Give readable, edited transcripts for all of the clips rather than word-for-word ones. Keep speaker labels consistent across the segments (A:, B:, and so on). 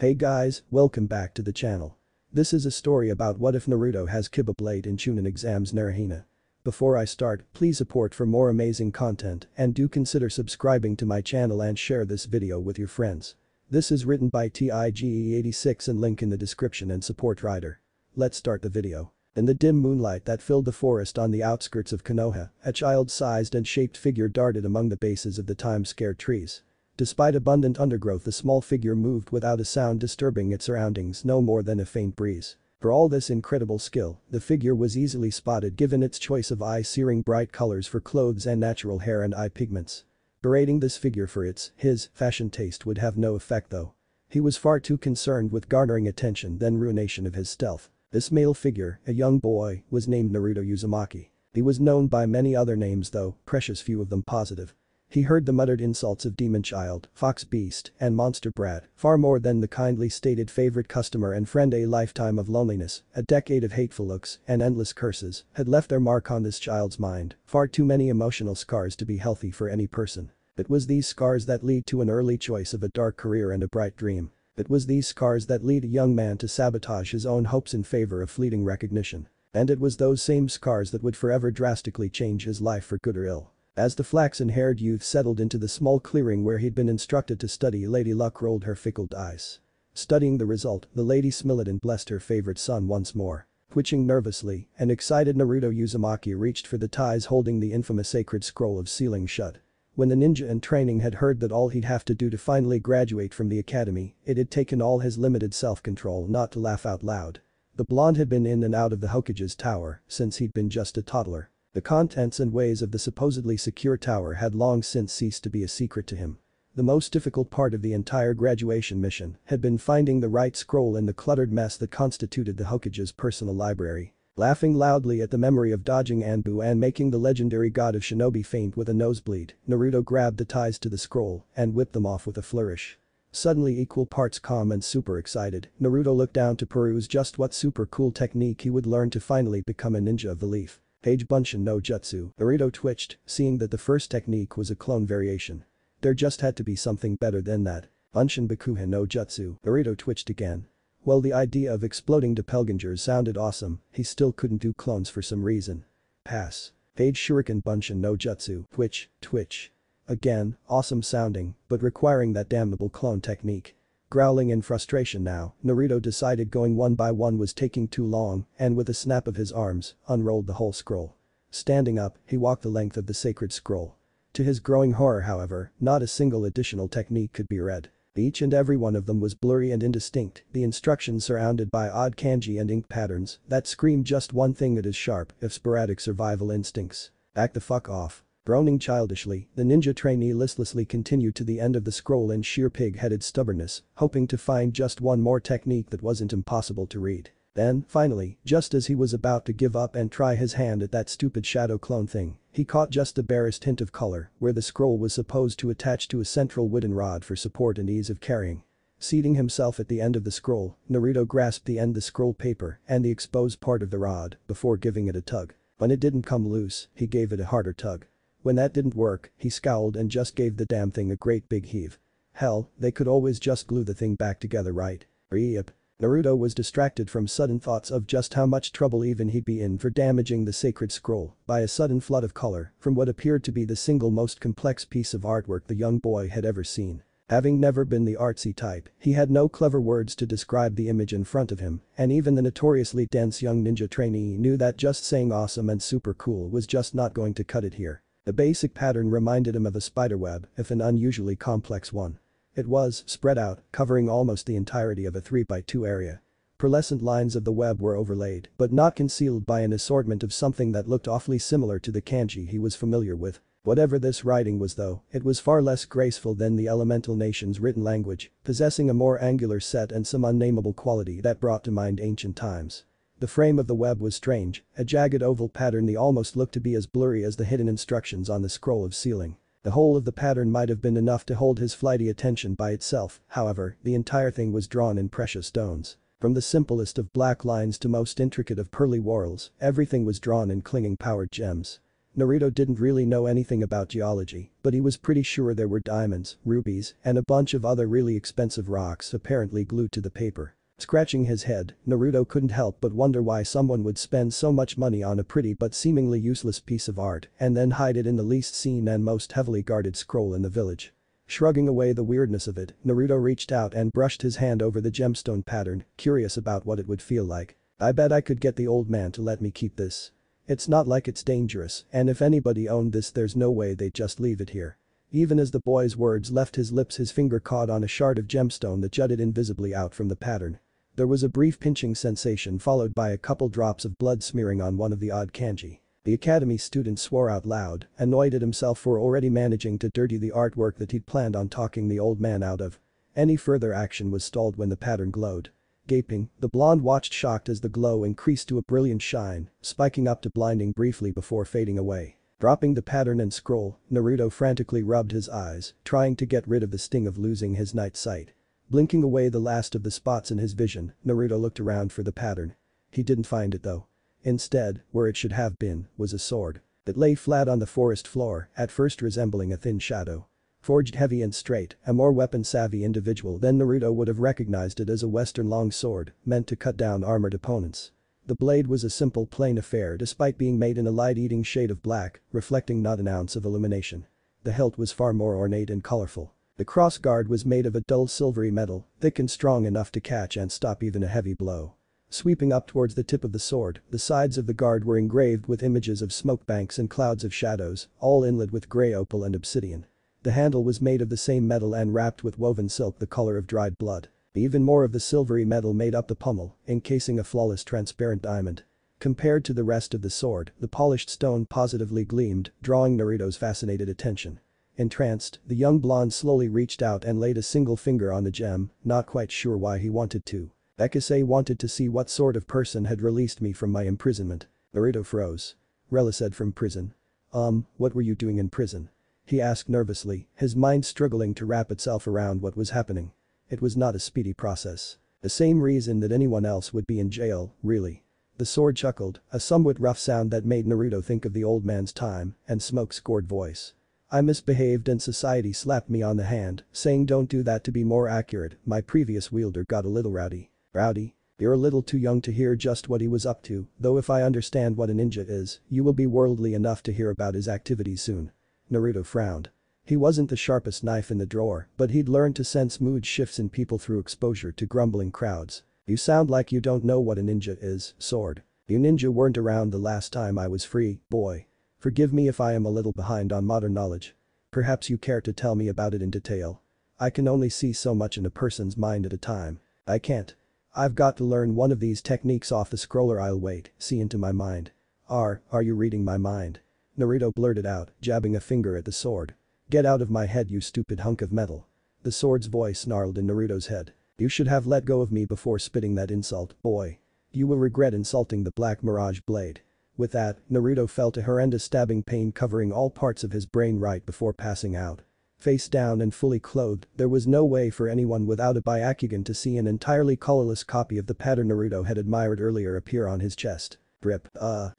A: Hey guys, welcome back to the channel. This is a story about what if Naruto has kiba blade in chunin exams naruhina. Before I start, please support for more amazing content and do consider subscribing to my channel and share this video with your friends. This is written by TIGE86 and link in the description and support writer. Let's start the video. In the dim moonlight that filled the forest on the outskirts of Konoha, a child-sized and shaped figure darted among the bases of the time-scared trees. Despite abundant undergrowth, the small figure moved without a sound disturbing its surroundings no more than a faint breeze. For all this incredible skill, the figure was easily spotted given its choice of eye-searing bright colors for clothes and natural hair and eye pigments. Berating this figure for his fashion taste would have no effect though. He was far too concerned with garnering attention than ruination of his stealth. This male figure, a young boy, was named Naruto Uzumaki. He was known by many other names though, precious few of them positive. He heard the muttered insults of demon child, fox beast, and monster brat, far more than the kindly stated favorite customer and friend. A lifetime of loneliness, a decade of hateful looks, and endless curses had left their mark on this child's mind, far too many emotional scars to be healthy for any person. It was these scars that lead to an early choice of a dark career and a bright dream. It was these scars that lead a young man to sabotage his own hopes in favor of fleeting recognition. And it was those same scars that would forever drastically change his life for good or ill. As the flaxen-haired youth settled into the small clearing where he'd been instructed to study, Lady Luck rolled her fickle eyes. Studying the result, the Lady Smilodon blessed her favorite son once more. Twitching nervously, an excited Naruto Uzumaki reached for the ties holding the infamous sacred scroll of sealing shut. When the ninja in training had heard that all he'd have to do to finally graduate from the academy, it had taken all his limited self-control not to laugh out loud. The blonde had been in and out of the Hokage's tower since he'd been just a toddler. The contents and ways of the supposedly secure tower had long since ceased to be a secret to him. The most difficult part of the entire graduation mission had been finding the right scroll in the cluttered mess that constituted the Hokage's personal library. Laughing loudly at the memory of dodging Anbu and making the legendary god of shinobi faint with a nosebleed, Naruto grabbed the ties to the scroll and whipped them off with a flourish. Suddenly equal parts calm and super excited, Naruto looked down to peruse just what super cool technique he would learn to finally become a ninja of the leaf. Page Bunshin no Jutsu. Naruto twitched, seeing that the first technique was a clone variation. There just had to be something better than that. Bunshin Bakuhin no Jutsu. Naruto twitched again. While the idea of exploding doppelgangers sounded awesome, he still couldn't do clones for some reason. Pass. Page Shuriken Bunshin no Jutsu. Twitch. Again, awesome sounding, but requiring that damnable clone technique. Growling in frustration now, Naruto decided going one by one was taking too long and with a snap of his arms, unrolled the whole scroll. Standing up, he walked the length of the sacred scroll. To his growing horror however, not a single additional technique could be read. Each and every one of them was blurry and indistinct, the instructions surrounded by odd kanji and ink patterns that screamed just one thing at his sharp, if sporadic survival instincts. Back the fuck off. Groaning childishly, the ninja trainee listlessly continued to the end of the scroll in sheer pig-headed stubbornness, hoping to find just one more technique that wasn't impossible to read. Then, finally, just as he was about to give up and try his hand at that stupid shadow clone thing, he caught just the barest hint of color where the scroll was supposed to attach to a central wooden rod for support and ease of carrying. Seating himself at the end of the scroll, Naruto grasped the end of the scroll paper and the exposed part of the rod before giving it a tug. When it didn't come loose, he gave it a harder tug. When that didn't work, he scowled and just gave the damn thing a great big heave. Hell, they could always just glue the thing back together, right? Yep. Naruto was distracted from sudden thoughts of just how much trouble even he'd be in for damaging the sacred scroll by a sudden flood of color from what appeared to be the single most complex piece of artwork the young boy had ever seen. Having never been the artsy type, he had no clever words to describe the image in front of him, and even the notoriously dense young ninja trainee knew that just saying awesome and super cool was just not going to cut it here. The basic pattern reminded him of a spiderweb, if an unusually complex one. It was spread out, covering almost the entirety of a 3x2 area. Pearlescent lines of the web were overlaid, but not concealed by an assortment of something that looked awfully similar to the kanji he was familiar with. Whatever this writing was though, it was far less graceful than the elemental nation's written language, possessing a more angular set and some unnameable quality that brought to mind ancient times. The frame of the web was strange, a jagged oval pattern that almost looked to be as blurry as the hidden instructions on the scroll of sealing. The whole of the pattern might have been enough to hold his flighty attention by itself, however, the entire thing was drawn in precious stones. From the simplest of black lines to most intricate of pearly whorls, everything was drawn in clinging powered gems. Naruto didn't really know anything about geology, but he was pretty sure there were diamonds, rubies, and a bunch of other really expensive rocks apparently glued to the paper. Scratching his head, Naruto couldn't help but wonder why someone would spend so much money on a pretty but seemingly useless piece of art and then hide it in the least seen and most heavily guarded scroll in the village. Shrugging away the weirdness of it, Naruto reached out and brushed his hand over the gemstone pattern, curious about what it would feel like. I bet I could get the old man to let me keep this. It's not like it's dangerous, and if anybody owned this there's no way they'd just leave it here. Even as the boy's words left his lips, his finger caught on a shard of gemstone that jutted invisibly out from the pattern. There was a brief pinching sensation followed by a couple drops of blood smearing on one of the odd kanji. The academy student swore out loud, annoyed at himself for already managing to dirty the artwork that he'd planned on talking the old man out of. Any further action was stalled when the pattern glowed. Gaping, the blonde watched shocked as the glow increased to a brilliant shine, spiking up to blinding briefly before fading away. Dropping the pattern and scroll, Naruto frantically rubbed his eyes, trying to get rid of the sting of losing his night sight. Blinking away the last of the spots in his vision, Naruto looked around for the pattern. He didn't find it though. Instead, where it should have been, was a sword. It lay flat on the forest floor, at first resembling a thin shadow. Forged heavy and straight, a more weapon-savvy individual than Naruto would have recognized it as a western longsword, meant to cut down armored opponents. The blade was a simple plain affair despite being made in a light-eating shade of black, reflecting not an ounce of illumination. The hilt was far more ornate and colorful. The crossguard was made of a dull silvery metal, thick and strong enough to catch and stop even a heavy blow. Sweeping up towards the tip of the sword, the sides of the guard were engraved with images of smoke banks and clouds of shadows, all inlaid with grey opal and obsidian. The handle was made of the same metal and wrapped with woven silk the color of dried blood. Even more of the silvery metal made up the pommel, encasing a flawless transparent diamond. Compared to the rest of the sword, the polished stone positively gleamed, drawing Naruto's fascinated attention. Entranced, the young blonde slowly reached out and laid a single finger on the gem, not quite sure why he wanted to. Ekise wanted to see what sort of person had released me from my imprisonment. Naruto froze. Rella said from prison. What were you doing in prison? He asked nervously, his mind struggling to wrap itself around what was happening. It was not a speedy process. The same reason that anyone else would be in jail, really. The sword chuckled, a somewhat rough sound that made Naruto think of the old man's time and smoke-scored voice. I misbehaved and society slapped me on the hand, saying don't do that. To be more accurate, my previous wielder got a little rowdy. Rowdy? You're a little too young to hear just what he was up to, though if I understand what a ninja is, you will be worldly enough to hear about his activities soon. Naruto frowned. He wasn't the sharpest knife in the drawer, but he'd learned to sense mood shifts in people through exposure to grumbling crowds. You sound like you don't know what a ninja is, sword. You ninja weren't around the last time I was free, boy. Forgive me if I am a little behind on modern knowledge. Perhaps you care to tell me about it in detail. I can only see so much in a person's mind at a time. I can't. I've got to learn one of these techniques off the scroller. I'll wait, see into my mind. Are you reading my mind? Naruto blurted out, jabbing a finger at the sword. Get out of my head, you stupid hunk of metal. The sword's voice snarled in Naruto's head. You should have let go of me before spitting that insult, boy. You will regret insulting the Black Mirage blade. With that, Naruto felt a horrendous stabbing pain covering all parts of his brain right before passing out. Face down and fully clothed, there was no way for anyone without a Byakugan to see an entirely colorless copy of the pattern Naruto had admired earlier appear on his chest. Drip,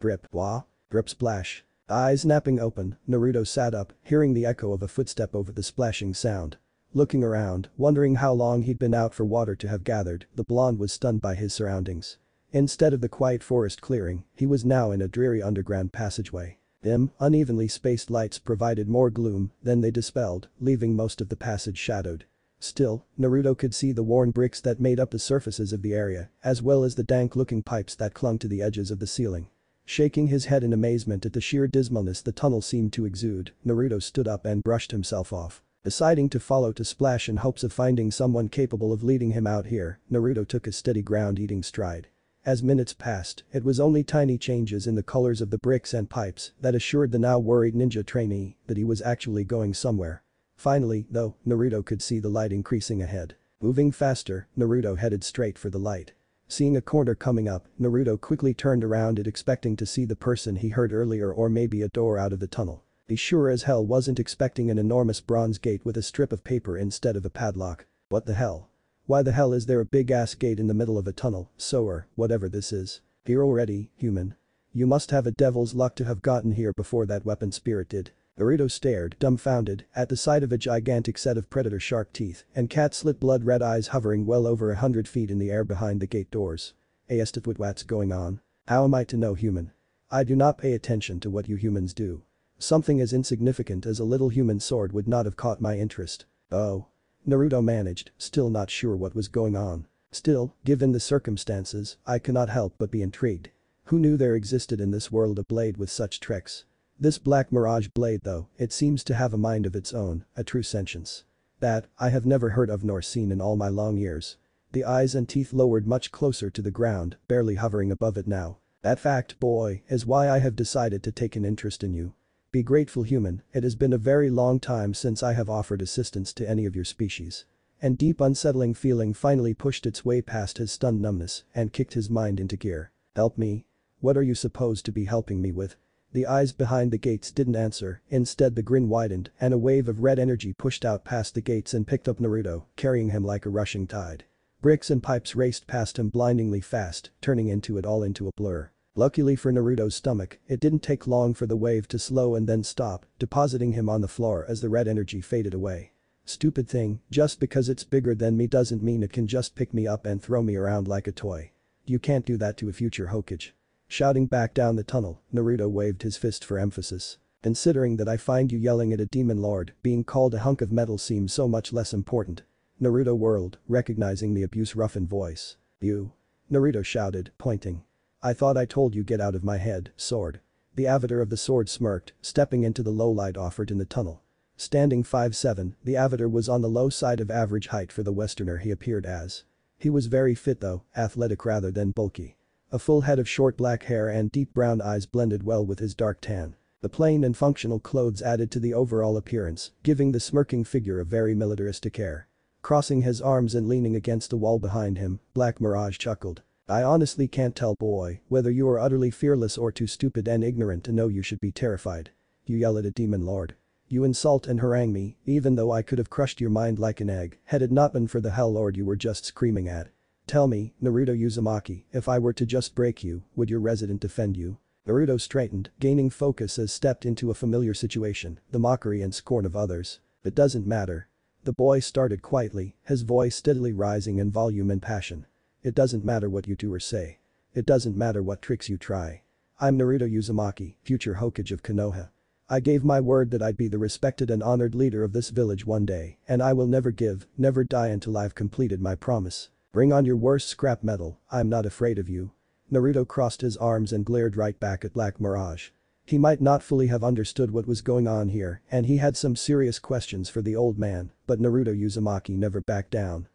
A: drip, wah? Drip splash. Eyes snapping open, Naruto sat up, hearing the echo of a footstep over the splashing sound. Looking around, wondering how long he'd been out for water to have gathered, the blonde was stunned by his surroundings. Instead of the quiet forest clearing, he was now in a dreary underground passageway. Dim, unevenly spaced lights provided more gloom than they dispelled, leaving most of the passage shadowed. Still, Naruto could see the worn bricks that made up the surfaces of the area, as well as the dank-looking pipes that clung to the edges of the ceiling. Shaking his head in amazement at the sheer dismalness the tunnel seemed to exude, Naruto stood up and brushed himself off. Deciding to follow to Splash in hopes of finding someone capable of leading him out here, Naruto took a steady ground-eating stride. As minutes passed, it was only tiny changes in the colors of the bricks and pipes that assured the now worried ninja trainee that he was actually going somewhere. Finally, though, Naruto could see the light increasing ahead. Moving faster, Naruto headed straight for the light. Seeing a corner coming up, Naruto quickly turned around it expecting to see the person he heard earlier or maybe a door out of the tunnel. He sure as hell wasn't expecting an enormous bronze gate with a strip of paper instead of a padlock. What the hell? Why the hell is there a big-ass gate in the middle of a tunnel, sewer, whatever this is? Here already, human? You must have a devil's luck to have gotten here before that weapon spirit did. Naruto stared, dumbfounded, at the sight of a gigantic set of predator shark teeth and cat-slit blood-red eyes hovering well over 100 feet in the air behind the gate doors. What's going on? How am I to know, human? I do not pay attention to what you humans do. Something as insignificant as a little human sword would not have caught my interest. Oh. Naruto managed, still not sure what was going on. Still, given the circumstances, I cannot help but be intrigued. Who knew there existed in this world a blade with such tricks? This black mirage blade though, it seems to have a mind of its own, a true sentience. That, I have never heard of nor seen in all my long years. The eyes and teeth lowered much closer to the ground, barely hovering above it now. That fact, boy, is why I have decided to take an interest in you. Be grateful, human, it has been a very long time since I have offered assistance to any of your species. And deep unsettling feeling finally pushed its way past his stunned numbness and kicked his mind into gear. Help me? What are you supposed to be helping me with? The eyes behind the gates didn't answer, instead the grin widened and a wave of red energy pushed out past the gates and picked up Naruto, carrying him like a rushing tide. Bricks and pipes raced past him blindingly fast, turning it all into a blur. Luckily for Naruto's stomach, it didn't take long for the wave to slow and then stop, depositing him on the floor as the red energy faded away. Stupid thing, just because it's bigger than me doesn't mean it can just pick me up and throw me around like a toy. You can't do that to a future Hokage. Shouting back down the tunnel, Naruto waved his fist for emphasis. Considering that I find you yelling at a demon lord, being called a hunk of metal seems so much less important. Naruto whirled, recognizing the abuse-roughened voice. You. Naruto shouted, pointing. I thought I told you get out of my head, sword. The avatar of the sword smirked, stepping into the low light offered in the tunnel. Standing 5'7", the avatar was on the low side of average height for the westerner he appeared as. He was very fit though, athletic rather than bulky. A full head of short black hair and deep brown eyes blended well with his dark tan. The plain and functional clothes added to the overall appearance, giving the smirking figure a very militaristic air. Crossing his arms and leaning against the wall behind him, Black Mirage chuckled. I honestly can't tell, boy, whether you are utterly fearless or too stupid and ignorant to know you should be terrified. You yell at a demon lord. You insult and harangue me, even though I could have crushed your mind like an egg had it not been for the hell lord you were just screaming at. Tell me, Naruto Uzumaki, if I were to just break you, would your resident defend you? Naruto straightened, gaining focus as stepped into a familiar situation, the mockery and scorn of others. It doesn't matter. The boy started quietly, his voice steadily rising in volume and passion. It doesn't matter what you do or say. It doesn't matter what tricks you try. I'm Naruto Uzumaki, future Hokage of Konoha. I gave my word that I'd be the respected and honored leader of this village one day, and I will never die until I've completed my promise. Bring on your worst scrap metal, I'm not afraid of you. Naruto crossed his arms and glared right back at Black Mirage. He might not fully have understood what was going on here, and he had some serious questions for the old man, but Naruto Uzumaki never backed down.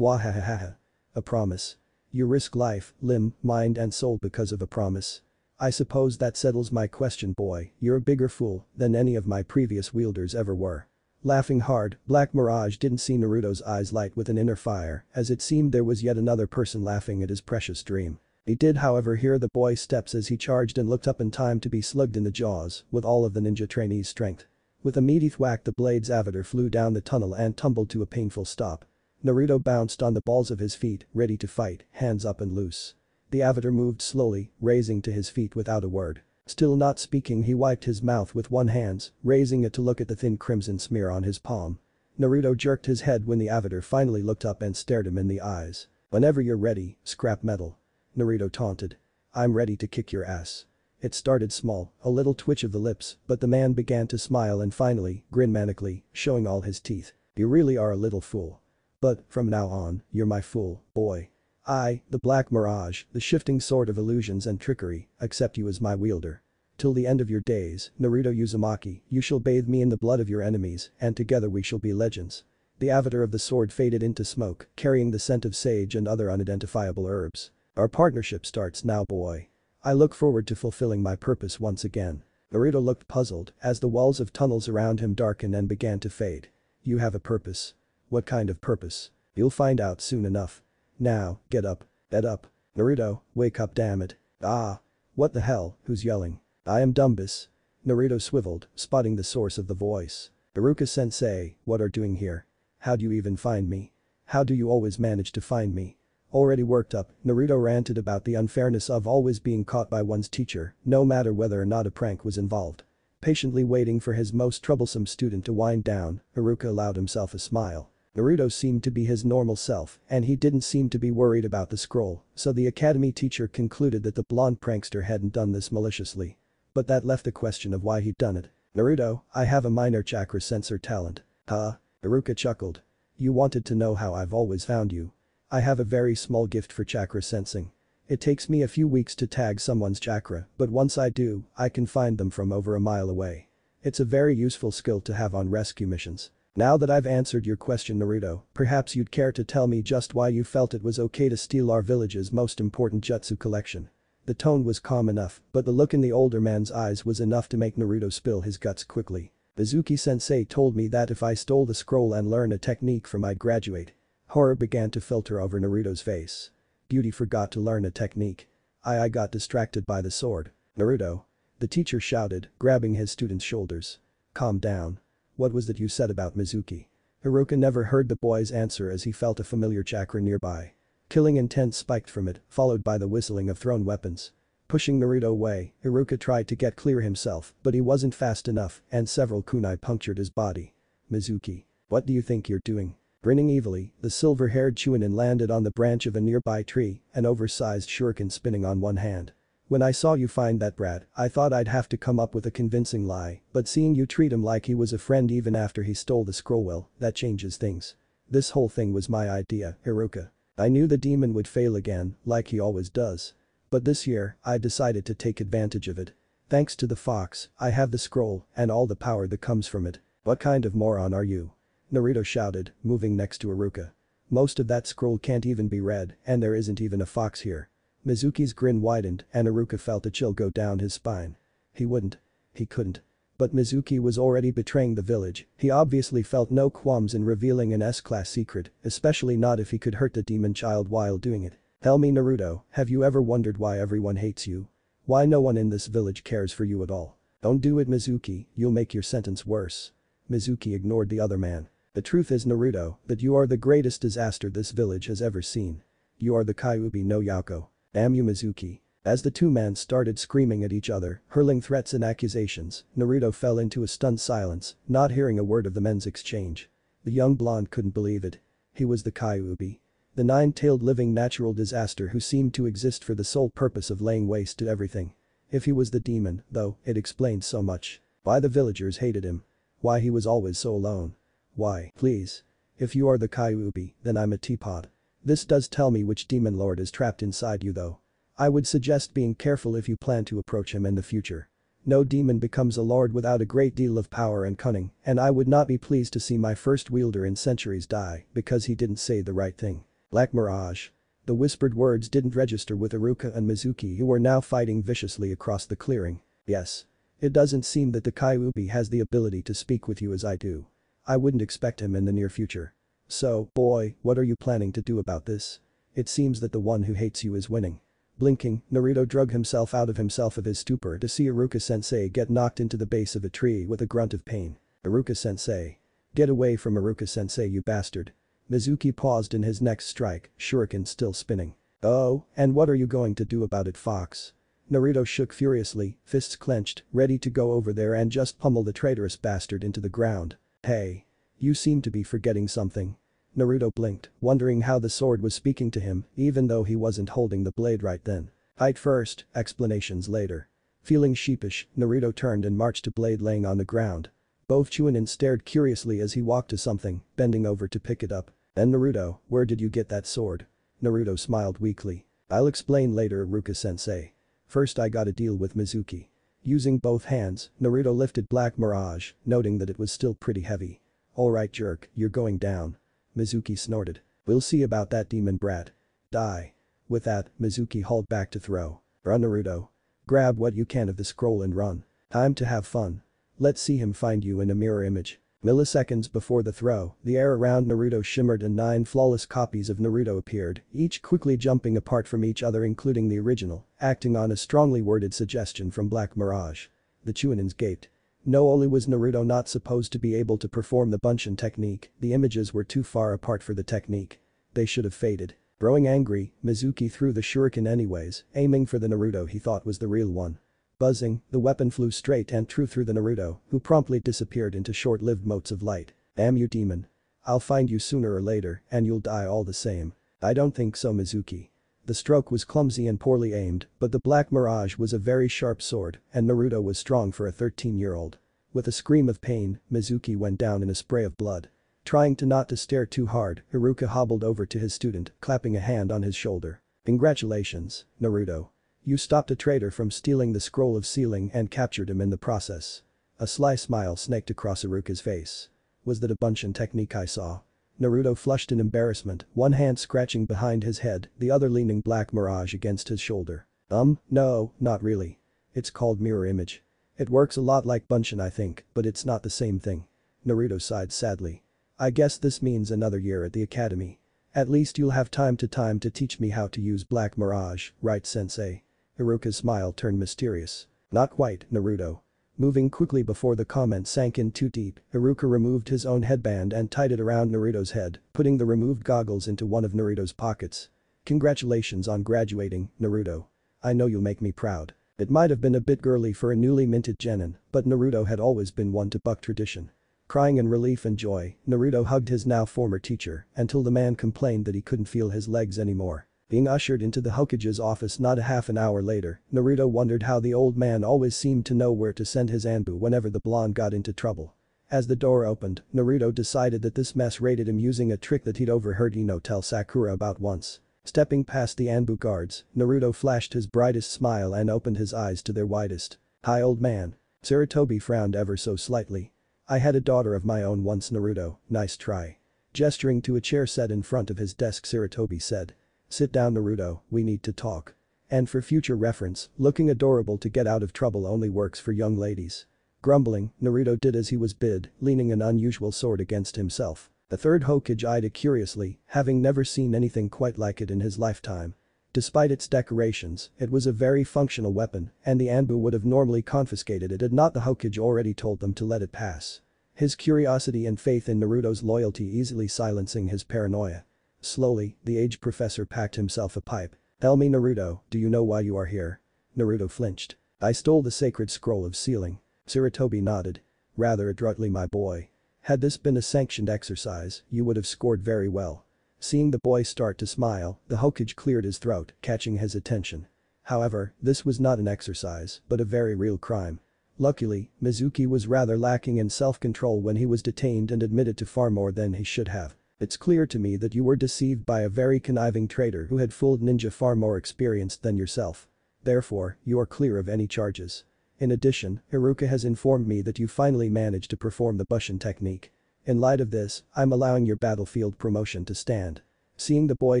A: Bwahahaha. A promise. You risk life, limb, mind and soul because of a promise. I suppose that settles my question, boy, you're a bigger fool than any of my previous wielders ever were. Laughing hard, Black Mirage didn't see Naruto's eyes light with an inner fire, as it seemed there was yet another person laughing at his precious dream. He did however hear the boy's steps as he charged and looked up in time to be slugged in the jaws with all of the ninja trainee's strength. With a meaty thwack the blade's avatar flew down the tunnel and tumbled to a painful stop. Naruto bounced on the balls of his feet, ready to fight, hands up and loose. The avatar moved slowly, raising to his feet without a word. Still not speaking, he wiped his mouth with one hand, raising it to look at the thin crimson smear on his palm. Naruto jerked his head when the avatar finally looked up and stared him in the eyes. Whenever you're ready, scrap metal. Naruto taunted. I'm ready to kick your ass. It started small, a little twitch of the lips, but the man began to smile and finally, grin manically, showing all his teeth. You really are a little fool. But, from now on, you're my fool, boy. I, the Black Mirage, the shifting sword of illusions and trickery, accept you as my wielder. Till the end of your days, Naruto Uzumaki, you shall bathe me in the blood of your enemies, and together we shall be legends. The avatar of the sword faded into smoke, carrying the scent of sage and other unidentifiable herbs. Our partnership starts now, boy. I look forward to fulfilling my purpose once again. Naruto looked puzzled as the walls of tunnels around him darkened and began to fade. You have a purpose. What kind of purpose? You'll find out soon enough. Now, get up. Get up. Naruto, wake up, damn it. Ah. What the hell, who's yelling? I am Dumbus. Naruto swiveled, spotting the source of the voice. Iruka-sensei, what are you doing here? How do you even find me? How do you always manage to find me? Already worked up, Naruto ranted about the unfairness of always being caught by one's teacher, no matter whether or not a prank was involved. Patiently waiting for his most troublesome student to wind down, Haruka allowed himself a smile. Naruto seemed to be his normal self, and he didn't seem to be worried about the scroll, so the academy teacher concluded that the blonde prankster hadn't done this maliciously. But that left the question of why he'd done it. "Naruto, I have a minor chakra sensor talent." "Huh?" Haruka chuckled. "You wanted to know how I've always found you. I have a very small gift for chakra sensing. It takes me a few weeks to tag someone's chakra, but once I do, I can find them from over a mile away. It's a very useful skill to have on rescue missions. Now that I've answered your question, Naruto, perhaps you'd care to tell me just why you felt it was okay to steal our village's most important jutsu collection." The tone was calm enough, but the look in the older man's eyes was enough to make Naruto spill his guts quickly. "Mizuki-sensei told me that if I stole the scroll and learn a technique from I'd graduate." Horror began to filter over Naruto's face. Beauty forgot to learn a technique. I got distracted by the sword." "Naruto." The teacher shouted, grabbing his student's shoulders. "Calm down. What was that you said about Mizuki?" Haruka never heard the boy's answer as he felt a familiar chakra nearby. Killing intent spiked from it, followed by the whistling of thrown weapons. Pushing Naruto away, Haruka tried to get clear himself, but he wasn't fast enough and several kunai punctured his body. "Mizuki. What do you think you're doing?" Grinning evilly, the silver-haired chunin landed on the branch of a nearby tree, an oversized shuriken spinning on one hand. "When I saw you find that brat, I thought I'd have to come up with a convincing lie, but seeing you treat him like he was a friend even after he stole the scroll, well, that changes things. This whole thing was my idea, Haruka. I knew the demon would fail again, like he always does. But this year, I decided to take advantage of it. Thanks to the fox, I have the scroll and all the power that comes from it. What kind of moron are you?" Naruto shouted, moving next to Haruka. "Most of that scroll can't even be read, and there isn't even a fox here." Mizuki's grin widened and Haruka felt a chill go down his spine. He wouldn't. He couldn't. But Mizuki was already betraying the village, he obviously felt no qualms in revealing an S-class secret, especially not if he could hurt the demon child while doing it. "Tell me, Naruto, have you ever wondered why everyone hates you? Why no one in this village cares for you at all?" "Don't do it, Mizuki, you'll make your sentence worse." Mizuki ignored the other man. "The truth is, Naruto, that you are the greatest disaster this village has ever seen. You are the Kyuubi no Yako. Damn you, Mizuki." As the two men started screaming at each other, hurling threats and accusations, Naruto fell into a stunned silence, not hearing a word of the men's exchange. The young blonde couldn't believe it. He was the Kyuubi. The nine-tailed living natural disaster who seemed to exist for the sole purpose of laying waste to everything. If he was the demon, though, it explained so much. Why the villagers hated him. Why he was always so alone. Why, please. If you are the Kyuubi, then I'm a teapot. This does tell me which demon lord is trapped inside you though. I would suggest being careful if you plan to approach him in the future. No demon becomes a lord without a great deal of power and cunning, and I would not be pleased to see my first wielder in centuries die because he didn't say the right thing. Black Mirage. The whispered words didn't register with Haruka and Mizuki, who were now fighting viciously across the clearing. "Yes. It doesn't seem that the Kyuubi has the ability to speak with you as I do. I wouldn't expect him in the near future. So, boy, what are you planning to do about this? It seems that the one who hates you is winning." Blinking, Naruto drug himself out of his stupor to see Haruka-sensei get knocked into the base of a tree with a grunt of pain. "Haruka-sensei. Get away from Haruka-sensei, you bastard." Mizuki paused in his next strike, shuriken still spinning. "Oh, and what are you going to do about it, Fox?" Naruto shook furiously, fists clenched, ready to go over there and just pummel the traitorous bastard into the ground. "Hey. You seem to be forgetting something." Naruto blinked, wondering how the sword was speaking to him, even though he wasn't holding the blade right then. Height first, explanations later. Feeling sheepish, Naruto turned and marched to blade laying on the ground. Both Chunin stared curiously as he walked to something, bending over to pick it up. "Then Naruto, where did you get that sword?" Naruto smiled weakly. "I'll explain later, Haruka-sensei. First I gotta deal with Mizuki." Using both hands, Naruto lifted Black Mirage, noting that it was still pretty heavy. "Alright jerk, you're going down." Mizuki snorted. "We'll see about that demon brat. Die." With that, Mizuki hauled back to throw. "Run, Naruto. Grab what you can of the scroll and run. Time to have fun. Let's see him find you in a mirror image." Milliseconds before the throw, the air around Naruto shimmered and 9 flawless copies of Naruto appeared, each quickly jumping apart from each other including the original, acting on a strongly worded suggestion from Black Mirage. The Chunin's gaped. No only was Naruto not supposed to be able to perform the Bunshin technique, the images were too far apart for the technique. They should have faded. Growing angry, Mizuki threw the shuriken anyways, aiming for the Naruto he thought was the real one. Buzzing, the weapon flew straight and true through the Naruto, who promptly disappeared into short-lived motes of light. Damn you demon. I'll find you sooner or later, and you'll die all the same. I don't think so, Mizuki. The stroke was clumsy and poorly aimed, but the Black Mirage was a very sharp sword, and Naruto was strong for a 13-year-old. With a scream of pain, Mizuki went down in a spray of blood. Trying to not to stare too hard, Iruka hobbled over to his student, clapping a hand on his shoulder. Congratulations, Naruto. You stopped a traitor from stealing the scroll of sealing and captured him in the process. A sly smile snaked across Iruka's face. Was that a Bunshin technique I saw? Naruto flushed in embarrassment, one hand scratching behind his head, the other leaning Black Mirage against his shoulder. No, not really. It's called mirror image. It works a lot like Bunshin I think, but it's not the same thing. Naruto sighed sadly. I guess this means another year at the academy. At least you'll have time to teach me how to use Black Mirage, right sensei? Iruka's smile turned mysterious. Not quite, Naruto. Moving quickly before the comment sank in too deep, Iruka removed his own headband and tied it around Naruto's head, putting the removed goggles into one of Naruto's pockets. Congratulations on graduating, Naruto. I know you'll make me proud. It might have been a bit girly for a newly minted genin, but Naruto had always been one to buck tradition. Crying in relief and joy, Naruto hugged his now former teacher until the man complained that he couldn't feel his legs anymore. Being ushered into the Hokage's office not a half an hour later, Naruto wondered how the old man always seemed to know where to send his Anbu whenever the blonde got into trouble. As the door opened, Naruto decided that this mess rated him using a trick that he'd overheard Ino tell Sakura about once. Stepping past the Anbu guards, Naruto flashed his brightest smile and opened his eyes to their widest. Hi old man. Sarutobi frowned ever so slightly. I had a daughter of my own once, Naruto, nice try. Gesturing to a chair set in front of his desk, Sarutobi said. Sit down, Naruto, we need to talk. And for future reference, looking adorable to get out of trouble only works for young ladies. Grumbling, Naruto did as he was bid, leaning an unusual sword against himself. The third Hokage eyed it curiously, having never seen anything quite like it in his lifetime. Despite its decorations, it was a very functional weapon, and the Anbu would have normally confiscated it had not the Hokage already told them to let it pass. His curiosity and faith in Naruto's loyalty easily silencing his paranoia. Slowly, the aged professor packed himself a pipe. Tell me, Naruto, do you know why you are here? Naruto flinched. I stole the sacred scroll of sealing. Sarutobi nodded. Rather adroitly, my boy. Had this been a sanctioned exercise, you would have scored very well. Seeing the boy start to smile, the Hokage cleared his throat, catching his attention. However, this was not an exercise, but a very real crime. Luckily, Mizuki was rather lacking in self-control when he was detained and admitted to far more than he should have. It's clear to me that you were deceived by a very conniving traitor who had fooled ninja far more experienced than yourself. Therefore, you are clear of any charges. In addition, Iruka has informed me that you finally managed to perform the Bunshin technique. In light of this, I'm allowing your battlefield promotion to stand. Seeing the boy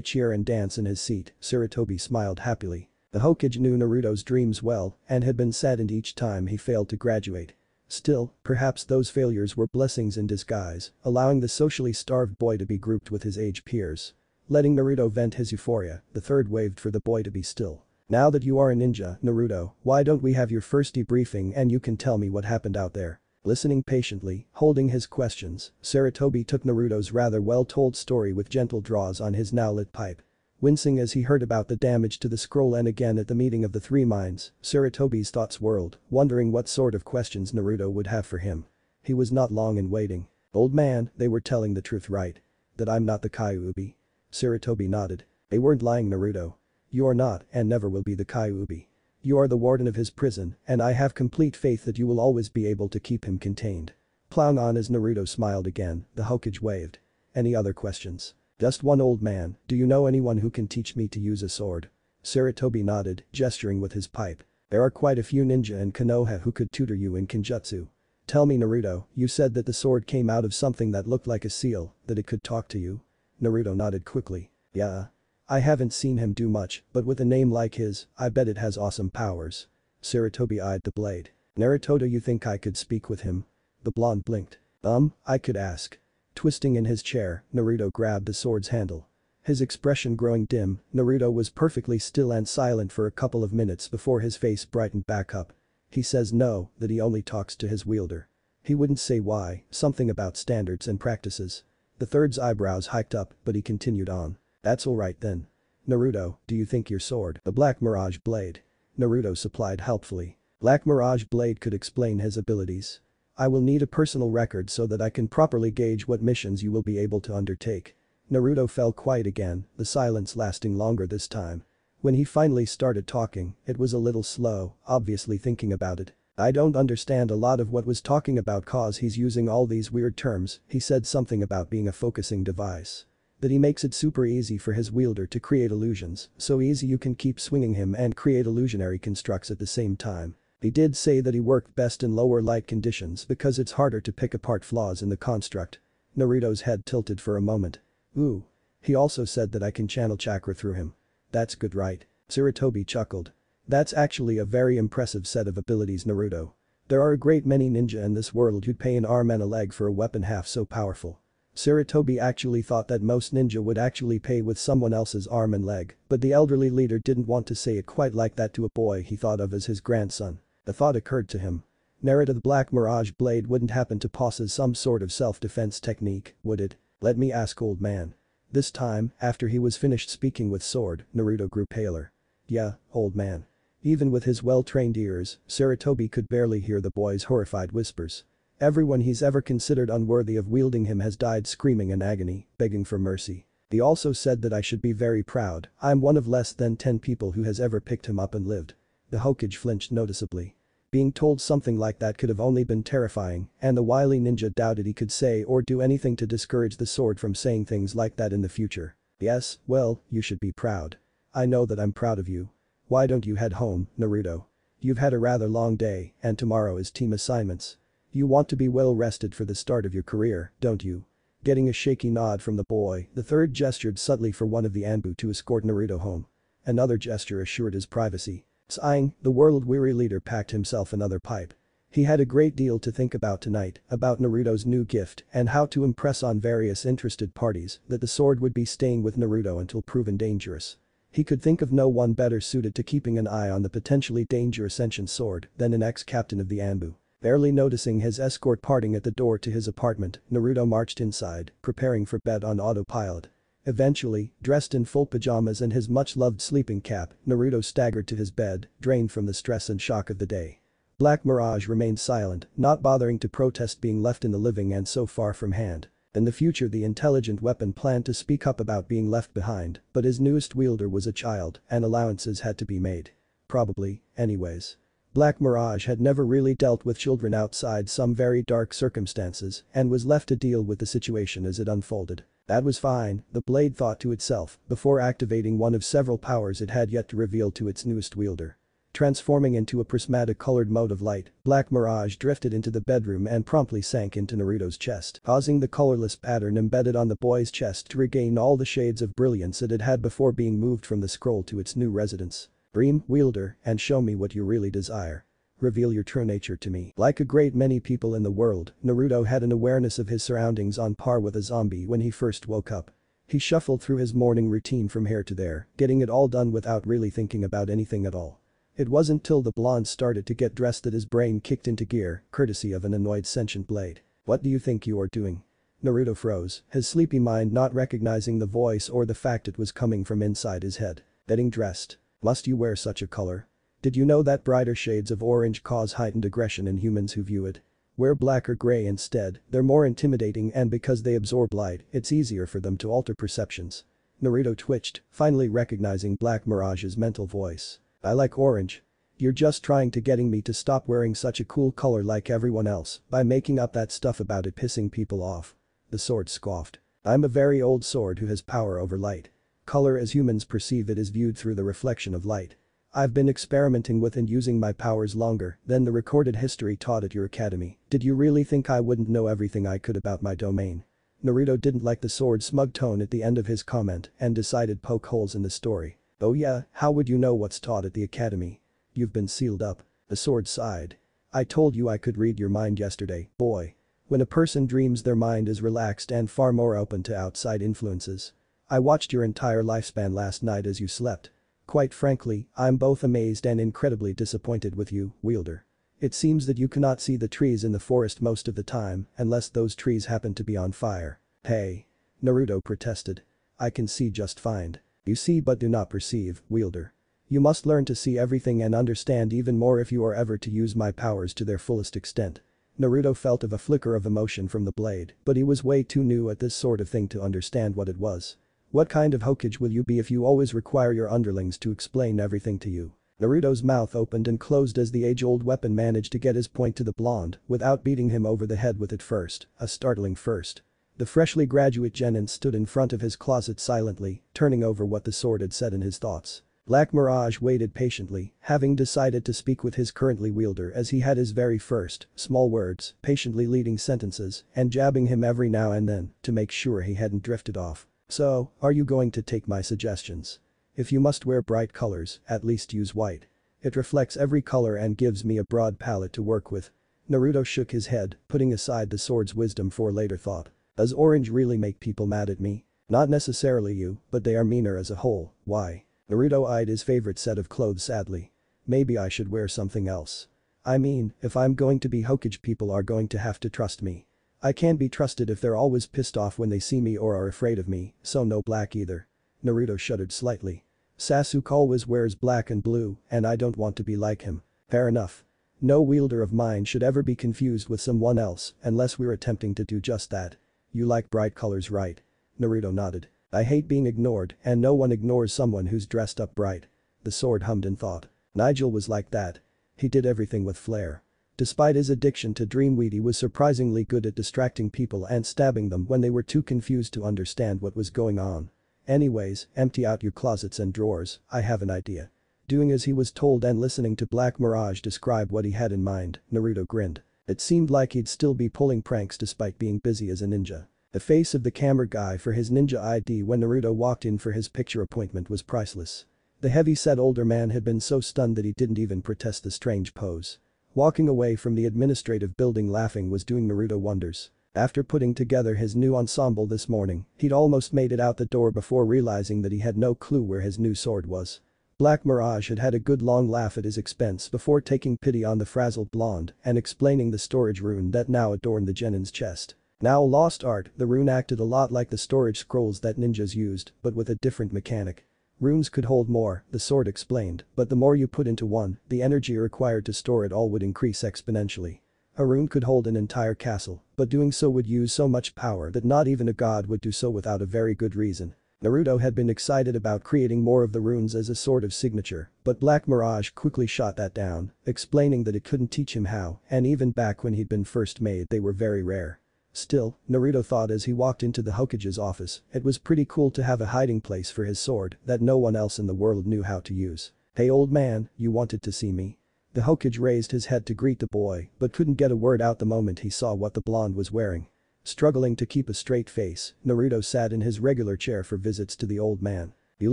A: cheer and dance in his seat, Sarutobi smiled happily. The Hokage knew Naruto's dreams well and had been saddened each time he failed to graduate. Still, perhaps those failures were blessings in disguise, allowing the socially starved boy to be grouped with his age peers. Letting Naruto vent his euphoria, the third waved for the boy to be still. Now that you are a ninja, Naruto, why don't we have your first debriefing and you can tell me what happened out there? Listening patiently, holding his questions, Sarutobi took Naruto's rather well-told story with gentle draws on his now lit pipe. Wincing as he heard about the damage to the scroll and again at the meeting of the three minds, Sarutobi's thoughts whirled, wondering what sort of questions Naruto would have for him. He was not long in waiting. Old man, they were telling the truth, right? That I'm not the Kyuubi? Sarutobi nodded. They weren't lying, Naruto. You are not and never will be the Kyuubi. You are the warden of his prison, and I have complete faith that you will always be able to keep him contained. Plowing on as Naruto smiled again, the Hokage waved. Any other questions? Just one, old man, do you know anyone who can teach me to use a sword? Sarutobi nodded, gesturing with his pipe. There are quite a few ninja in Konoha who could tutor you in Kenjutsu. Tell me, Naruto, you said that the sword came out of something that looked like a seal, that it could talk to you? Naruto nodded quickly. Yeah. I haven't seen him do much, but with a name like his, I bet it has awesome powers. Sarutobi eyed the blade. Naruto, do you think I could speak with him? The blonde blinked. I could ask. Twisting in his chair, Naruto grabbed the sword's handle. His expression growing dim, Naruto was perfectly still and silent for a couple of minutes before his face brightened back up. He says no, that he only talks to his wielder. He wouldn't say why, something about standards and practices. The third's eyebrows hiked up, but he continued on. That's alright then. Naruto, do you think your sword, the Black Mirage Blade? Naruto supplied helpfully. Black Mirage Blade could explain his abilities. I will need a personal record so that I can properly gauge what missions you will be able to undertake. Naruto fell quiet again, the silence lasting longer this time. When he finally started talking, it was a little slow, obviously thinking about it. I don't understand a lot of what was talking about cause he's using all these weird terms. He said something about being a focusing device. That he makes it super easy for his wielder to create illusions, so easy you can keep swinging him and create illusionary constructs at the same time. He did say that he worked best in lower light conditions because it's harder to pick apart flaws in the construct. Naruto's head tilted for a moment. Ooh. He also said that I can channel chakra through him. That's good, right? Sarutobi chuckled. That's actually a very impressive set of abilities, Naruto. There are a great many ninja in this world who'd pay an arm and a leg for a weapon half so powerful. Sarutobi actually thought that most ninja would actually pay with someone else's arm and leg, but the elderly leader didn't want to say it quite like that to a boy he thought of as his grandson. The thought occurred to him. Naruto, the Black Mirage Blade wouldn't happen to possess some sort of self-defense technique, would it? Let me ask, old man. This time, after he was finished speaking with sword, Naruto grew paler. Yeah, old man. Even with his well-trained ears, Sarutobi could barely hear the boy's horrified whispers. Everyone he's ever considered unworthy of wielding him has died screaming in agony, begging for mercy. He also said that I should be very proud. I'm one of less than 10 people who has ever picked him up and lived. The Hokage flinched noticeably. Being told something like that could have only been terrifying, and the wily ninja doubted he could say or do anything to discourage the sword from saying things like that in the future. Yes, well, you should be proud. I know that I'm proud of you. Why don't you head home, Naruto? You've had a rather long day, and tomorrow is team assignments. You want to be well rested for the start of your career, don't you? Getting a shaky nod from the boy, the third gestured subtly for one of the Anbu to escort Naruto home. Another gesture assured his privacy. Sighing, the world-weary leader packed himself another pipe. He had a great deal to think about tonight, about Naruto's new gift and how to impress on various interested parties that the sword would be staying with Naruto until proven dangerous. He could think of no one better suited to keeping an eye on the potentially dangerous ancient sword than an ex-captain of the Anbu. Barely noticing his escort parting at the door to his apartment, Naruto marched inside, preparing for bed on autopilot. Eventually, dressed in full pajamas and his much-loved sleeping cap, Naruto staggered to his bed, drained from the stress and shock of the day. Black Mirage remained silent, not bothering to protest being left in the living and so far from hand. In the future, the intelligent weapon planned to speak up about being left behind, but his newest wielder was a child and allowances had to be made. Probably, anyways. Black Mirage had never really dealt with children outside some very dark circumstances and was left to deal with the situation as it unfolded. That was fine, the blade thought to itself, before activating one of several powers it had yet to reveal to its newest wielder. Transforming into a prismatic colored mote of light, Black Mirage drifted into the bedroom and promptly sank into Naruto's chest, causing the colorless pattern embedded on the boy's chest to regain all the shades of brilliance it had had before being moved from the scroll to its new residence. Dream, wielder, and show me what you really desire. Reveal your true nature to me. Like a great many people in the world, Naruto had an awareness of his surroundings on par with a zombie when he first woke up. He shuffled through his morning routine from here to there, getting it all done without really thinking about anything at all. It wasn't till the blonde started to get dressed that his brain kicked into gear, courtesy of an annoyed sentient blade. What do you think you are doing? Naruto froze, his sleepy mind not recognizing the voice or the fact it was coming from inside his head. Getting dressed. Must you wear such a color? Did you know that brighter shades of orange cause heightened aggression in humans who view it? Wear black or gray instead, they're more intimidating and because they absorb light, it's easier for them to alter perceptions. Naruto twitched, finally recognizing Black Mirage's mental voice. I like orange. You're just trying to getting me to stop wearing such a cool color like everyone else by making up that stuff about it pissing people off. The sword scoffed. I'm a very old sword who has power over light. Color as humans perceive it is viewed through the reflection of light. I've been experimenting with and using my powers longer than the recorded history taught at your academy. Did you really think I wouldn't know everything I could about my domain? Naruto didn't like the sword's smug tone at the end of his comment and decided poke holes in the story. Oh yeah, how would you know what's taught at the academy? You've been sealed up. The sword sighed. I told you I could read your mind yesterday, boy. When a person dreams their mind is relaxed and far more open to outside influences. I watched your entire lifespan last night as you slept. Quite frankly, I'm both amazed and incredibly disappointed with you, wielder. It seems that you cannot see the trees in the forest most of the time unless those trees happen to be on fire. Hey. Naruto protested. I can see just fine. You see but do not perceive, wielder. You must learn to see everything and understand even more if you are ever to use my powers to their fullest extent. Naruto felt of a flicker of emotion from the blade, but he was way too new at this sort of thing to understand what it was. What kind of Hokage will you be if you always require your underlings to explain everything to you? Naruto's mouth opened and closed as the age-old weapon managed to get his point to the blonde without beating him over the head with it first, a startling first. The freshly graduate genin stood in front of his closet silently, turning over what the sword had said in his thoughts. Black Mirage waited patiently, having decided to speak with his currently wielder as he had his very first, small words, patiently leading sentences, and jabbing him every now and then to make sure he hadn't drifted off. So, are you going to take my suggestions? If you must wear bright colors, at least use white. It reflects every color and gives me a broad palette to work with. Naruto shook his head, putting aside the sword's wisdom for later thought. Does orange really make people mad at me? Not necessarily you, but they are meaner as a whole. Why? Naruto eyed his favorite set of clothes sadly. Maybe I should wear something else. I mean, if I'm going to be Hokage, people are going to have to trust me. I can't be trusted if they're always pissed off when they see me or are afraid of me, so no black either. Naruto shuddered slightly. Sasuke always wears black and blue, and I don't want to be like him. Fair enough. No wielder of mine should ever be confused with someone else unless we're attempting to do just that. You like bright colors, right? Naruto nodded. I hate being ignored, and no one ignores someone who's dressed up bright. The sword hummed in thought. Nigel was like that. He did everything with flair. Despite his addiction to dreamweed, he was surprisingly good at distracting people and stabbing them when they were too confused to understand what was going on. Anyways, empty out your closets and drawers, I have an idea. Doing as he was told and listening to Black Mirage describe what he had in mind, Naruto grinned. It seemed like he'd still be pulling pranks despite being busy as a ninja. The face of the camera guy for his ninja ID when Naruto walked in for his picture appointment was priceless. The heavy-set older man had been so stunned that he didn't even protest the strange pose. Walking away from the administrative building laughing was doing Naruto wonders. After putting together his new ensemble this morning, he'd almost made it out the door before realizing that he had no clue where his new sword was. Black Mirage had had a good long laugh at his expense before taking pity on the frazzled blonde and explaining the storage rune that now adorned the genin's chest. Now a lost art, the rune acted a lot like the storage scrolls that ninjas used, but with a different mechanic. Runes could hold more, the sword explained, but the more you put into one, the energy required to store it all would increase exponentially. A rune could hold an entire castle, but doing so would use so much power that not even a god would do so without a very good reason. Naruto had been excited about creating more of the runes as a sort of signature, but Black Mirage quickly shot that down, explaining that it couldn't teach him how, and even back when he'd been first made they were very rare. Still, Naruto thought as he walked into the Hokage's office, it was pretty cool to have a hiding place for his sword that no one else in the world knew how to use. Hey old man, you wanted to see me? The Hokage raised his head to greet the boy but couldn't get a word out the moment he saw what the blonde was wearing. Struggling to keep a straight face, Naruto sat in his regular chair for visits to the old man. You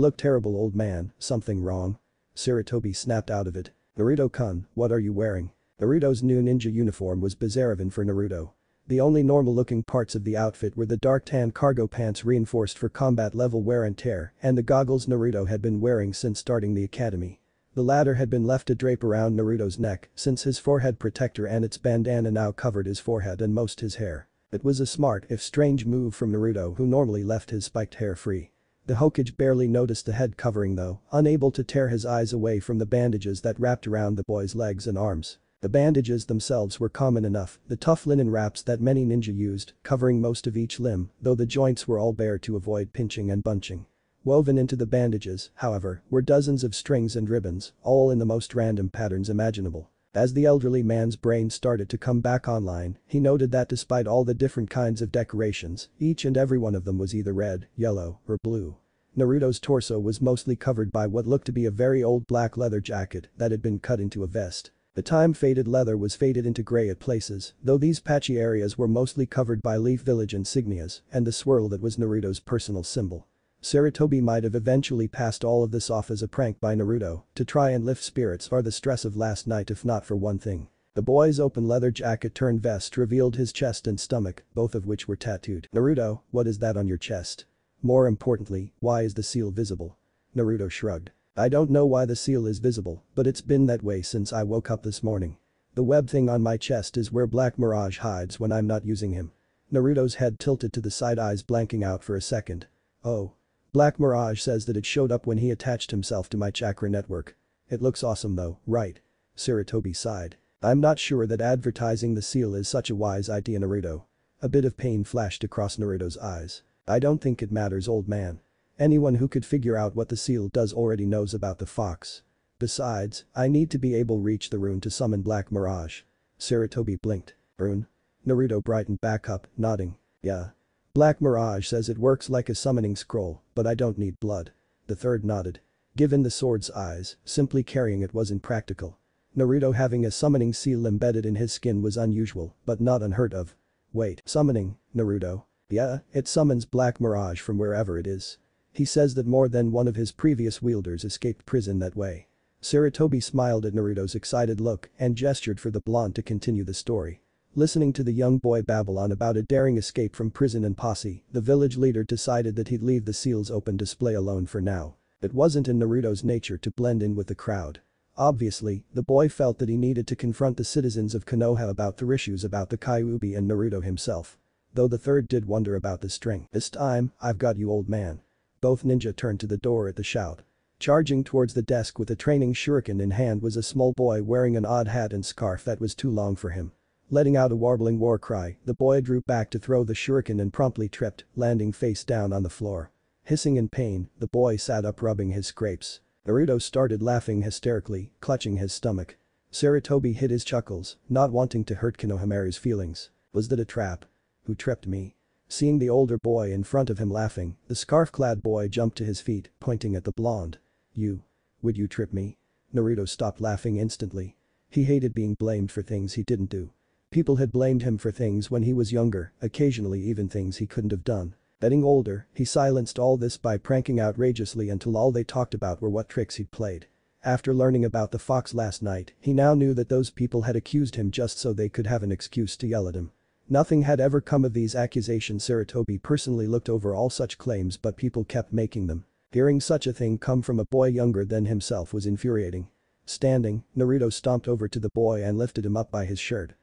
A: look terrible old man, something wrong? Sarutobi snapped out of it. Naruto-kun, what are you wearing? Naruto's new ninja uniform was bizarre for Naruto. The only normal-looking parts of the outfit were the dark tan cargo pants reinforced for combat-level wear and tear and the goggles Naruto had been wearing since starting the academy. The latter had been left to drape around Naruto's neck since his forehead protector and its bandana now covered his forehead and most his hair. It was a smart if strange move from Naruto who normally left his spiked hair free. The Hokage barely noticed the head covering though, unable to tear his eyes away from the bandages that wrapped around the boy's legs and arms. The bandages themselves were common enough, the tough linen wraps that many ninja used, covering most of each limb, though the joints were all bare to avoid pinching and bunching. Woven into the bandages, however, were dozens of strings and ribbons, all in the most random patterns imaginable. As the elderly man's brain started to come back online, he noted that despite all the different kinds of decorations, each and every one of them was either red, yellow, or blue. Naruto's torso was mostly covered by what looked to be a very old black leather jacket that had been cut into a vest. The time-faded leather was faded into gray at places, though these patchy areas were mostly covered by Leaf Village insignias and the swirl that was Naruto's personal symbol. Sarutobi might have eventually passed all of this off as a prank by Naruto to try and lift spirits or the stress of last night if not for one thing. The boy's open leather jacket turned vest revealed his chest and stomach, both of which were tattooed. Naruto, what is that on your chest? More importantly, why is the seal visible? Naruto shrugged. I don't know why the seal is visible, but it's been that way since I woke up this morning. The web thing on my chest is where Black Mirage hides when I'm not using him. Naruto's head tilted to the side, eyes blanking out for a second. Oh. Black Mirage says that it showed up when he attached himself to my chakra network. It looks awesome though, right? Sarutobi sighed. I'm not sure that advertising the seal is such a wise idea, Naruto. A bit of pain flashed across Naruto's eyes. I don't think it matters, old man. Anyone who could figure out what the seal does already knows about the fox. Besides, I need to be able to reach the rune to summon Black Mirage. Sarutobi blinked. Rune? Naruto brightened back up, nodding. Yeah. Black Mirage says it works like a summoning scroll, but I don't need blood. The third nodded. Given the sword's eyes, simply carrying it was impractical. Naruto having a summoning seal embedded in his skin was unusual, but not unheard of. Wait, summoning, Naruto? Yeah, it summons Black Mirage from wherever it is. He says that more than one of his previous wielders escaped prison that way. Sarutobi smiled at Naruto's excited look and gestured for the blonde to continue the story. Listening to the young boy babble on about a daring escape from prison and posse, the village leader decided that he'd leave the seal's open display alone for now. It wasn't in Naruto's nature to blend in with the crowd. Obviously, the boy felt that he needed to confront the citizens of Konoha about their issues about the Kyuubi and Naruto himself. Though the third did wonder about the string. This time, I've got you, old man. Both ninja turned to the door at the shout. Charging towards the desk with a training shuriken in hand was a small boy wearing an odd hat and scarf that was too long for him. Letting out a warbling war cry, the boy drew back to throw the shuriken and promptly tripped, landing face down on the floor. Hissing in pain, the boy sat up rubbing his scrapes. Naruto started laughing hysterically, clutching his stomach. Sarutobi hid his chuckles, not wanting to hurt Konohamaru's feelings. Was that a trap? Who tripped me? Seeing the older boy in front of him laughing, the scarf-clad boy jumped to his feet, pointing at the blonde. Would you trip me? Naruto stopped laughing instantly. He hated being blamed for things he didn't do. People had blamed him for things when he was younger, occasionally even things he couldn't have done. Getting older, he silenced all this by pranking outrageously until all they talked about were what tricks he'd played. After learning about the fox last night, he now knew that those people had accused him just so they could have an excuse to yell at him. Nothing had ever come of these accusations. Sarutobi personally looked over all such claims, but people kept making them. Hearing such a thing come from a boy younger than himself was infuriating. Standing, Naruto stomped over to the boy and lifted him up by his shirt.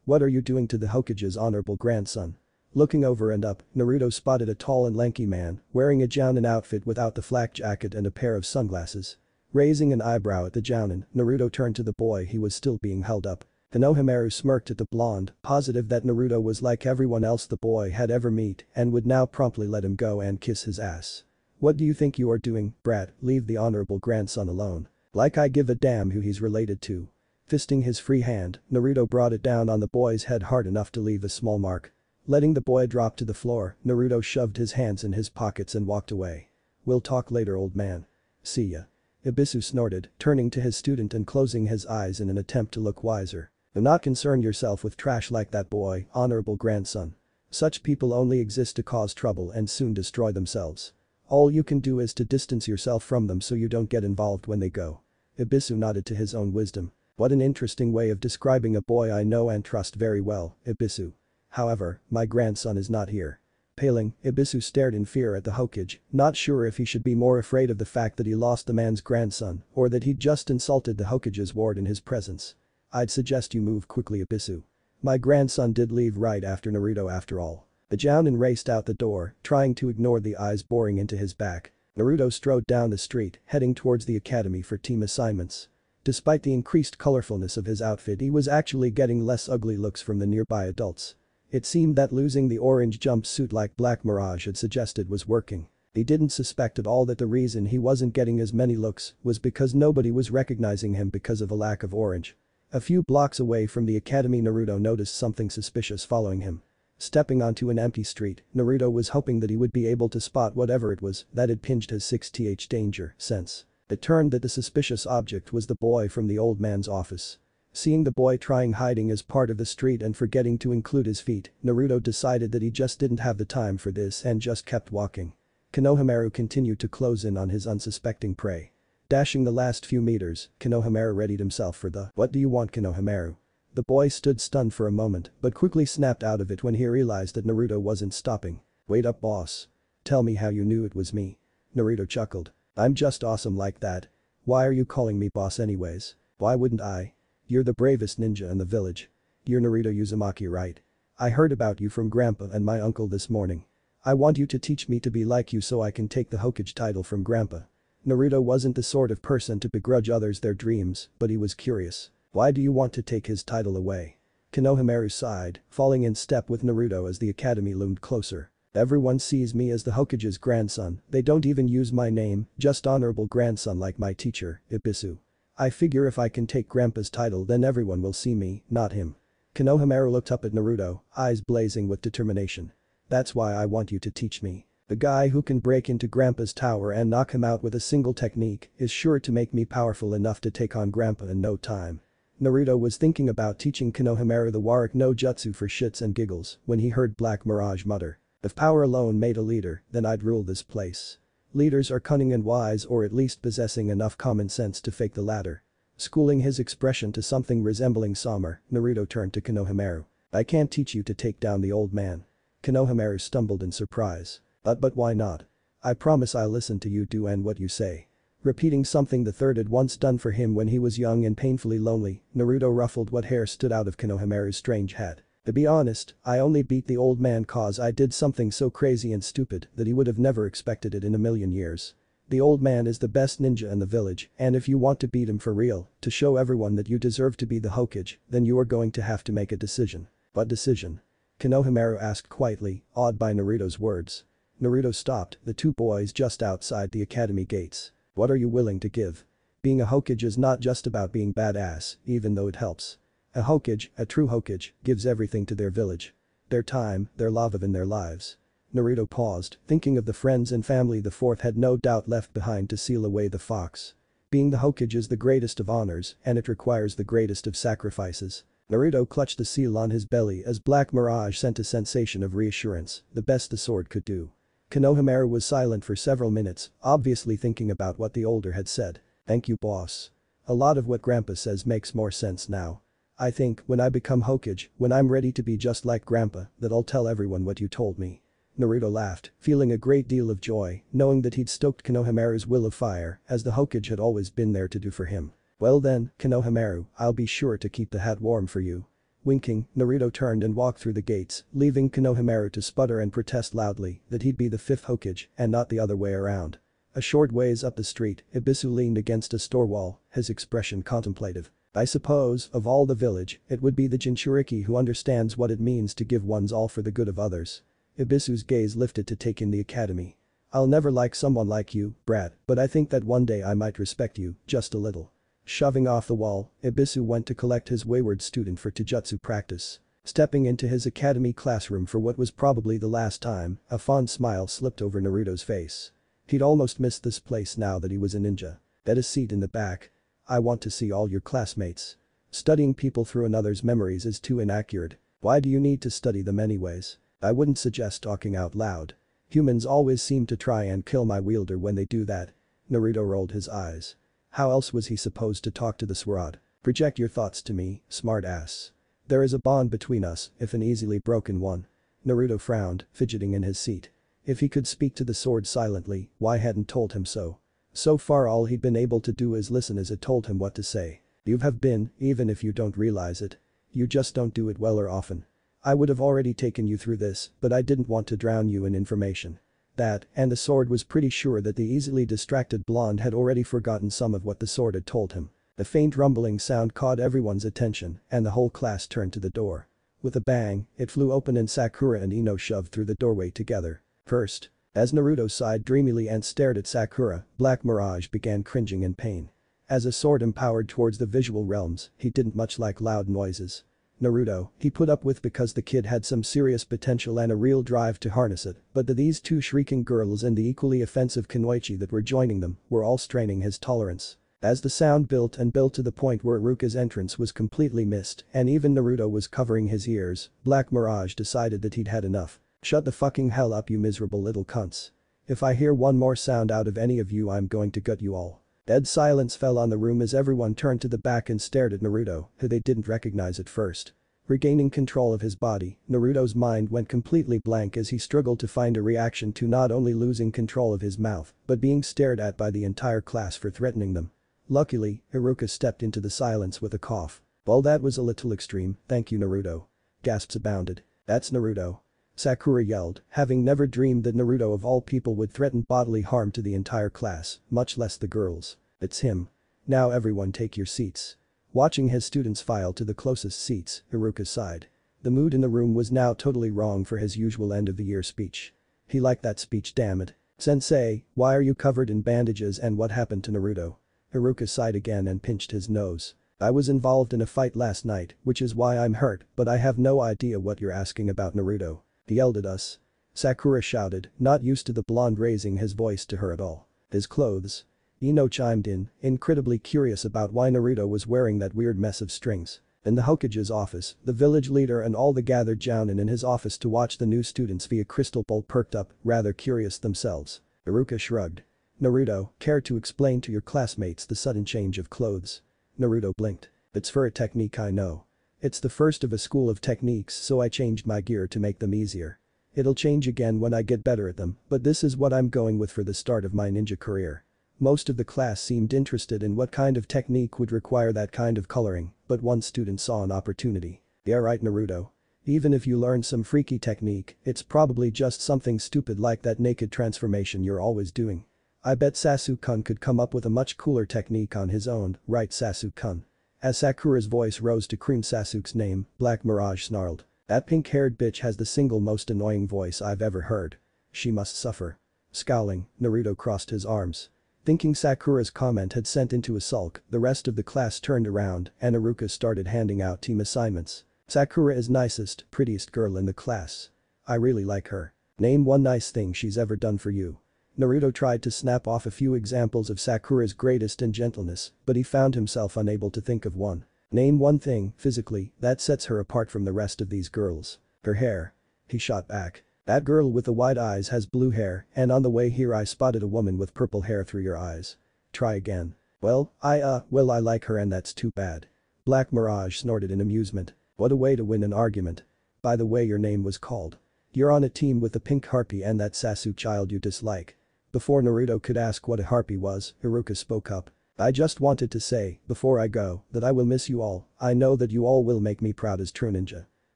A: What are you doing to the Hokage's honorable grandson? Looking over and up, Naruto spotted a tall and lanky man, wearing a jounin outfit without the flak jacket and a pair of sunglasses. Raising an eyebrow at the jounin, Naruto turned to the boy he was still being held up. Konohamaru smirked at the blonde, positive that Naruto was like everyone else the boy had ever met and would now promptly let him go and kiss his ass. What do you think you are doing, brat? Leave the honorable grandson alone. Like I give a damn who he's related to. Fisting his free hand, Naruto brought it down on the boy's head hard enough to leave a small mark. Letting the boy drop to the floor, Naruto shoved his hands in his pockets and walked away. We'll talk later, old man. See ya. Ibisu snorted, turning to his student and closing his eyes in an attempt to look wiser. Do not concern yourself with trash like that, boy, honorable grandson. Such people only exist to cause trouble and soon destroy themselves. All you can do is to distance yourself from them so you don't get involved when they go. Ibisu nodded to his own wisdom. What an interesting way of describing a boy I know and trust very well, Ibisu. However, my grandson is not here. Paling, Ibisu stared in fear at the Hokage, not sure if he should be more afraid of the fact that he lost the man's grandson or that he'd just insulted the Hokage's ward in his presence. I'd suggest you move quickly, Ibisu. My grandson did leave right after Naruto after all. The jounin raced out the door, trying to ignore the eyes boring into his back. Naruto strode down the street, heading towards the academy for team assignments. Despite the increased colorfulness of his outfit, he was actually getting less ugly looks from the nearby adults. It seemed that losing the orange jumpsuit like Black Mirage had suggested was working. He didn't suspect at all that the reason he wasn't getting as many looks was because nobody was recognizing him because of a lack of orange. A few blocks away from the academy, Naruto noticed something suspicious following him. Stepping onto an empty street, Naruto was hoping that he would be able to spot whatever it was that had pinched his 6th danger sense. It turned that the suspicious object was the boy from the old man's office. Seeing the boy trying hiding as part of the street and forgetting to include his feet, Naruto decided that he just didn't have the time for this and just kept walking. Konohamaru continued to close in on his unsuspecting prey. Dashing the last few meters, Konohamaru readied himself for the "What do you want, Konohamaru?" The boy stood stunned for a moment but quickly snapped out of it when he realized that Naruto wasn't stopping. "Wait up, boss. Tell me how you knew it was me." Naruto chuckled. "I'm just awesome like that. Why are you calling me boss anyways? Why wouldn't I? You're the bravest ninja in the village. You're Naruto Uzumaki, right? I heard about you from Grandpa and my uncle this morning. I want you to teach me to be like you so I can take the Hokage title from Grandpa. Naruto wasn't the sort of person to begrudge others their dreams, but he was curious. Why do you want to take his title away? Konohamaru sighed, falling in step with Naruto as the academy loomed closer. Everyone sees me as the Hokage's grandson, they don't even use my name, just honorable grandson like my teacher, Ibisu. I figure if I can take Grandpa's title then everyone will see me, not him. Konohamaru looked up at Naruto, eyes blazing with determination. That's why I want you to teach me. The guy who can break into Grandpa's tower and knock him out with a single technique is sure to make me powerful enough to take on Grandpa in no time. Naruto was thinking about teaching Konohamaru the Warak no Jutsu for shits and giggles when he heard Black Mirage mutter. If power alone made a leader, then I'd rule this place. Leaders are cunning and wise or at least possessing enough common sense to fake the latter. Schooling his expression to something resembling somber, Naruto turned to Konohamaru. I can't teach you to take down the old man. Konohamaru stumbled in surprise. But why not? I promise I'll listen to you do and what you say. Repeating something the third had once done for him when he was young and painfully lonely, Naruto ruffled what hair stood out of Konohamaru's strange hat. To be honest, I only beat the old man cause I did something so crazy and stupid that he would have never expected it in a million years. The old man is the best ninja in the village, and if you want to beat him for real, to show everyone that you deserve to be the Hokage, then you are going to have to make a decision. What decision? Konohamaru asked quietly, awed by Naruto's words. Naruto stopped the two boys just outside the academy gates. What are you willing to give? Being a Hokage is not just about being badass, even though it helps. A Hokage, a true Hokage, gives everything to their village. Their time, their love and their lives. Naruto paused, thinking of the friends and family the fourth had no doubt left behind to seal away the fox. Being the Hokage is the greatest of honors, and it requires the greatest of sacrifices. Naruto clutched the seal on his belly as Black Mirage sent a sensation of reassurance, the best the sword could do. Konohamaru was silent for several minutes, obviously thinking about what the older had said. Thank you boss. A lot of what Grandpa says makes more sense now. I think, when I become Hokage, when I'm ready to be just like Grandpa, that I'll tell everyone what you told me. Naruto laughed, feeling a great deal of joy, knowing that he'd stoked Konohamaru's will of fire, as the Hokage had always been there to do for him. Well then, Konohamaru, I'll be sure to keep the hat warm for you. Winking, Naruto turned and walked through the gates, leaving Konohamaru to sputter and protest loudly that he'd be the fifth Hokage and not the other way around. A short ways up the street, Ibisu leaned against a store wall, his expression contemplative. I suppose, of all the village, it would be the Jinchuriki who understands what it means to give one's all for the good of others. Ibisu's gaze lifted to take in the academy. I'll never like someone like you, brat, but I think that one day I might respect you, just a little. Shoving off the wall, Ibisu went to collect his wayward student for taijutsu practice. Stepping into his academy classroom for what was probably the last time, a fond smile slipped over Naruto's face. He'd almost missed this place now that he was a ninja. Get a seat in the back. I want to see all your classmates. Studying people through another's memories is too inaccurate. Why do you need to study them anyways? I wouldn't suggest talking out loud. Humans always seem to try and kill my wielder when they do that. Naruto rolled his eyes. How else was he supposed to talk to the Swarad? Project your thoughts to me, smart ass. There is a bond between us, if an easily broken one. Naruto frowned, fidgeting in his seat. If he could speak to the sword silently, why hadn't told him so? So far all he'd been able to do is listen as it told him what to say. You have been, even if you don't realize it. You just don't do it well or often. I would have already taken you through this, but I didn't want to drown you in information. That, and the sword was pretty sure that the easily distracted blonde had already forgotten some of what the sword had told him. The faint rumbling sound caught everyone's attention, and the whole class turned to the door. With a bang, it flew open and Sakura and Ino shoved through the doorway together. First. As Naruto sighed dreamily and stared at Sakura, Black Mirage began cringing in pain. As a sword empowered towards the visual realms, he didn't much like loud noises. Naruto, he put up with because the kid had some serious potential and a real drive to harness it, but these two shrieking girls and the equally offensive Kunoichi that were joining them were all straining his tolerance. As the sound built and built to the point where Iruka's entrance was completely missed and even Naruto was covering his ears, Black Mirage decided that he'd had enough. Shut the fucking hell up you miserable little cunts. If I hear one more sound out of any of you I'm going to gut you all. Dead silence fell on the room as everyone turned to the back and stared at Naruto, who they didn't recognize at first. Regaining control of his body, Naruto's mind went completely blank as he struggled to find a reaction to not only losing control of his mouth, but being stared at by the entire class for threatening them. Luckily, Iruka stepped into the silence with a cough. Well that was a little extreme, thank you Naruto. Gasps abounded. That's Naruto. Sakura yelled, having never dreamed that Naruto of all people would threaten bodily harm to the entire class, much less the girls. It's him. Now everyone take your seats. Watching his students file to the closest seats, Iruka sighed. The mood in the room was now totally wrong for his usual end-of-the-year speech. He liked that speech, damn it. Sensei, why are you covered in bandages and what happened to Naruto? Iruka sighed again and pinched his nose. I was involved in a fight last night, which is why I'm hurt, but I have no idea what you're asking about Naruto. He yelled at us. Sakura shouted, not used to the blonde raising his voice to her at all. His clothes. Ino chimed in, incredibly curious about why Naruto was wearing that weird mess of strings. In the Hokage's office, the village leader and all the gathered jounin in his office to watch the new students via crystal ball perked up, rather curious themselves. Iruka shrugged. Naruto, care to explain to your classmates the sudden change of clothes? Naruto blinked. It's for a technique I know. It's the first of a school of techniques, so I changed my gear to make them easier. It'll change again when I get better at them, but this is what I'm going with for the start of my ninja career. Most of the class seemed interested in what kind of technique would require that kind of coloring, but one student saw an opportunity. Yeah right, Naruto. Even if you learn some freaky technique, it's probably just something stupid like that naked transformation you're always doing. I bet Sasuke-kun could come up with a much cooler technique on his own, right Sasuke-kun? As Sakura's voice rose to croon Sasuke's name, Black Mirage snarled. That pink-haired bitch has the single most annoying voice I've ever heard. She must suffer. Scowling, Naruto crossed his arms. Thinking Sakura's comment had sent into a sulk, the rest of the class turned around and Iruka started handing out team assignments. Sakura is nicest, prettiest girl in the class. I really like her. Name one nice thing she's ever done for you. Naruto tried to snap off a few examples of Sakura's greatest and gentleness, but he found himself unable to think of one. Name one thing, physically, that sets her apart from the rest of these girls. Her hair. He shot back. That girl with the wide eyes has blue hair, and on the way here I spotted a woman with purple hair through your eyes. Try again. Well, I like her and that's too bad. Black Mirage snorted in amusement. What a way to win an argument. By the way, your name was called. You're on a team with the pink harpy and that Sasuke child you dislike. Before Naruto could ask what a harpy was, Iruka spoke up. I just wanted to say, before I go, that I will miss you all. I know that you all will make me proud as true ninja.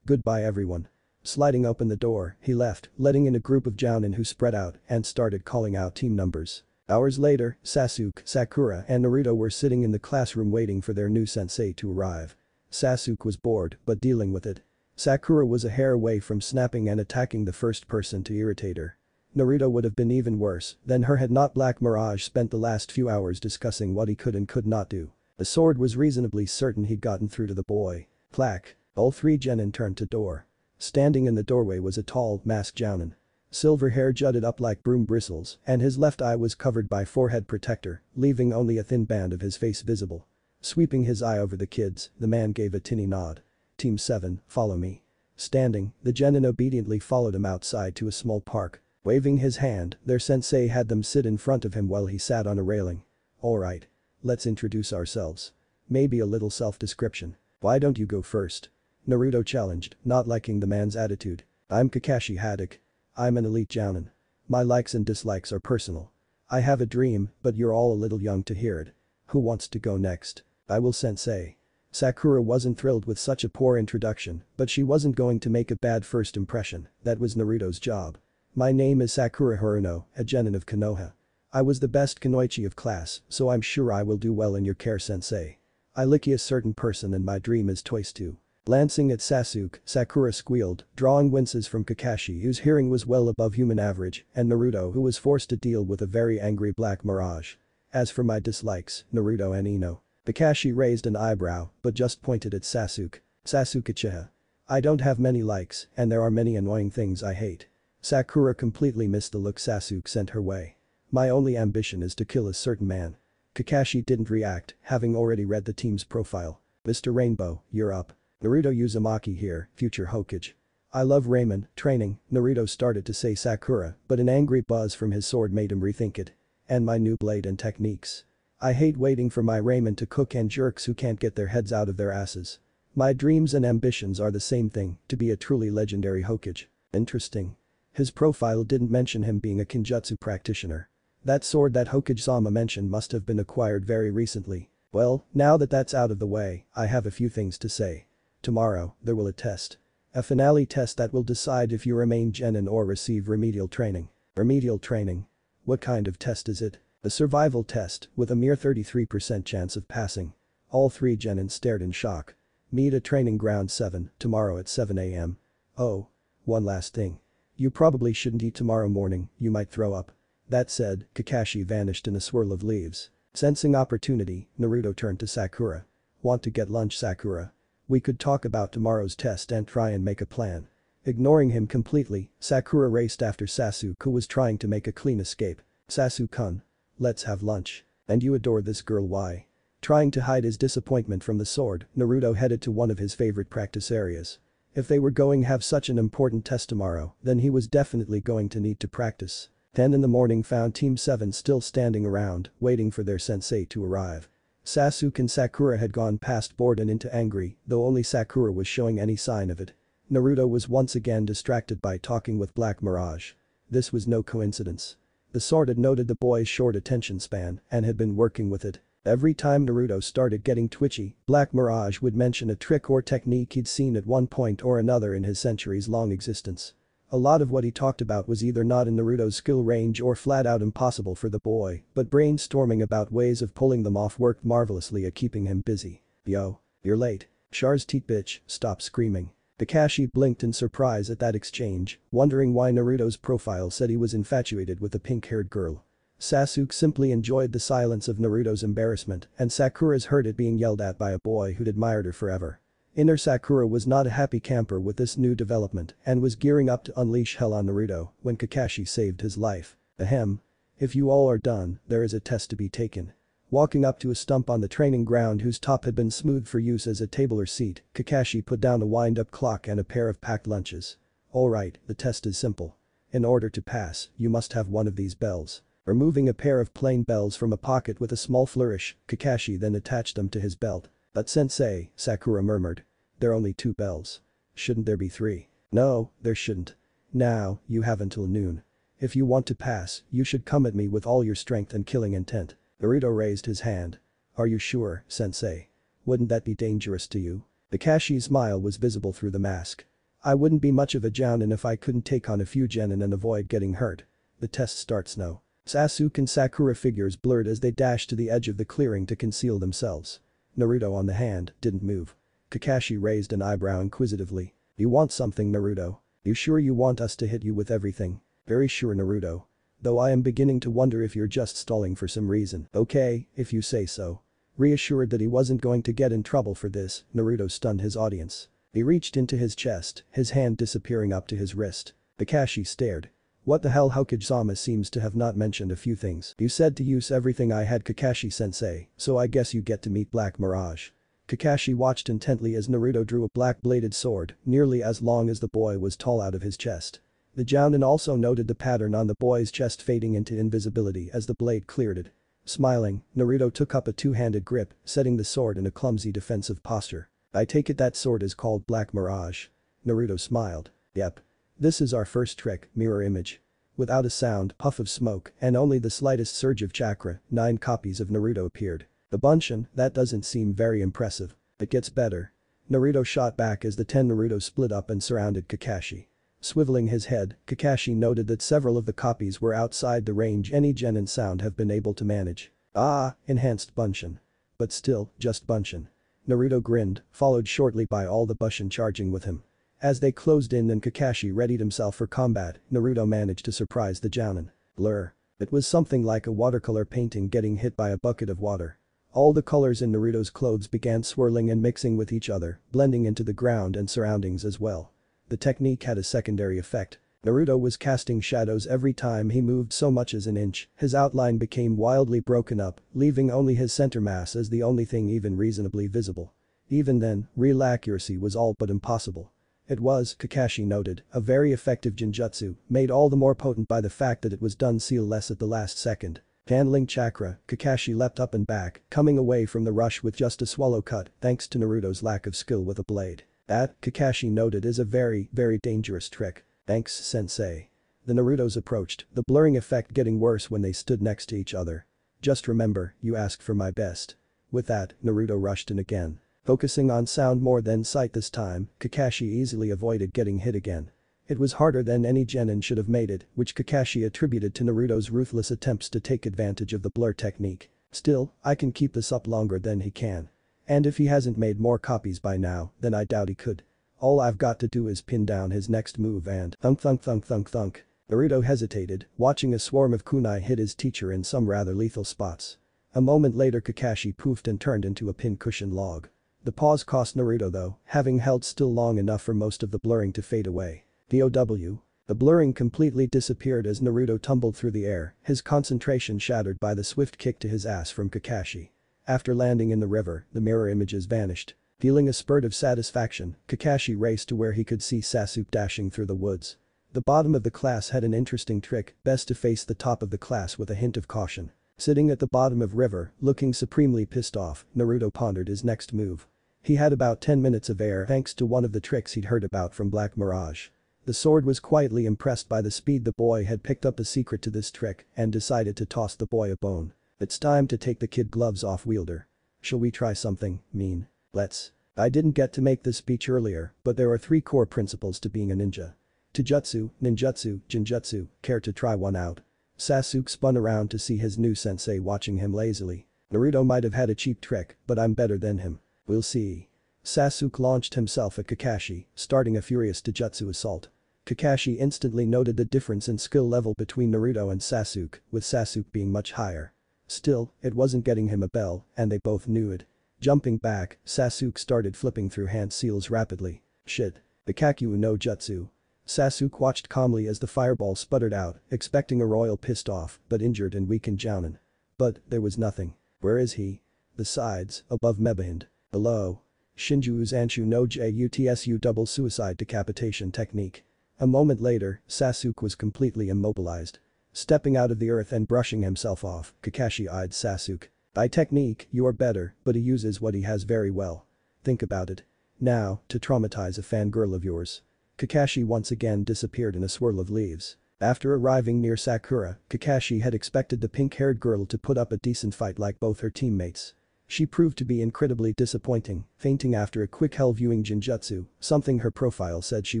A: Goodbye everyone. Sliding open the door, he left, letting in a group of jounin who spread out and started calling out team numbers. Hours later, Sasuke, Sakura and Naruto were sitting in the classroom waiting for their new sensei to arrive. Sasuke was bored, but dealing with it. Sakura was a hair away from snapping and attacking the first person to irritate her. Naruto would have been even worse than her had not Black Mirage spent the last few hours discussing what he could and could not do. The sword was reasonably certain he'd gotten through to the boy. Clack. All three genin turned to door. Standing in the doorway was a tall, masked jounin. Silver hair jutted up like broom bristles and his left eye was covered by forehead protector, leaving only a thin band of his face visible. Sweeping his eye over the kids, the man gave a tinny nod. Team 7, follow me. Standing, the genin obediently followed him outside to a small park. Waving his hand, their sensei had them sit in front of him while he sat on a railing. Alright. Let's introduce ourselves. Maybe a little self-description. Why don't you go first? Naruto challenged, not liking the man's attitude. I'm Kakashi Haddock. I'm an elite jounin. My likes and dislikes are personal. I have a dream, but you're all a little young to hear it. Who wants to go next? I will sensei. Sakura wasn't thrilled with such a poor introduction, but she wasn't going to make a bad first impression, that was Naruto's job. My name is Sakura Haruno, a genin of Konoha. I was the best kunoichi of class, so I'm sure I will do well in your care sensei. I like a certain person and my dream is toys too. Glancing at Sasuke, Sakura squealed, drawing winces from Kakashi whose hearing was well above human average, and Naruto who was forced to deal with a very angry Black Mirage. As for my dislikes, Naruto and Ino. Kakashi raised an eyebrow, but just pointed at Sasuke. Sasuke-chiha. I don't have many likes, and there are many annoying things I hate. Sakura completely missed the look Sasuke sent her way. My only ambition is to kill a certain man. Kakashi didn't react, having already read the team's profile. Mr. Rainbow, you're up. Naruto Uzumaki here, future Hokage. I love ramen, training, Naruto started to say Sakura, but an angry buzz from his sword made him rethink it. And my new blade and techniques. I hate waiting for my ramen to cook and jerks who can't get their heads out of their asses. My dreams and ambitions are the same thing, to be a truly legendary Hokage. Interesting. His profile didn't mention him being a Kinjutsu practitioner. That sword that Hokage-sama mentioned must have been acquired very recently. Well, now that that's out of the way, I have a few things to say. Tomorrow, there will a test. A finale test that will decide if you remain genin or receive remedial training. Remedial training? What kind of test is it? A survival test with a mere 33% chance of passing. All three genin stared in shock. Meet at training ground 7 tomorrow at 7 AM. Oh. One last thing. You probably shouldn't eat tomorrow morning, you might throw up. That said, Kakashi vanished in a swirl of leaves. Sensing opportunity, Naruto turned to Sakura. Want to get lunch, Sakura? We could talk about tomorrow's test and try and make a plan. Ignoring him completely, Sakura raced after Sasuke, who was trying to make a clean escape. Sasuke-kun. Let's have lunch. And you adore this girl, why? Trying to hide his disappointment from the sword, Naruto headed to one of his favorite practice areas. If they were going to have such an important test tomorrow, then he was definitely going to need to practice. 10 in the morning found Team 7 still standing around, waiting for their sensei to arrive. Sasuke and Sakura had gone past bored and into angry, though only Sakura was showing any sign of it. Naruto was once again distracted by talking with Black Mirage. This was no coincidence. The sword had noted the boy's short attention span and had been working with it. Every time Naruto started getting twitchy, Black Mirage would mention a trick or technique he'd seen at one point or another in his centuries-long existence. A lot of what he talked about was either not in Naruto's skill range or flat out impossible for the boy, but brainstorming about ways of pulling them off worked marvelously at keeping him busy. Yo. You're late. Char's teat bitch, stop screaming. Kakashi blinked in surprise at that exchange, wondering why Naruto's profile said he was infatuated with the pink-haired girl. Sasuke simply enjoyed the silence of Naruto's embarrassment, and Sakura's heard it being yelled at by a boy who'd admired her forever. Inner Sakura was not a happy camper with this new development and was gearing up to unleash hell on Naruto when Kakashi saved his life. Ahem. If you all are done, there is a test to be taken. Walking up to a stump on the training ground whose top had been smoothed for use as a table or seat, Kakashi put down a wind-up clock and a pair of packed lunches. Alright, the test is simple. In order to pass, you must have one of these bells. Removing a pair of plain bells from a pocket with a small flourish, Kakashi then attached them to his belt. But sensei, Sakura murmured. There are only 2 bells. Shouldn't there be 3? No, there shouldn't. Now, you have until noon. If you want to pass, you should come at me with all your strength and killing intent. Naruto raised his hand. Are you sure, sensei? Wouldn't that be dangerous to you? Kakashi's smile was visible through the mask. I wouldn't be much of a jounin if I couldn't take on a few genin and avoid getting hurt. The test starts now. Sasuke and Sakura figures blurred as they dashed to the edge of the clearing to conceal themselves. Naruto, on the hand, didn't move. Kakashi raised an eyebrow inquisitively. You want something, Naruto? You sure you want us to hit you with everything? Very sure, Naruto. Though I am beginning to wonder if you're just stalling for some reason. Okay, if you say so. Reassured that he wasn't going to get in trouble for this, Naruto stunned his audience. He reached into his chest, his hand disappearing up to his wrist. Kakashi stared. What the hell, Hokage-sama seems to have not mentioned a few things. You said to use everything I had, Kakashi-sensei, so I guess you get to meet Black Mirage. Kakashi watched intently as Naruto drew a black-bladed sword, nearly as long as the boy was tall, out of his chest. The jounin also noted the pattern on the boy's chest fading into invisibility as the blade cleared it. Smiling, Naruto took up a two-handed grip, setting the sword in a clumsy defensive posture. I take it that sword is called Black Mirage. Naruto smiled. Yep. This is our first trick, mirror image. Without a sound, puff of smoke, and only the slightest surge of chakra, 9 copies of Naruto appeared. The Bunshin, that doesn't seem very impressive. It gets better. Naruto shot back as the 10 Naruto split up and surrounded Kakashi. Swiveling his head, Kakashi noted that several of the copies were outside the range any genin sound have been able to manage. Ah, enhanced Bunshin. But still, just Bunshin. Naruto grinned, followed shortly by all the Bunshin charging with him. As they closed in and Kakashi readied himself for combat, Naruto managed to surprise the jounin. Blur. It was something like a watercolor painting getting hit by a bucket of water. All the colors in Naruto's clothes began swirling and mixing with each other, blending into the ground and surroundings as well. The technique had a secondary effect. Naruto was casting shadows every time he moved so much as an inch, his outline became wildly broken up, leaving only his center mass as the only thing even reasonably visible. Even then, real accuracy was all but impossible. It was, Kakashi noted, a very effective genjutsu, made all the more potent by the fact that it was done less at the last second. Handling chakra, Kakashi leapt up and back, coming away from the rush with just a swallow cut thanks to Naruto's lack of skill with a blade. That, Kakashi noted, is a very, very dangerous trick. Thanks, sensei. The Narutos approached, the blurring effect getting worse when they stood next to each other. Just remember, you asked for my best. With that, Naruto rushed in again. Focusing on sound more than sight this time, Kakashi easily avoided getting hit again. It was harder than any genin should have made it, which Kakashi attributed to Naruto's ruthless attempts to take advantage of the blur technique. Still, I can keep this up longer than he can. And if he hasn't made more copies by now, then I doubt he could. All I've got to do is pin down his next move and thunk thunk thunk thunk thunk. Naruto hesitated, watching a swarm of kunai hit his teacher in some rather lethal spots. A moment later Kakashi poofed and turned into a pin-cushion log. The pause cost Naruto though, having held still long enough for most of the blurring to fade away. VOW. The blurring completely disappeared as Naruto tumbled through the air, his concentration shattered by the swift kick to his ass from Kakashi. After landing in the river, the mirror images vanished. Feeling a spurt of satisfaction, Kakashi raced to where he could see Sasuke dashing through the woods. The bottom of the class had an interesting trick, best to face the top of the class with a hint of caution. Sitting at the bottom of river, looking supremely pissed off, Naruto pondered his next move. He had about 10 minutes of air thanks to one of the tricks he'd heard about from Black Mirage. The sword was quietly impressed by the speed the boy had picked up the secret to this trick and decided to toss the boy a bone. It's time to take the kid gloves off wielder. Shall we try something, mean? Let's. I didn't get to make this speech earlier, but there are 3 core principles to being a ninja. Taijutsu, ninjutsu, jinjutsu, care to try one out? Sasuke spun around to see his new sensei watching him lazily. Naruto might have had a cheap trick, but I'm better than him. We'll see. Sasuke launched himself at Kakashi, starting a furious taijutsu assault. Kakashi instantly noted the difference in skill level between Naruto and Sasuke, with Sasuke being much higher. Still, it wasn't getting him a bell, and they both knew it. Jumping back, Sasuke started flipping through hand seals rapidly. Shit. The Kakyu no Jutsu. Sasuke watched calmly as the fireball sputtered out, expecting a royal pissed off but injured and weakened Jounin. But there was nothing. Where is he? The sides, above Mebihind. Below. Shinju's Anshu no Jutsu double suicide decapitation technique. A moment later, Sasuke was completely immobilized. Stepping out of the earth and brushing himself off, Kakashi eyed Sasuke. By technique, you are better, but he uses what he has very well. Think about it. Now, to traumatize a fangirl of yours. Kakashi once again disappeared in a swirl of leaves. After arriving near Sakura, Kakashi had expected the pink-haired girl to put up a decent fight like both her teammates. She proved to be incredibly disappointing, fainting after a quick hell-viewing jinjutsu, something her profile said she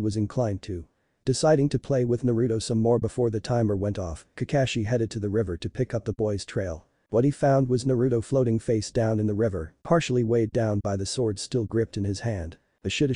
A: was inclined to. Deciding to play with Naruto some more before the timer went off, Kakashi headed to the river to pick up the boy's trail. What he found was Naruto floating face down in the river, partially weighed down by the sword still gripped in his hand. A shit.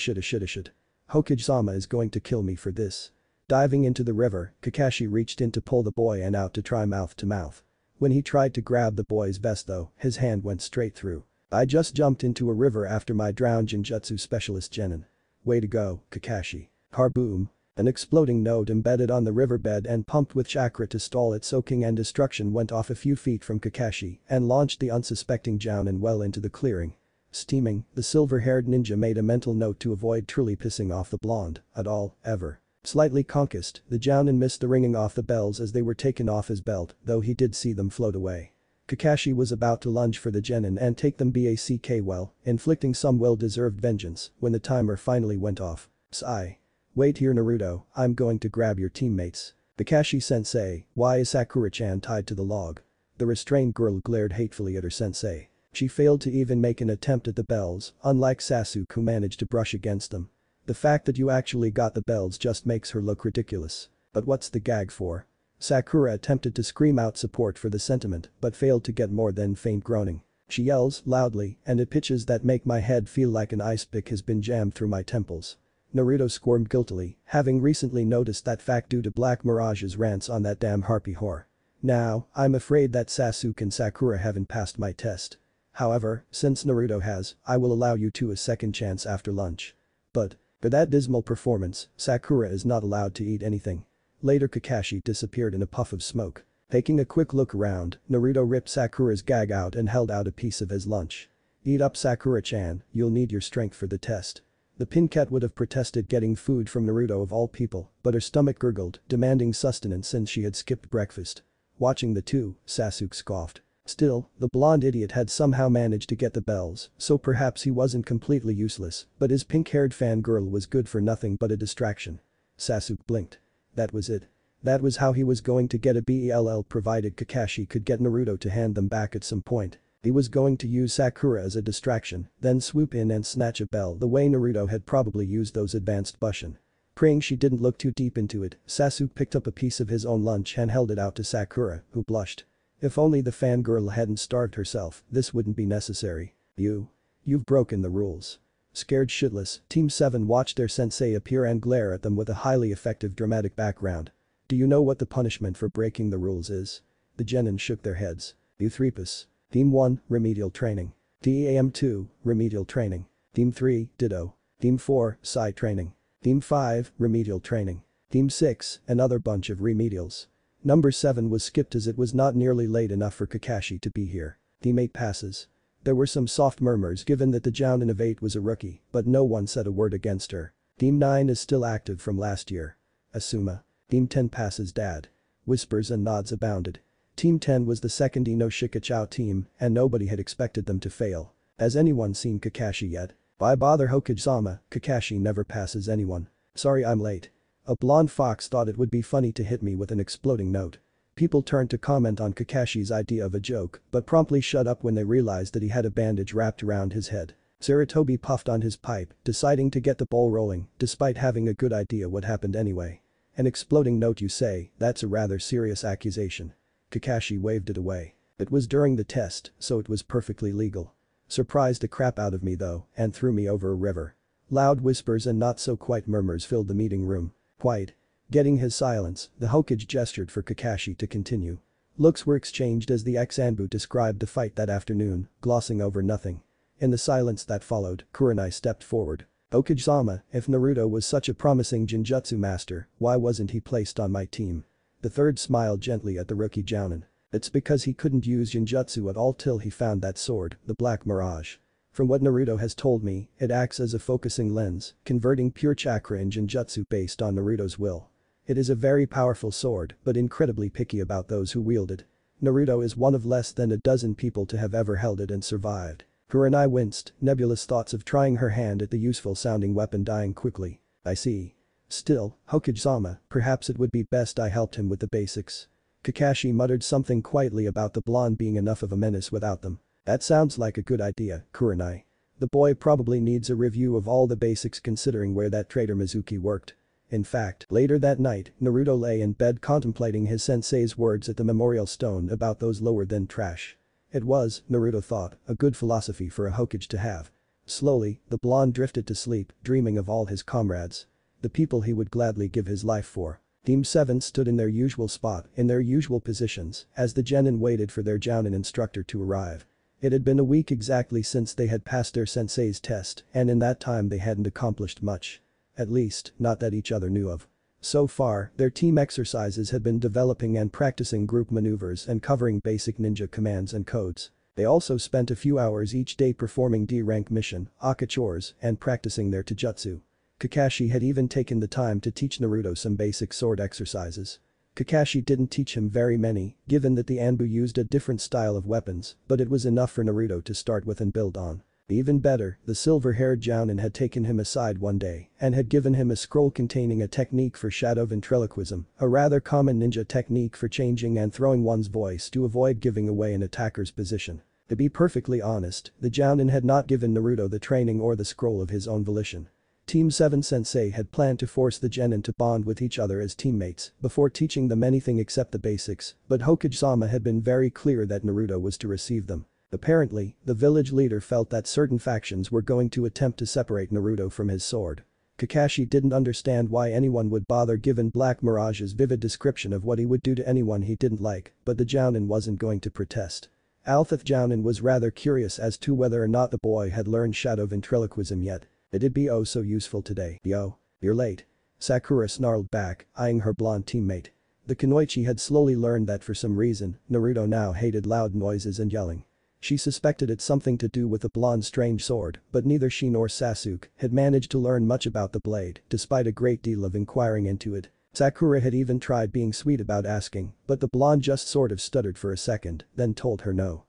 A: Hokage-sama is going to kill me for this. Diving into the river, Kakashi reached in to pull the boy and out to try mouth to mouth. When he tried to grab the boy's vest though, his hand went straight through. I just jumped into a river after my drowned Jinjutsu specialist genin. Way to go, Kakashi. Harboom. An exploding node embedded on the riverbed and pumped with chakra to stall its soaking and destruction went off a few feet from Kakashi and launched the unsuspecting Jounin well into the clearing. Steaming, the silver-haired ninja made a mental note to avoid truly pissing off the blonde, at all, ever. Slightly concussed, the Jounin missed the ringing off the bells as they were taken off his belt, though he did see them float away. Kakashi was about to lunge for the genin and take them back well, inflicting some well-deserved vengeance, when the timer finally went off. Sigh. Wait here Naruto, I'm going to grab your teammates. Kakashi-sensei, why is Sakura-chan tied to the log? The restrained girl glared hatefully at her sensei. She failed to even make an attempt at the bells, unlike Sasuke who managed to brush against them. The fact that you actually got the bells just makes her look ridiculous. But what's the gag for? Sakura attempted to scream out support for the sentiment but failed to get more than faint groaning. She yells loudly and at pitches that make my head feel like an ice pick has been jammed through my temples. Naruto squirmed guiltily, having recently noticed that fact due to Black Mirage's rants on that damn harpy whore. Now, I'm afraid that Sasuke and Sakura haven't passed my test. However, since Naruto has, I will allow you two a second chance after lunch. But, for that dismal performance, Sakura is not allowed to eat anything. Later Kakashi disappeared in a puff of smoke. Taking a quick look around, Naruto ripped Sakura's gag out and held out a piece of his lunch. Eat up Sakura-chan, you'll need your strength for the test. The Pincat would have protested getting food from Naruto of all people, but her stomach gurgled, demanding sustenance since she had skipped breakfast. Watching the two, Sasuke scoffed. Still, the blonde idiot had somehow managed to get the bells, so perhaps he wasn't completely useless, but his pink-haired fangirl was good for nothing but a distraction. Sasuke blinked. That was it. That was how he was going to get a BELL provided Kakashi could get Naruto to hand them back at some point. He was going to use Sakura as a distraction, then swoop in and snatch a bell the way Naruto had probably used those advanced bushin. Praying she didn't look too deep into it, Sasuke picked up a piece of his own lunch and held it out to Sakura, who blushed. If only the fangirl hadn't starved herself, this wouldn't be necessary. You've broken the rules. Scared shitless, Team 7 watched their sensei appear and glare at them with a highly effective dramatic background. Do you know what the punishment for breaking the rules is? The genin shook their heads. Euthreepus. Team 1, remedial training. TEAM 2, remedial training. Team 3, ditto. Team 4, psi training. Team 5, remedial training. Team 6, another bunch of remedials. Number 7 was skipped as it was not nearly late enough for Kakashi to be here. Team 8 passes. There were some soft murmurs given that the Jounin of 8 was a rookie, but no one said a word against her. Team 9 is still active from last year. Asuma. Team 10 passes dad. Whispers and nods abounded. Team 10 was the second Ino Shikachou team and nobody had expected them to fail. Has anyone seen Kakashi yet? Why bother Hokage-sama, Kakashi never passes anyone. Sorry I'm late. A blonde fox thought it would be funny to hit me with an exploding note. People turned to comment on Kakashi's idea of a joke but promptly shut up when they realized that he had a bandage wrapped around his head. Sarutobi puffed on his pipe, deciding to get the ball rolling despite having a good idea what happened anyway. An exploding note you say, that's a rather serious accusation. Kakashi waved it away. It was during the test, so it was perfectly legal. Surprised the crap out of me though and threw me over a river. Loud whispers and not so quiet murmurs filled the meeting room. Quiet. Getting his silence, the Hokage gestured for Kakashi to continue. Looks were exchanged as the ex-Anbu described the fight that afternoon, glossing over nothing. In the silence that followed, Kurenai stepped forward. Hokage-sama, if Naruto was such a promising Genjutsu master, why wasn't he placed on my team? The third smiled gently at the rookie Jounin. It's because he couldn't use Genjutsu at all till he found that sword, the Black Mirage. From what Naruto has told me, it acts as a focusing lens, converting pure chakra in Genjutsu based on Naruto's will. It is a very powerful sword but incredibly picky about those who wield it. Naruto is one of less than a dozen people to have ever held it and survived. Kurenai winced, nebulous thoughts of trying her hand at the useful-sounding weapon dying quickly. I see. Still, Hokage-sama, perhaps it would be best I helped him with the basics. Kakashi muttered something quietly about the blonde being enough of a menace without them. That sounds like a good idea, Kurenai. The boy probably needs a review of all the basics considering where that traitor Mizuki worked. In fact, later that night, Naruto lay in bed contemplating his sensei's words at the memorial stone about those lower than trash. It was, Naruto thought, a good philosophy for a Hokage to have. Slowly, the blonde drifted to sleep, dreaming of all his comrades. The people he would gladly give his life for. Team 7 stood in their usual spot, in their usual positions, as the genin waited for their Jounin instructor to arrive. It had been a week exactly since they had passed their sensei's test, and in that time they hadn't accomplished much. At least, not that each other knew of. So far, their team exercises had been developing and practicing group maneuvers and covering basic ninja commands and codes. They also spent a few hours each day performing D-rank mission, Aka chores, and practicing their taijutsu. Kakashi had even taken the time to teach Naruto some basic sword exercises. Kakashi didn't teach him very many, given that the Anbu used a different style of weapons, but it was enough for Naruto to start with and build on. Even better, the silver-haired Jounin had taken him aside one day and had given him a scroll containing a technique for shadow ventriloquism, a rather common ninja technique for changing and throwing one's voice to avoid giving away an attacker's position. To be perfectly honest, the Jounin had not given Naruto the training or the scroll of his own volition. Team 7 sensei had planned to force the genin to bond with each other as teammates before teaching them anything except the basics, but Hokage-sama had been very clear that Naruto was to receive them. Apparently, the village leader felt that certain factions were going to attempt to separate Naruto from his sword. Kakashi didn't understand why anyone would bother given Black Mirage's vivid description of what he would do to anyone he didn't like, but the Jounin wasn't going to protest. Altheth Jounin was rather curious as to whether or not the boy had learned shadow ventriloquism yet. It'd be oh so useful today. Yo, you're late. Sakura snarled back, eyeing her blonde teammate. The kunoichi had slowly learned that for some reason, Naruto now hated loud noises and yelling. She suspected it something to do with the blonde's strange sword, but neither she nor Sasuke had managed to learn much about the blade, despite a great deal of inquiring into it. Sakura had even tried being sweet about asking, but the blonde just sort of stuttered for a second, then told her no.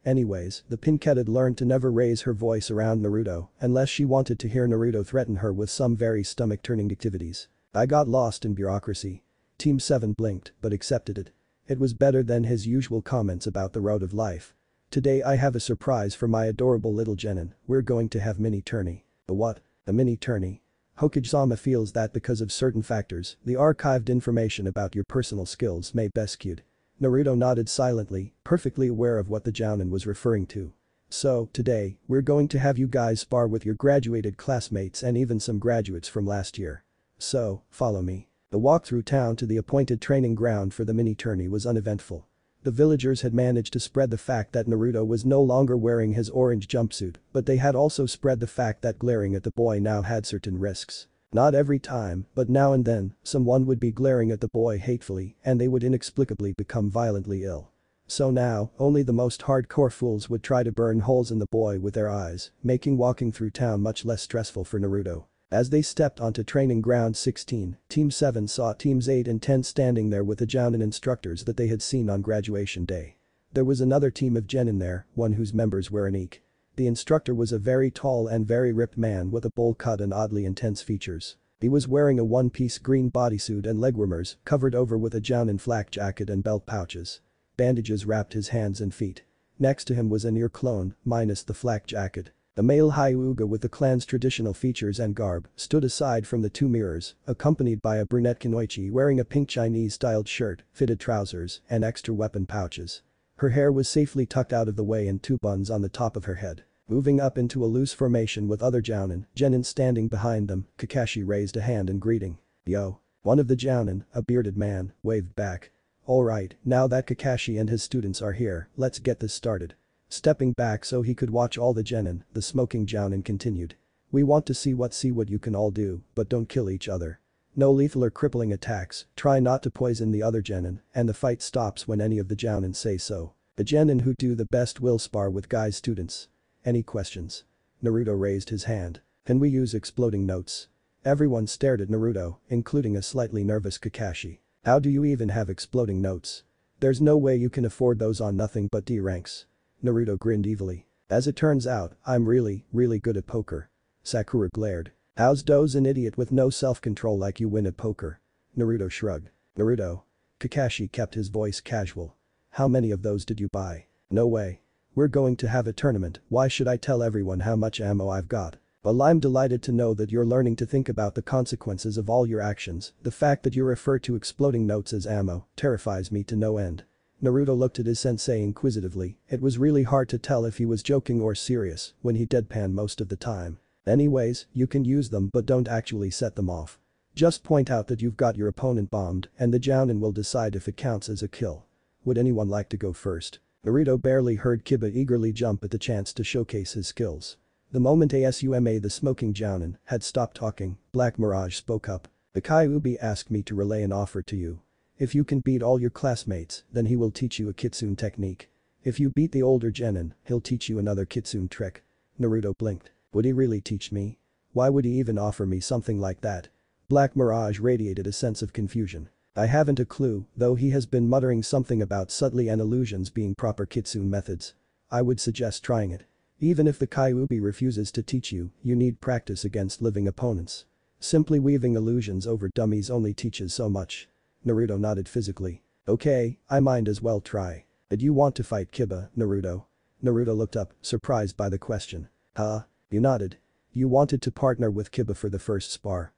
A: Anyways, the pink-head had learned to never raise her voice around Naruto unless she wanted to hear Naruto threaten her with some very stomach-turning activities. I got lost in bureaucracy. Team 7 blinked, but accepted it. It was better than his usual comments about the road of life. Today I have a surprise for my adorable little genin, we're going to have mini tourney. A what? A mini tourney? Hokage-sama feels that because of certain factors, the archived information about your personal skills may be skewed. Naruto nodded silently, perfectly aware of what the jounin was referring to. So, today, we're going to have you guys spar with your graduated classmates and even some graduates from last year. So, follow me. The walk through town to the appointed training ground for the mini tourney was uneventful. The villagers had managed to spread the fact that Naruto was no longer wearing his orange jumpsuit, but they had also spread the fact that glaring at the boy now had certain risks. Not every time, but now and then, someone would be glaring at the boy hatefully and they would inexplicably become violently ill. So now, only the most hardcore fools would try to burn holes in the boy with their eyes, making walking through town much less stressful for Naruto. As they stepped onto training ground 16, Team 7 saw Teams 8 and 10 standing there with the jounin instructors that they had seen on graduation day. There was another team of genin there, one whose members were unique. The instructor was a very tall and very ripped man with a bowl cut and oddly intense features. He was wearing a one-piece green bodysuit and leg warmers covered over with a jounin flak jacket and belt pouches. Bandages wrapped his hands and feet. Next to him was a near clone, minus the flak jacket. A male Hyuga with the clan's traditional features and garb stood aside from the two mirrors, accompanied by a brunette Kunoichi wearing a pink Chinese-styled shirt, fitted trousers, and extra weapon pouches. Her hair was safely tucked out of the way in two buns on the top of her head. Moving up into a loose formation with other genin standing behind them, Kakashi raised a hand in greeting. Yo. One of the jounin, a bearded man, waved back. Alright, now that Kakashi and his students are here, let's get this started. Stepping back so he could watch all the genin, the smoking jounin continued. We want to see what you can all do, but don't kill each other. No lethal or crippling attacks, try not to poison the other genin, and the fight stops when any of the jounin say so. The genin who do the best will spar with guys students. Any questions? Naruto raised his hand. Can we use exploding notes? Everyone stared at Naruto, including a slightly nervous Kakashi. How do you even have exploding notes? There's no way you can afford those on nothing but D ranks. Naruto grinned evilly. As it turns out, I'm really good at poker. Sakura glared. How's Do's an idiot with no self-control like you win at poker? Naruto shrugged. Naruto. Kakashi kept his voice casual. How many of those did you buy? No way. We're going to have a tournament, why should I tell everyone how much ammo I've got? Well, I'm delighted to know that you're learning to think about the consequences of all your actions. The fact that you refer to exploding notes as ammo terrifies me to no end. Naruto looked at his sensei inquisitively. It was really hard to tell if he was joking or serious when he deadpanned most of the time. Anyways, you can use them but don't actually set them off. Just point out that you've got your opponent bombed and the jounin will decide if it counts as a kill. Would anyone like to go first? Naruto barely heard Kiba eagerly jump at the chance to showcase his skills. The moment Asuma the smoking jounin had stopped talking, Black Mirage spoke up. The Kyuubi asked me to relay an offer to you. If you can beat all your classmates, then he will teach you a kitsune technique. If you beat the older genin, he'll teach you another kitsune trick. Naruto blinked. Would he really teach me? Why would he even offer me something like that? Black Mirage radiated a sense of confusion. I haven't a clue, though he has been muttering something about subtly and illusions being proper kitsune methods. I would suggest trying it. Even if the Kyuubi refuses to teach you, you need practice against living opponents. Simply weaving illusions over dummies only teaches so much. Naruto nodded physically. Okay, I might as well try. Did you want to fight Kiba, Naruto? Naruto looked up, surprised by the question. Huh? You nodded. You wanted to partner with Kiba for the first spar.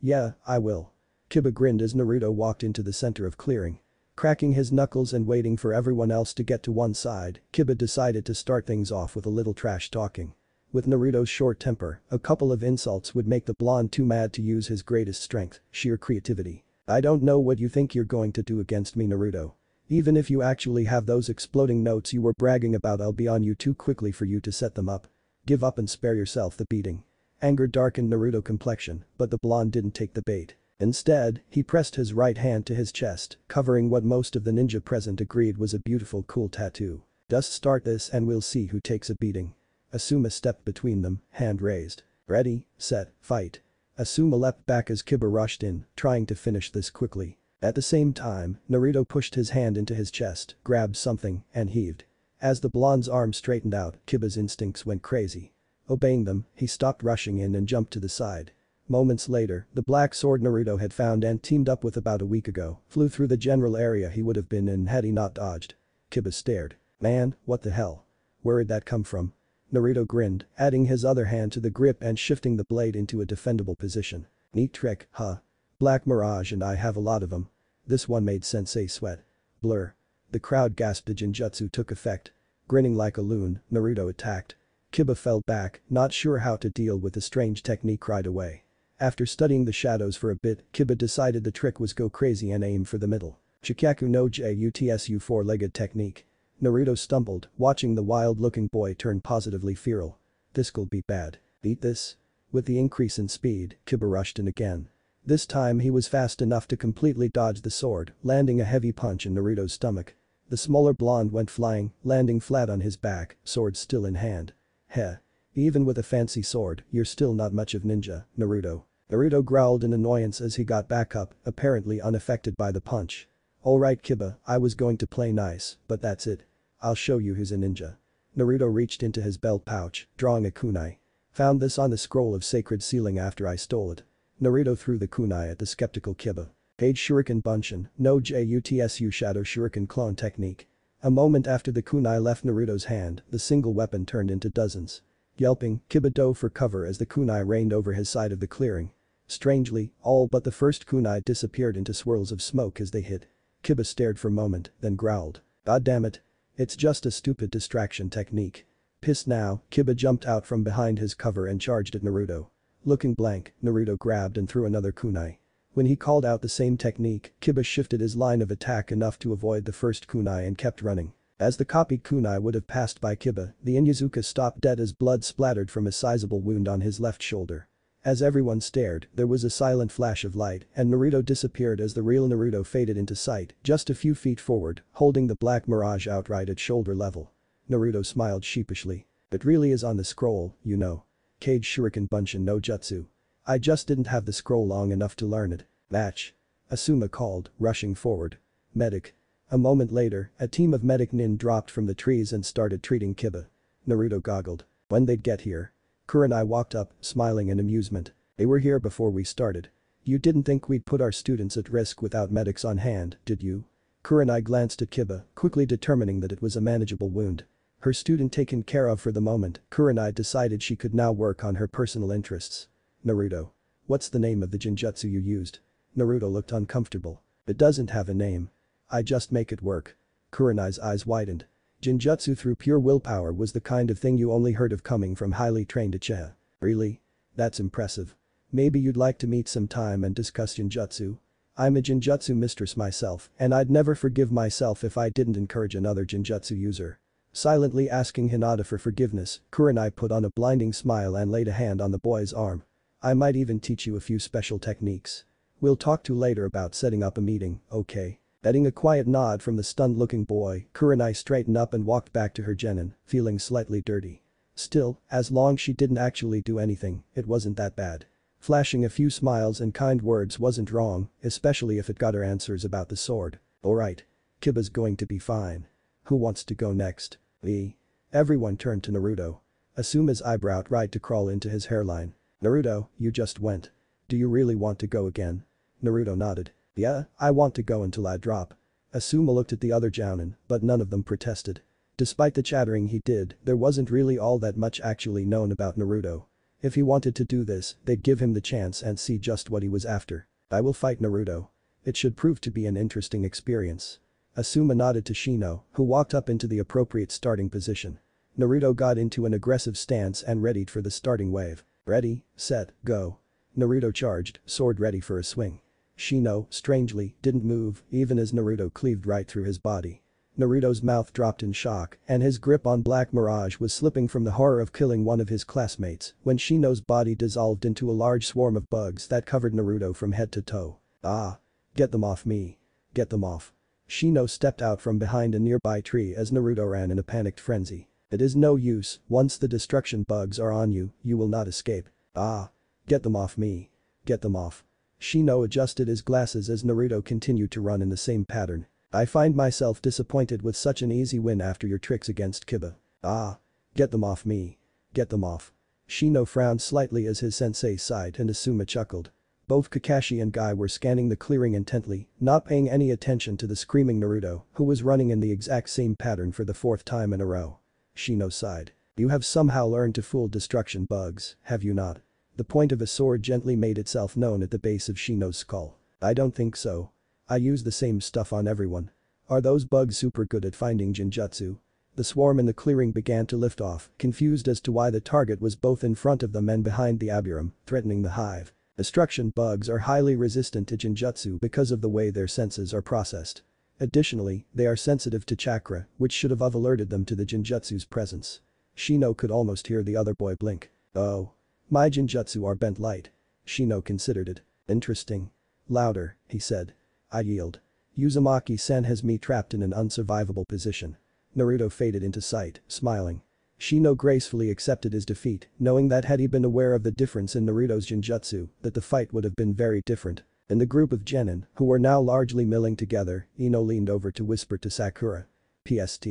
A: Yeah, I will. Kiba grinned as Naruto walked into the center of clearing. Cracking his knuckles and waiting for everyone else to get to one side, Kiba decided to start things off with a little trash talking. With Naruto's short temper, a couple of insults would make the blonde too mad to use his greatest strength, sheer creativity. I don't know what you think you're going to do against me, Naruto. Even if you actually have those exploding notes you were bragging about, I'll be on you too quickly for you to set them up. Give up and spare yourself the beating. Anger darkened Naruto's complexion, but the blonde didn't take the bait. Instead, he pressed his right hand to his chest, covering what most of the ninja present agreed was a beautiful cool tattoo. Just start this and we'll see who takes a beating. Asuma stepped between them, hand raised. Ready, set, fight. Asuma leapt back as Kiba rushed in, trying to finish this quickly. At the same time, Naruto pushed his hand into his chest, grabbed something, and heaved. As the blonde's arm straightened out, Kiba's instincts went crazy. Obeying them, he stopped rushing in and jumped to the side. Moments later, the black sword Naruto had found and teamed up with about a week ago flew through the general area he would have been in had he not dodged. Kiba stared. Man, what the hell? Where'd that come from? Naruto grinned, adding his other hand to the grip and shifting the blade into a defendable position. Neat trick, huh? Black Mirage and I have a lot of them. This one made Sensei sweat. Blur. The crowd gasped. The Genjutsu took effect. Grinning like a loon, Naruto attacked. Kiba fell back, not sure how to deal with the strange technique right away. After studying the shadows for a bit, Kiba decided the trick was go crazy and aim for the middle. Shikaku no Jutsu four-legged technique. Naruto stumbled, watching the wild-looking boy turn positively feral. This'll be bad. Eat this? With the increase in speed, Kiba rushed in again. This time he was fast enough to completely dodge the sword, landing a heavy punch in Naruto's stomach. The smaller blonde went flying, landing flat on his back, sword still in hand. Heh. Even with a fancy sword, you're still not much of ninja, Naruto. Naruto growled in annoyance as he got back up, apparently unaffected by the punch. Alright Kiba, I was going to play nice, but that's it. I'll show you who's a ninja. Naruto reached into his belt pouch, drawing a kunai. Found this on the scroll of sacred sealing after I stole it. Naruto threw the kunai at the skeptical Kiba. Page Shuriken Bunshin, no Jutsu Shadow Shuriken clone technique. A moment after the kunai left Naruto's hand, the single weapon turned into dozens. Yelping, Kiba dove for cover as the kunai rained over his side of the clearing. Strangely, all but the first kunai disappeared into swirls of smoke as they hit. Kiba stared for a moment, then growled. God damn it. It's just a stupid distraction technique. Pissed now, Kiba jumped out from behind his cover and charged at Naruto. Looking blank, Naruto grabbed and threw another kunai. When he called out the same technique, Kiba shifted his line of attack enough to avoid the first kunai and kept running. As the copied kunai would have passed by Kiba, the Inuzuka stopped dead as blood splattered from a sizable wound on his left shoulder. As everyone stared, there was a silent flash of light and Naruto disappeared as the real Naruto faded into sight just a few feet forward, holding the Black Mirage outright at shoulder level. Naruto smiled sheepishly. It really is on the scroll, you know. Kage Shuriken Bunshin no Jutsu. I just didn't have the scroll long enough to learn it. Match. Asuma called, rushing forward. Medic. A moment later, a team of medic nin dropped from the trees and started treating Kiba. Naruto goggled. When they'd get here. Kurenai walked up, smiling in amusement. They were here before we started. You didn't think we'd put our students at risk without medics on hand, did you? Kurenai glanced at Kiba, quickly determining that it was a manageable wound. Her student taken care of for the moment, Kurenai decided she could now work on her personal interests. Naruto. What's the name of the genjutsu you used? Naruto looked uncomfortable. It doesn't have a name. I just make it work. Kurenai's eyes widened. Genjutsu through pure willpower was the kind of thing you only heard of coming from highly trained Uchiha. Really? That's impressive. Maybe you'd like to meet sometime and discuss genjutsu? I'm a genjutsu mistress myself and I'd never forgive myself if I didn't encourage another genjutsu user. Silently asking Hinata for forgiveness, Kurenai put on a blinding smile and laid a hand on the boy's arm. I might even teach you a few special techniques. We'll talk to later about setting up a meeting, okay? Getting a quiet nod from the stunned-looking boy, Kurenai straightened up and walked back to her genin, feeling slightly dirty. Still, as long as she didn't actually do anything, it wasn't that bad. Flashing a few smiles and kind words wasn't wrong, especially if it got her answers about the sword. Alright. Kiba's going to be fine. Who wants to go next? Me. Everyone turned to Naruto. Asuma's eyebrow tried to crawl into his hairline. Naruto, you just went. Do you really want to go again? Naruto nodded. Yeah, I want to go until I drop. Asuma looked at the other jounin, but none of them protested. Despite the chattering he did, there wasn't really all that much actually known about Naruto. If he wanted to do this, they'd give him the chance and see just what he was after. I will fight Naruto. It should prove to be an interesting experience. Asuma nodded to Shino, who walked up into the appropriate starting position. Naruto got into an aggressive stance and readied for the starting wave. Ready, set, go. Naruto charged, sword ready for a swing. Shino, strangely, didn't move even as Naruto cleaved right through his body. Naruto's mouth dropped in shock and his grip on Black Mirage was slipping from the horror of killing one of his classmates when Shino's body dissolved into a large swarm of bugs that covered Naruto from head to toe. Ah. Get them off me. Get them off. Shino stepped out from behind a nearby tree as Naruto ran in a panicked frenzy. It is no use, once the destruction bugs are on you, you will not escape. Ah. Get them off me. Get them off. Shino adjusted his glasses as Naruto continued to run in the same pattern. I find myself disappointed with such an easy win after your tricks against Kiba. Ah. Get them off me. Get them off. Shino frowned slightly as his sensei sighed and Asuma chuckled. Both Kakashi and Guy were scanning the clearing intently, not paying any attention to the screaming Naruto, who was running in the exact same pattern for the fourth time in a row. Shino sighed. You have somehow learned to fool destruction bugs, have you not? The point of a sword gently made itself known at the base of Shino's skull. I don't think so. I use the same stuff on everyone. Are those bugs super good at finding genjutsu? The swarm in the clearing began to lift off, confused as to why the target was both in front of them and behind the abiram, threatening the hive. Destruction bugs are highly resistant to genjutsu because of the way their senses are processed. Additionally, they are sensitive to chakra, which should have alerted them to the genjutsu's presence. Shino could almost hear the other boy blink. Oh. My genjutsu are bent light. Shino considered it. Interesting. Louder, he said. I yield. Uzumaki-san has me trapped in an unsurvivable position. Naruto faded into sight, smiling. Shino gracefully accepted his defeat, knowing that had he been aware of the difference in Naruto's genjutsu, that the fight would have been very different. In the group of genin, who were now largely milling together, Ino leaned over to whisper to Sakura. PST.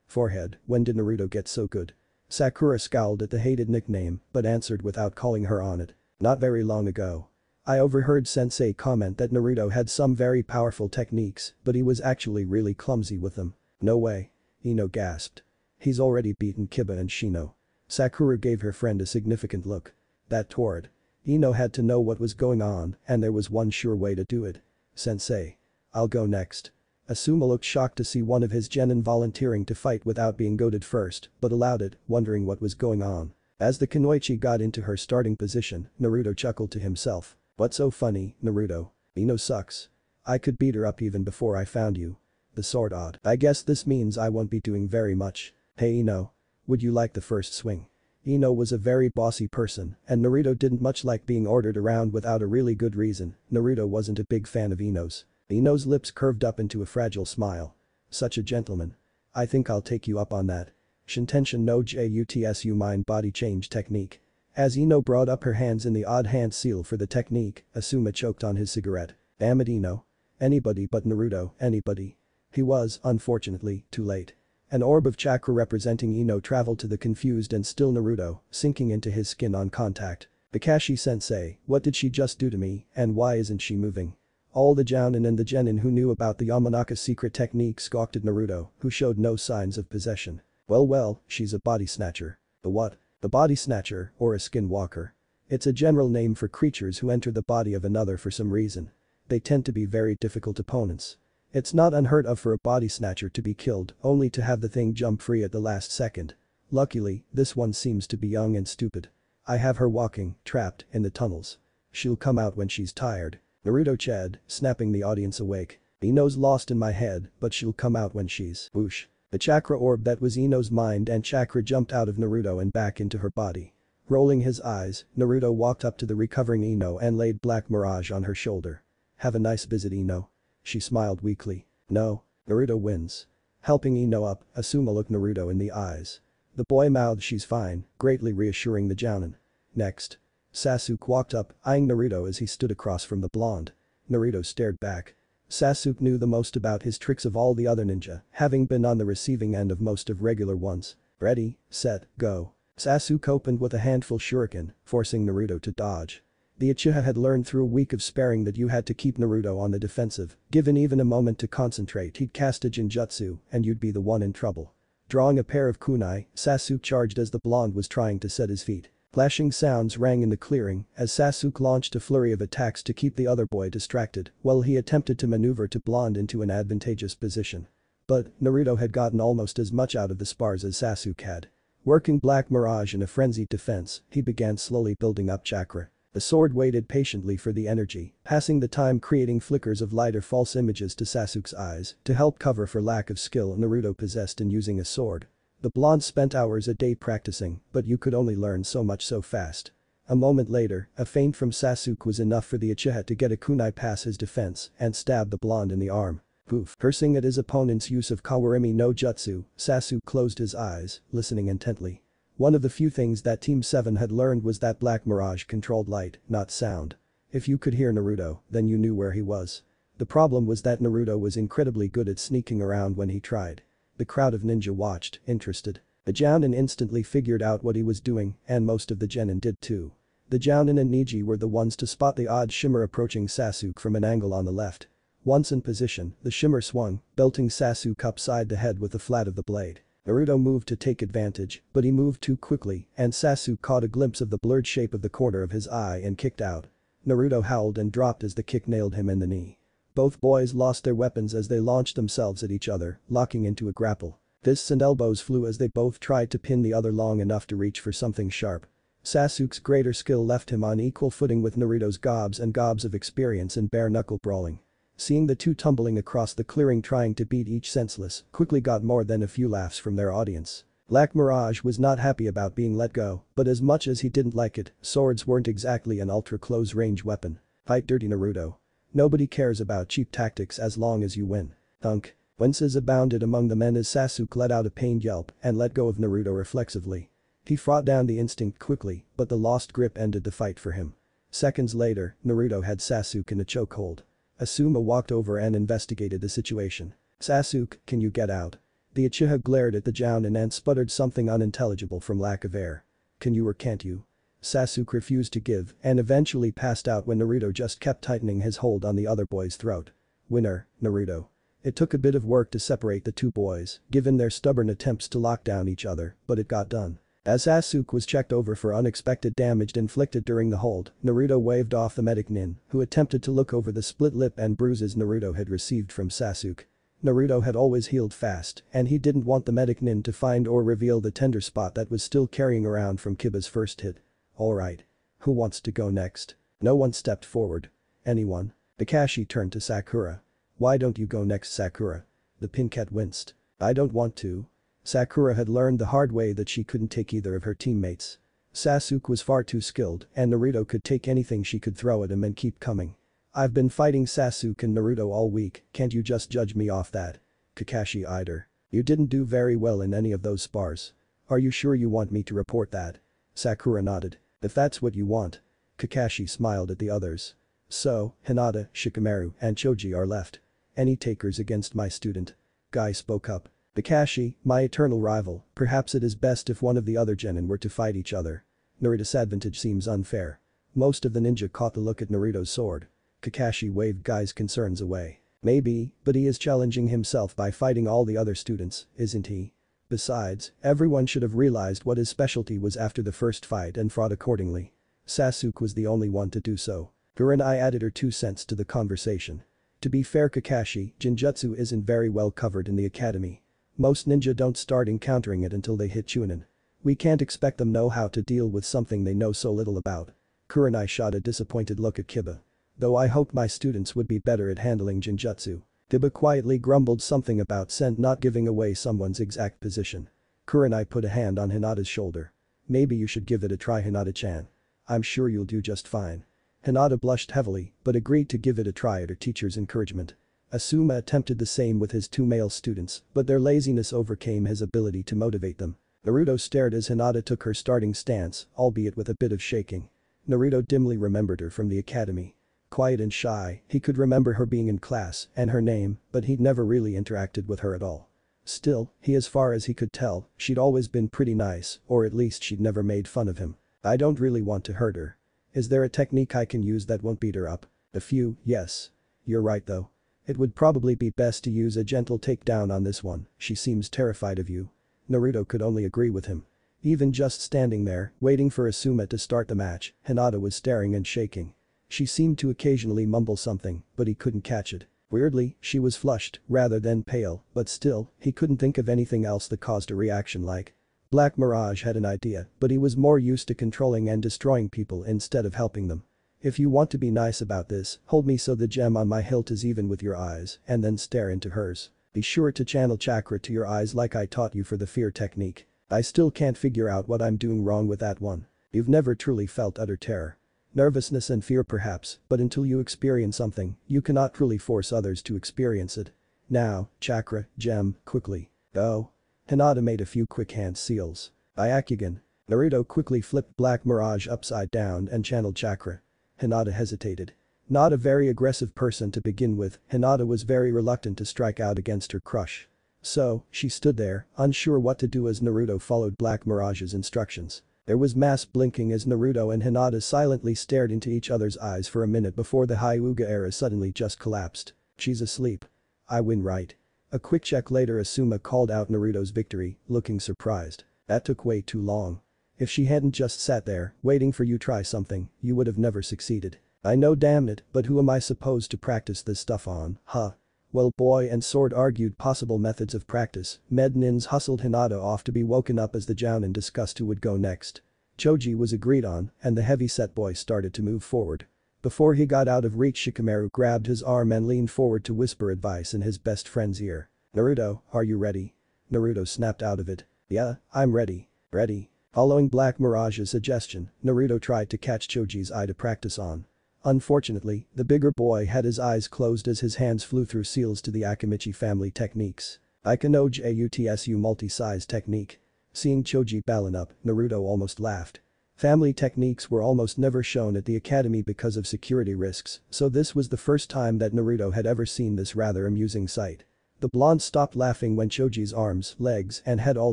A: Forehead, when did Naruto get so good? Sakura scowled at the hated nickname, but answered without calling her on it. Not very long ago. I overheard sensei comment that Naruto had some very powerful techniques, but he was actually really clumsy with them. No way. Ino gasped. He's already beaten Kiba and Shino. Sakura gave her friend a significant look. That torrid. Ino had to know what was going on, and there was one sure way to do it. Sensei. I'll go next. Asuma looked shocked to see one of his genin volunteering to fight without being goaded first, but allowed it, wondering what was going on. As the kunoichi got into her starting position, Naruto chuckled to himself. What's so funny, Naruto? Ino sucks. I could beat her up even before I found you. The sword odd. I guess this means I won't be doing very much. Hey Ino. Would you like the first swing? Ino was a very bossy person, and Naruto didn't much like being ordered around without a really good reason. Naruto wasn't a big fan of Ino's. Ino's lips curved up into a fragile smile. Such a gentleman. I think I'll take you up on that. Shintenshin no jutsu mind body change technique. As Ino brought up her hands in the odd hand seal for the technique, Asuma choked on his cigarette. Damn it Ino. Anybody but Naruto, anybody. He was, unfortunately, too late. An orb of chakra representing Ino traveled to the confused and still Naruto, sinking into his skin on contact. Kakashi-sensei, what did she just do to me, and why isn't she moving? All the jounin and the genin who knew about the Yamanaka's secret technique scoffed at Naruto, who showed no signs of possession. Well, she's a body snatcher. The what? The body snatcher, or a skinwalker. It's a general name for creatures who enter the body of another for some reason. They tend to be very difficult opponents. It's not unheard of for a body snatcher to be killed, only to have the thing jump free at the last second. Luckily, this one seems to be young and stupid. I have her walking, trapped, in the tunnels. She'll come out when she's tired. Naruto chid, snapping the audience awake. Ino's lost in my head, but she'll come out when she's whoosh. The chakra orb that was Ino's mind and chakra jumped out of Naruto and back into her body. Rolling his eyes, Naruto walked up to the recovering Ino and laid Black Mirage on her shoulder. Have a nice visit Ino. She smiled weakly. No. Naruto wins. Helping Ino up, Asuma looked Naruto in the eyes. The boy mouthed she's fine, greatly reassuring the jounin. Next. Sasuke walked up, eyeing Naruto as he stood across from the blonde. Naruto stared back. Sasuke knew the most about his tricks of all the other ninja, having been on the receiving end of most of regular ones. Ready, set, go. Sasuke opened with a handful shuriken, forcing Naruto to dodge. The Uchiha had learned through a week of sparring that you had to keep Naruto on the defensive. Given even a moment to concentrate, he'd cast a genjutsu, and you'd be the one in trouble. Drawing a pair of kunai, Sasuke charged as the blonde was trying to set his feet. Clashing sounds rang in the clearing as Sasuke launched a flurry of attacks to keep the other boy distracted while he attempted to maneuver to blonde into an advantageous position. But Naruto had gotten almost as much out of the spars as Sasuke had. Working Black Mirage in a frenzied defense, he began slowly building up chakra. The sword waited patiently for the energy, passing the time creating flickers of light or false images to Sasuke's eyes to help cover for lack of skill Naruto possessed in using a sword. The blonde spent hours a day practicing, but you could only learn so much so fast. A moment later, a feint from Sasuke was enough for the Uchiha to get a kunai past his defense and stab the blonde in the arm. Poof. Cursing at his opponent's use of Kawarimi no Jutsu, Sasuke closed his eyes, listening intently. One of the few things that Team 7 had learned was that Black Mirage controlled light, not sound. If you could hear Naruto, then you knew where he was. The problem was that Naruto was incredibly good at sneaking around when he tried. The crowd of ninja watched, interested. The jounin instantly figured out what he was doing, and most of the genin did too. The jounin and Neji were the ones to spot the odd shimmer approaching Sasuke from an angle on the left. Once in position, the shimmer swung, belting Sasuke upside the head with the flat of the blade. Naruto moved to take advantage, but he moved too quickly and Sasuke caught a glimpse of the blurred shape of the corner of his eye and kicked out. Naruto howled and dropped as the kick nailed him in the knee. Both boys lost their weapons as they launched themselves at each other, locking into a grapple. Fists and elbows flew as they both tried to pin the other long enough to reach for something sharp. Sasuke's greater skill left him on equal footing with Naruto's gobs and gobs of experience in bare-knuckle brawling. Seeing the two tumbling across the clearing trying to beat each senseless quickly got more than a few laughs from their audience. Black Mirage was not happy about being let go, but as much as he didn't like it, swords weren't exactly an ultra-close-range weapon. Fight dirty Naruto. Nobody cares about cheap tactics as long as you win. Thunk. Winces abounded among the men as Sasuke let out a pained yelp and let go of Naruto reflexively. He fought down the instinct quickly, but the lost grip ended the fight for him. Seconds later, Naruto had Sasuke in a chokehold. Asuma walked over and investigated the situation. "Sasuke, can you get out?" The Uchiha glared at the Jounin and sputtered something unintelligible from lack of air. "Can you or can't you?" Sasuke refused to give and eventually passed out when Naruto just kept tightening his hold on the other boy's throat. Winner, Naruto. It took a bit of work to separate the two boys, given their stubborn attempts to lock down each other, but it got done. As Sasuke was checked over for unexpected damage inflicted during the hold, Naruto waved off the medic Nin, who attempted to look over the split lip and bruises Naruto had received from Sasuke. Naruto had always healed fast, and he didn't want the medic Nin to find or reveal the tender spot that was still carrying around from Kiba's first hit. "Alright. Who wants to go next?" No one stepped forward. "Anyone?" Kakashi turned to Sakura. "Why don't you go next, Sakura?" The Pincat winced. "I don't want to." Sakura had learned the hard way that she couldn't take either of her teammates. Sasuke was far too skilled and Naruto could take anything she could throw at him and keep coming. "I've been fighting Sasuke and Naruto all week, can't you just judge me off that?" Kakashi eyed her. "You didn't do very well in any of those spars. Are you sure you want me to report that?" Sakura nodded. "If that's what you want." Kakashi smiled at the others. "So, Hinata, Shikamaru, and Choji are left. Any takers against my student?" Guy spoke up. "Kakashi, my eternal rival, perhaps it is best if one of the other genin were to fight each other. Naruto's advantage seems unfair." Most of the ninja caught the look at Naruto's sword. Kakashi waved Guy's concerns away. "Maybe, but he is challenging himself by fighting all the other students, isn't he? Besides, everyone should have realized what his specialty was after the first fight and fought accordingly. Sasuke was the only one to do so." Kurenai added her 2 cents to the conversation. "To be fair, Kakashi, Jinjutsu isn't very well covered in the academy. Most ninja don't start encountering it until they hit chunin. We can't expect them know how to deal with something they know so little about." Kurenai shot a disappointed look at Kiba. "Though I hoped my students would be better at handling Jinjutsu." Kiba quietly grumbled something about Sen not giving away someone's exact position. Kurenai put a hand on Hinata's shoulder. "Maybe you should give it a try, Hinata-chan. I'm sure you'll do just fine." Hinata blushed heavily but agreed to give it a try at her teacher's encouragement. Asuma attempted the same with his 2 male students, but their laziness overcame his ability to motivate them. Naruto stared as Hinata took her starting stance, albeit with a bit of shaking. Naruto dimly remembered her from the academy. Quiet and shy, he could remember her being in class and her name, but he'd never really interacted with her at all. Still, as far as he could tell, she'd always been pretty nice, or at least she'd never made fun of him. "I don't really want to hurt her. Is there a technique I can use that won't beat her up?" "A few, yes. You're right though. It would probably be best to use a gentle takedown on this one, she seems terrified of you." Naruto could only agree with him. Even just standing there, waiting for Asuma to start the match, Hinata was staring and shaking. She seemed to occasionally mumble something, but he couldn't catch it. Weirdly, she was flushed, rather than pale, but still, he couldn't think of anything else that caused a reaction like. Black Mirage had an idea, but he was more used to controlling and destroying people instead of helping them. "If you want to be nice about this, hold me so the gem on my hilt is even with your eyes and then stare into hers. Be sure to channel chakra to your eyes like I taught you for the fear technique. I still can't figure out what I'm doing wrong with that one." You've never truly felt utter terror. Nervousness and fear perhaps, but until you experience something, you cannot truly force others to experience it. Now, chakra, gem, quickly. Go. Hinata made a few quick hand seals. Byakugan. Naruto quickly flipped Black Mirage upside down and channeled chakra. Hinata hesitated. Not a very aggressive person to begin with, Hinata was very reluctant to strike out against her crush. So, she stood there, unsure what to do as Naruto followed Black Mirage's instructions. There was mass blinking as Naruto and Hinata silently stared into each other's eyes for a minute before the Hyuga era suddenly just collapsed. "She's asleep. I win, right?" A quick check later Asuma called out Naruto's victory, looking surprised. That took way too long. If she hadn't just sat there, waiting for you try something, you would have never succeeded. I know damn it, but who am I supposed to practice this stuff on, huh? Well boy and sword argued possible methods of practice, med nins hustled Hinata off to be woken up as the Jounin discussed who would go next. Choji was agreed on, and the heavy-set boy started to move forward. Before he got out of reach Shikamaru grabbed his arm and leaned forward to whisper advice in his best friend's ear. Naruto, are you ready? Naruto snapped out of it. Yeah, I'm ready. Ready. Following Black Mirage's suggestion, Naruto tried to catch Choji's eye to practice on. Unfortunately, the bigger boy had his eyes closed as his hands flew through seals to the Akimichi family techniques. Ikanoge Utsu multi-size technique. Seeing Choji balance up, Naruto almost laughed. Family techniques were almost never shown at the academy because of security risks, so this was the first time that Naruto had ever seen this rather amusing sight. The blonde stopped laughing when Choji's arms, legs, and head all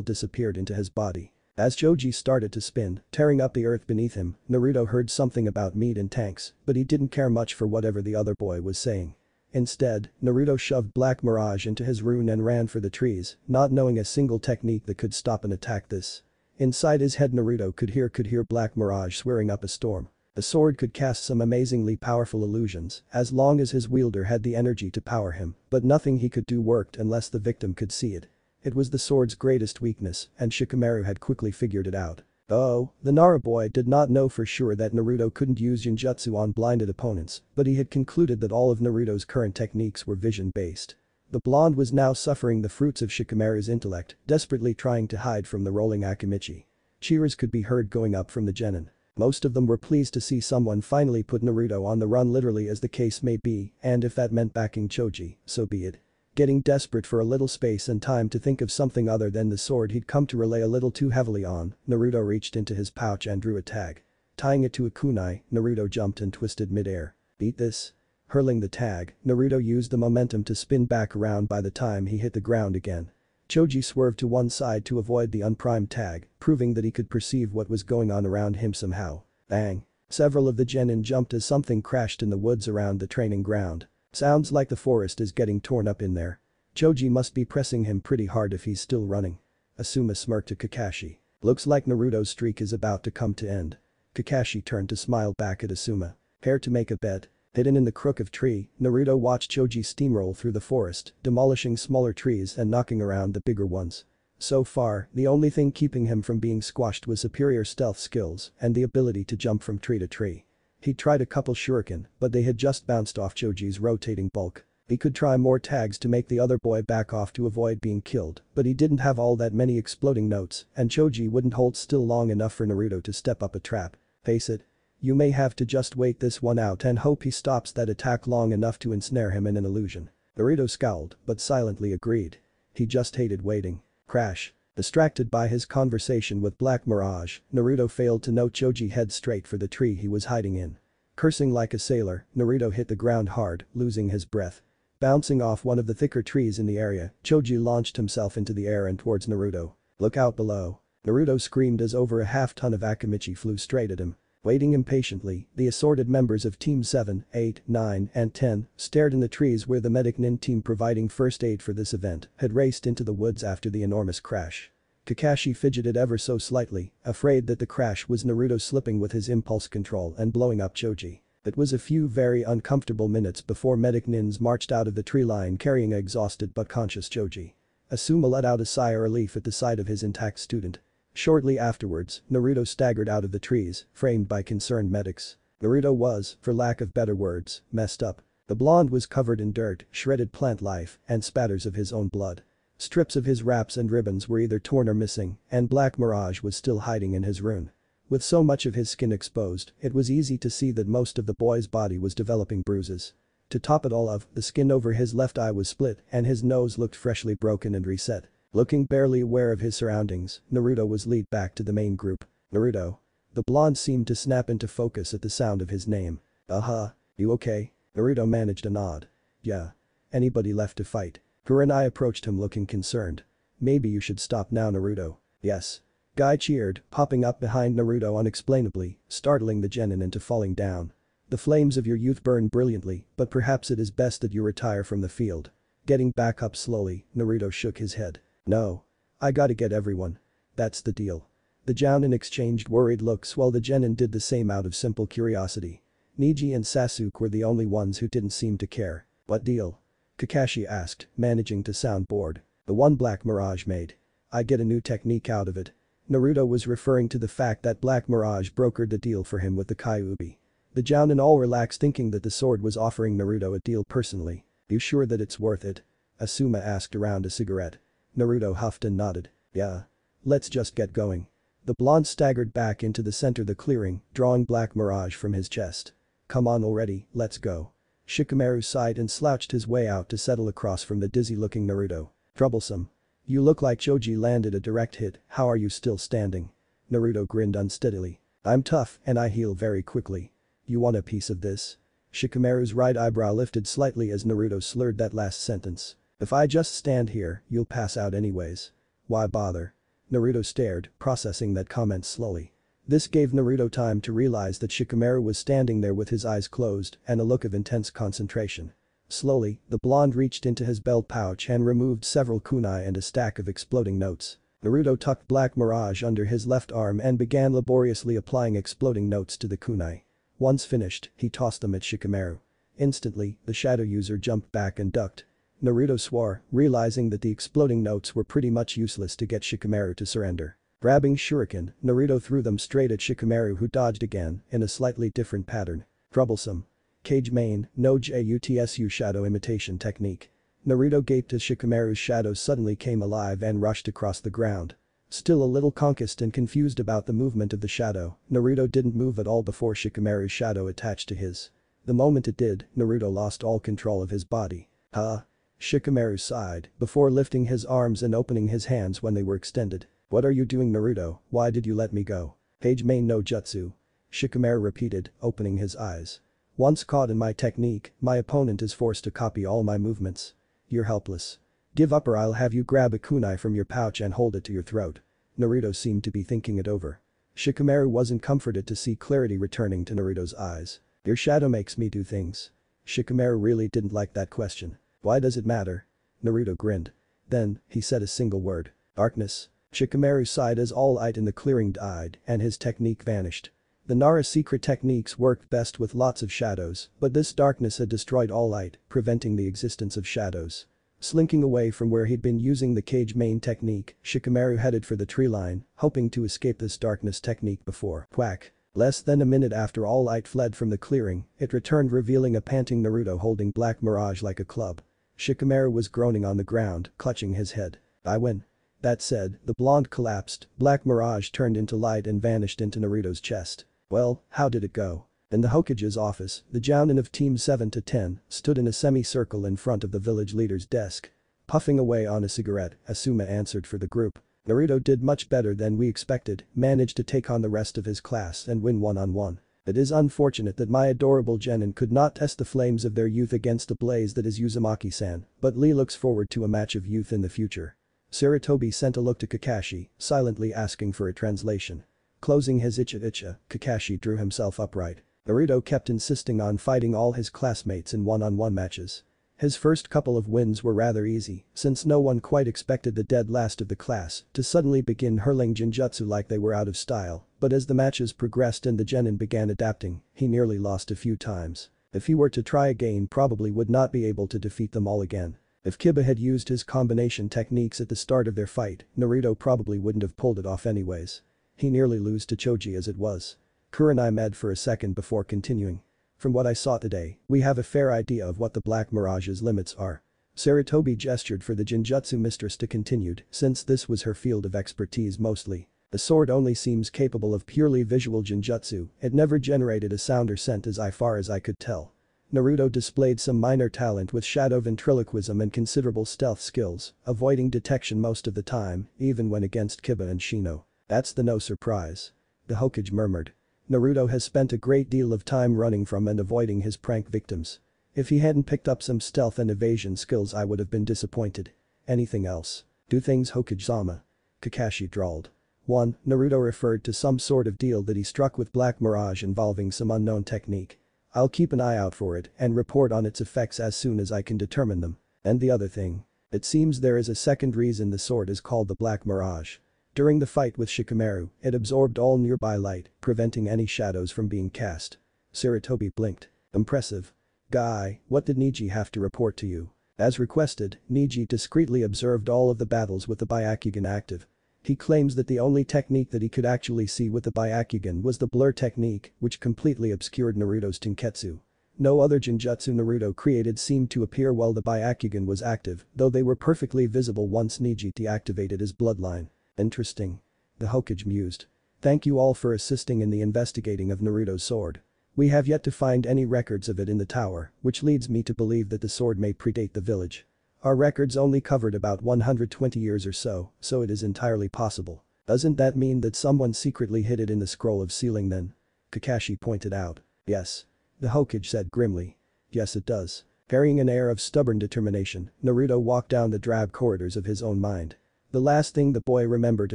A: disappeared into his body. As Choji started to spin, tearing up the earth beneath him, Naruto heard something about meat and tanks, but he didn't care much for whatever the other boy was saying. Instead, Naruto shoved Black Mirage into his rune and ran for the trees, not knowing a single technique that could stop an attack this. Inside his head Naruto could hear Black Mirage swearing up a storm. The sword could cast some amazingly powerful illusions, as long as his wielder had the energy to power him, but nothing he could do worked unless the victim could see it. It was the sword's greatest weakness, and Shikamaru had quickly figured it out. Oh, the Nara boy did not know for sure that Naruto couldn't use Genjutsu on blinded opponents, but he had concluded that all of Naruto's current techniques were vision-based. The blonde was now suffering the fruits of Shikamaru's intellect, desperately trying to hide from the rolling Akimichi. Cheers could be heard going up from the genin. Most of them were pleased to see someone finally put Naruto on the run literally as the case may be, and if that meant backing Choji, so be it. Getting desperate for a little space and time to think of something other than the sword he'd come to rely a little too heavily on, Naruto reached into his pouch and drew a tag. Tying it to a kunai, Naruto jumped and twisted mid-air. Beat this. Hurling the tag, Naruto used the momentum to spin back around by the time he hit the ground again. Choji swerved to one side to avoid the unprimed tag, proving that he could perceive what was going on around him somehow. Bang. Several of the genin jumped as something crashed in the woods around the training ground. Sounds like the forest is getting torn up in there. Choji must be pressing him pretty hard if he's still running. Asuma smirked at Kakashi. Looks like Naruto's streak is about to come to end. Kakashi turned to smile back at Asuma. Care to make a bet? Hidden in the crook of tree, Naruto watched Choji steamroll through the forest, demolishing smaller trees and knocking around the bigger ones. So far, the only thing keeping him from being squashed was superior stealth skills and the ability to jump from tree to tree. He tried a couple shuriken, but they had just bounced off Choji's rotating bulk. He could try more tags to make the other boy back off to avoid being killed, but he didn't have all that many exploding notes, and Choji wouldn't hold still long enough for Naruto to step up a trap. Face it. You may have to just wait this one out and hope he stops that attack long enough to ensnare him in an illusion. Naruto scowled, but silently agreed. He just hated waiting. Crash. Distracted by his conversation with Black Mirage, Naruto failed to note Choji head straight for the tree he was hiding in. Cursing like a sailor, Naruto hit the ground hard, losing his breath. Bouncing off one of the thicker trees in the area, Choji launched himself into the air and towards Naruto. Look out below. Naruto screamed as over a half-ton of Akimichi flew straight at him. Waiting impatiently, the assorted members of Team 7, 8, 9, and 10 stared in the trees where the medic nin team providing first aid for this event had raced into the woods after the enormous crash. Kakashi fidgeted ever so slightly, afraid that the crash was Naruto slipping with his impulse control and blowing up Choji. It was a few very uncomfortable minutes before medic nins marched out of the tree line carrying a exhausted but conscious Choji. Asuma let out a sigh of relief at the sight of his intact student. Shortly afterwards, Naruto staggered out of the trees, framed by concerned medics. Naruto was, for lack of better words, messed up. The blonde was covered in dirt, shredded plant life, and spatters of his own blood. Strips of his wraps and ribbons were either torn or missing, and Black Mirage was still hiding in his rune. With so much of his skin exposed, it was easy to see that most of the boy's body was developing bruises. To top it all off, the skin over his left eye was split and his nose looked freshly broken and reset. Looking barely aware of his surroundings, Naruto was led back to the main group. Naruto. The blonde seemed to snap into focus at the sound of his name. You okay? Naruto managed a nod. Yeah. Anybody left to fight? Kurenai approached him looking concerned. Maybe you should stop now Naruto. Yes. Guy cheered, popping up behind Naruto unexplainably, startling the genin into falling down. The flames of your youth burn brilliantly, but perhaps it is best that you retire from the field. Getting back up slowly, Naruto shook his head. No. I gotta get everyone. That's the deal. The Jounin exchanged worried looks while the genin did the same out of simple curiosity. Neji and Sasuke were the only ones who didn't seem to care. What deal? Kakashi asked, managing to sound bored. The one Black Mirage made. I get a new technique out of it. Naruto was referring to the fact that Black Mirage brokered the deal for him with the Kyuubi. The Jounin all relaxed thinking that the sword was offering Naruto a deal personally. You sure that it's worth it? Asuma asked around a cigarette. Naruto huffed and nodded. Yeah. Let's just get going. The blonde staggered back into the center of the clearing, drawing Black Mirage from his chest. Come on already, let's go. Shikamaru sighed and slouched his way out to settle across from the dizzy-looking Naruto. Troublesome. You look like Choji landed a direct hit, how are you still standing? Naruto grinned unsteadily. I'm tough and I heal very quickly. You want a piece of this? Shikamaru's right eyebrow lifted slightly as Naruto slurred that last sentence. If I just stand here, you'll pass out anyways. Why bother? Naruto stared, processing that comment slowly. This gave Naruto time to realize that Shikamaru was standing there with his eyes closed and a look of intense concentration. Slowly, the blonde reached into his belt pouch and removed several kunai and a stack of exploding notes. Naruto tucked Black Mirage under his left arm and began laboriously applying exploding notes to the kunai. Once finished, he tossed them at Shikamaru. Instantly, the shadow user jumped back and ducked. Naruto swore, realizing that the exploding notes were pretty much useless to get Shikamaru to surrender. Grabbing shuriken, Naruto threw them straight at Shikamaru who dodged again, in a slightly different pattern. Troublesome. Cage main, no jutsu shadow imitation technique. Naruto gaped as Shikamaru's shadow suddenly came alive and rushed across the ground. Still a little concussed and confused about the movement of the shadow, Naruto didn't move at all before Shikamaru's shadow attached to his. The moment it did, Naruto lost all control of his body. Huh? Shikamaru sighed, before lifting his arms and opening his hands when they were extended. What are you doing, Naruto? Why did you let me go? Page main no jutsu. Shikamaru repeated, opening his eyes. Once caught in my technique, my opponent is forced to copy all my movements. You're helpless. Give up or I'll have you grab a kunai from your pouch and hold it to your throat. Naruto seemed to be thinking it over. Shikamaru wasn't comforted to see clarity returning to Naruto's eyes. Your shadow makes me do things. Shikamaru really didn't like that question. Why does it matter? Naruto grinned. Then, he said a single word. Darkness. Shikamaru sighed as all light in the clearing died and his technique vanished. The Nara secret techniques worked best with lots of shadows, but this darkness had destroyed all light, preventing the existence of shadows. Slinking away from where he'd been using the cage main technique, Shikamaru headed for the tree line, hoping to escape this darkness technique before whack. Less than a minute after all light fled from the clearing, it returned revealing a panting Naruto holding Black Mirage like a club. Shikamaru was groaning on the ground, clutching his head. I win. That said, the blonde collapsed, Black Mirage turned into light and vanished into Naruto's chest. Well, how did it go? In the Hokage's office, the Jounin of Team 7 to 10 stood in a semicircle in front of the village leader's desk. Puffing away on a cigarette, Asuma answered for the group. Naruto did much better than we expected, managed to take on the rest of his class and win one-on-one. It is unfortunate that my adorable genin could not test the flames of their youth against a blaze that is Uzumaki-san, but Lee looks forward to a match of youth in the future. Sarutobi sent a look to Kakashi, silently asking for a translation. Closing his icha, Kakashi drew himself upright. Naruto kept insisting on fighting all his classmates in one-on-one matches. His first couple of wins were rather easy, since no one quite expected the dead last of the class to suddenly begin hurling genjutsu like they were out of style, but as the matches progressed and the genin began adapting, he nearly lost a few times. If he were to try again probably would not be able to defeat them all again. If Kiba had used his combination techniques at the start of their fight, Naruto probably wouldn't have pulled it off anyways. He nearly lose to Choji as it was. Kurenai med for a second before continuing. From what I saw today, we have a fair idea of what the Black Mirage's limits are. Sarutobi gestured for the Genjutsu mistress to continue, since this was her field of expertise mostly. The sword only seems capable of purely visual genjutsu, it never generated a sound or scent as far as I could tell. Naruto displayed some minor talent with shadow ventriloquism and considerable stealth skills, avoiding detection most of the time, even when against Kiba and Shino. That's no surprise. The Hokage murmured. Naruto has spent a great deal of time running from and avoiding his prank victims. If he hadn't picked up some stealth and evasion skills I would have been disappointed. Anything else? Do things Hokage-sama? Kakashi drawled. 1. Naruto referred to some sort of deal that he struck with Black Mirage involving some unknown technique. I'll keep an eye out for it and report on its effects as soon as I can determine them. And the other thing. It seems there is a second reason the sword is called the Black Mirage. During the fight with Shikamaru, it absorbed all nearby light, preventing any shadows from being cast. Sarutobi blinked. Impressive. Guy, what did Niji have to report to you? As requested, Niji discreetly observed all of the battles with the Byakugan active. He claims that the only technique that he could actually see with the Byakugan was the blur technique, which completely obscured Naruto's Tenketsu. No other Genjutsu Naruto created seemed to appear while the Byakugan was active, though they were perfectly visible once Niji deactivated his bloodline. Interesting. The Hokage mused. Thank you all for assisting in the investigating of Naruto's sword. We have yet to find any records of it in the tower, which leads me to believe that the sword may predate the village. Our records only covered about 120 years or so it is entirely possible. Doesn't that mean that someone secretly hid it in the scroll of sealing then? Kakashi pointed out. Yes. The Hokage said grimly. Yes it does. Carrying an air of stubborn determination, Naruto walked down the drab corridors of his own mind. The last thing the boy remembered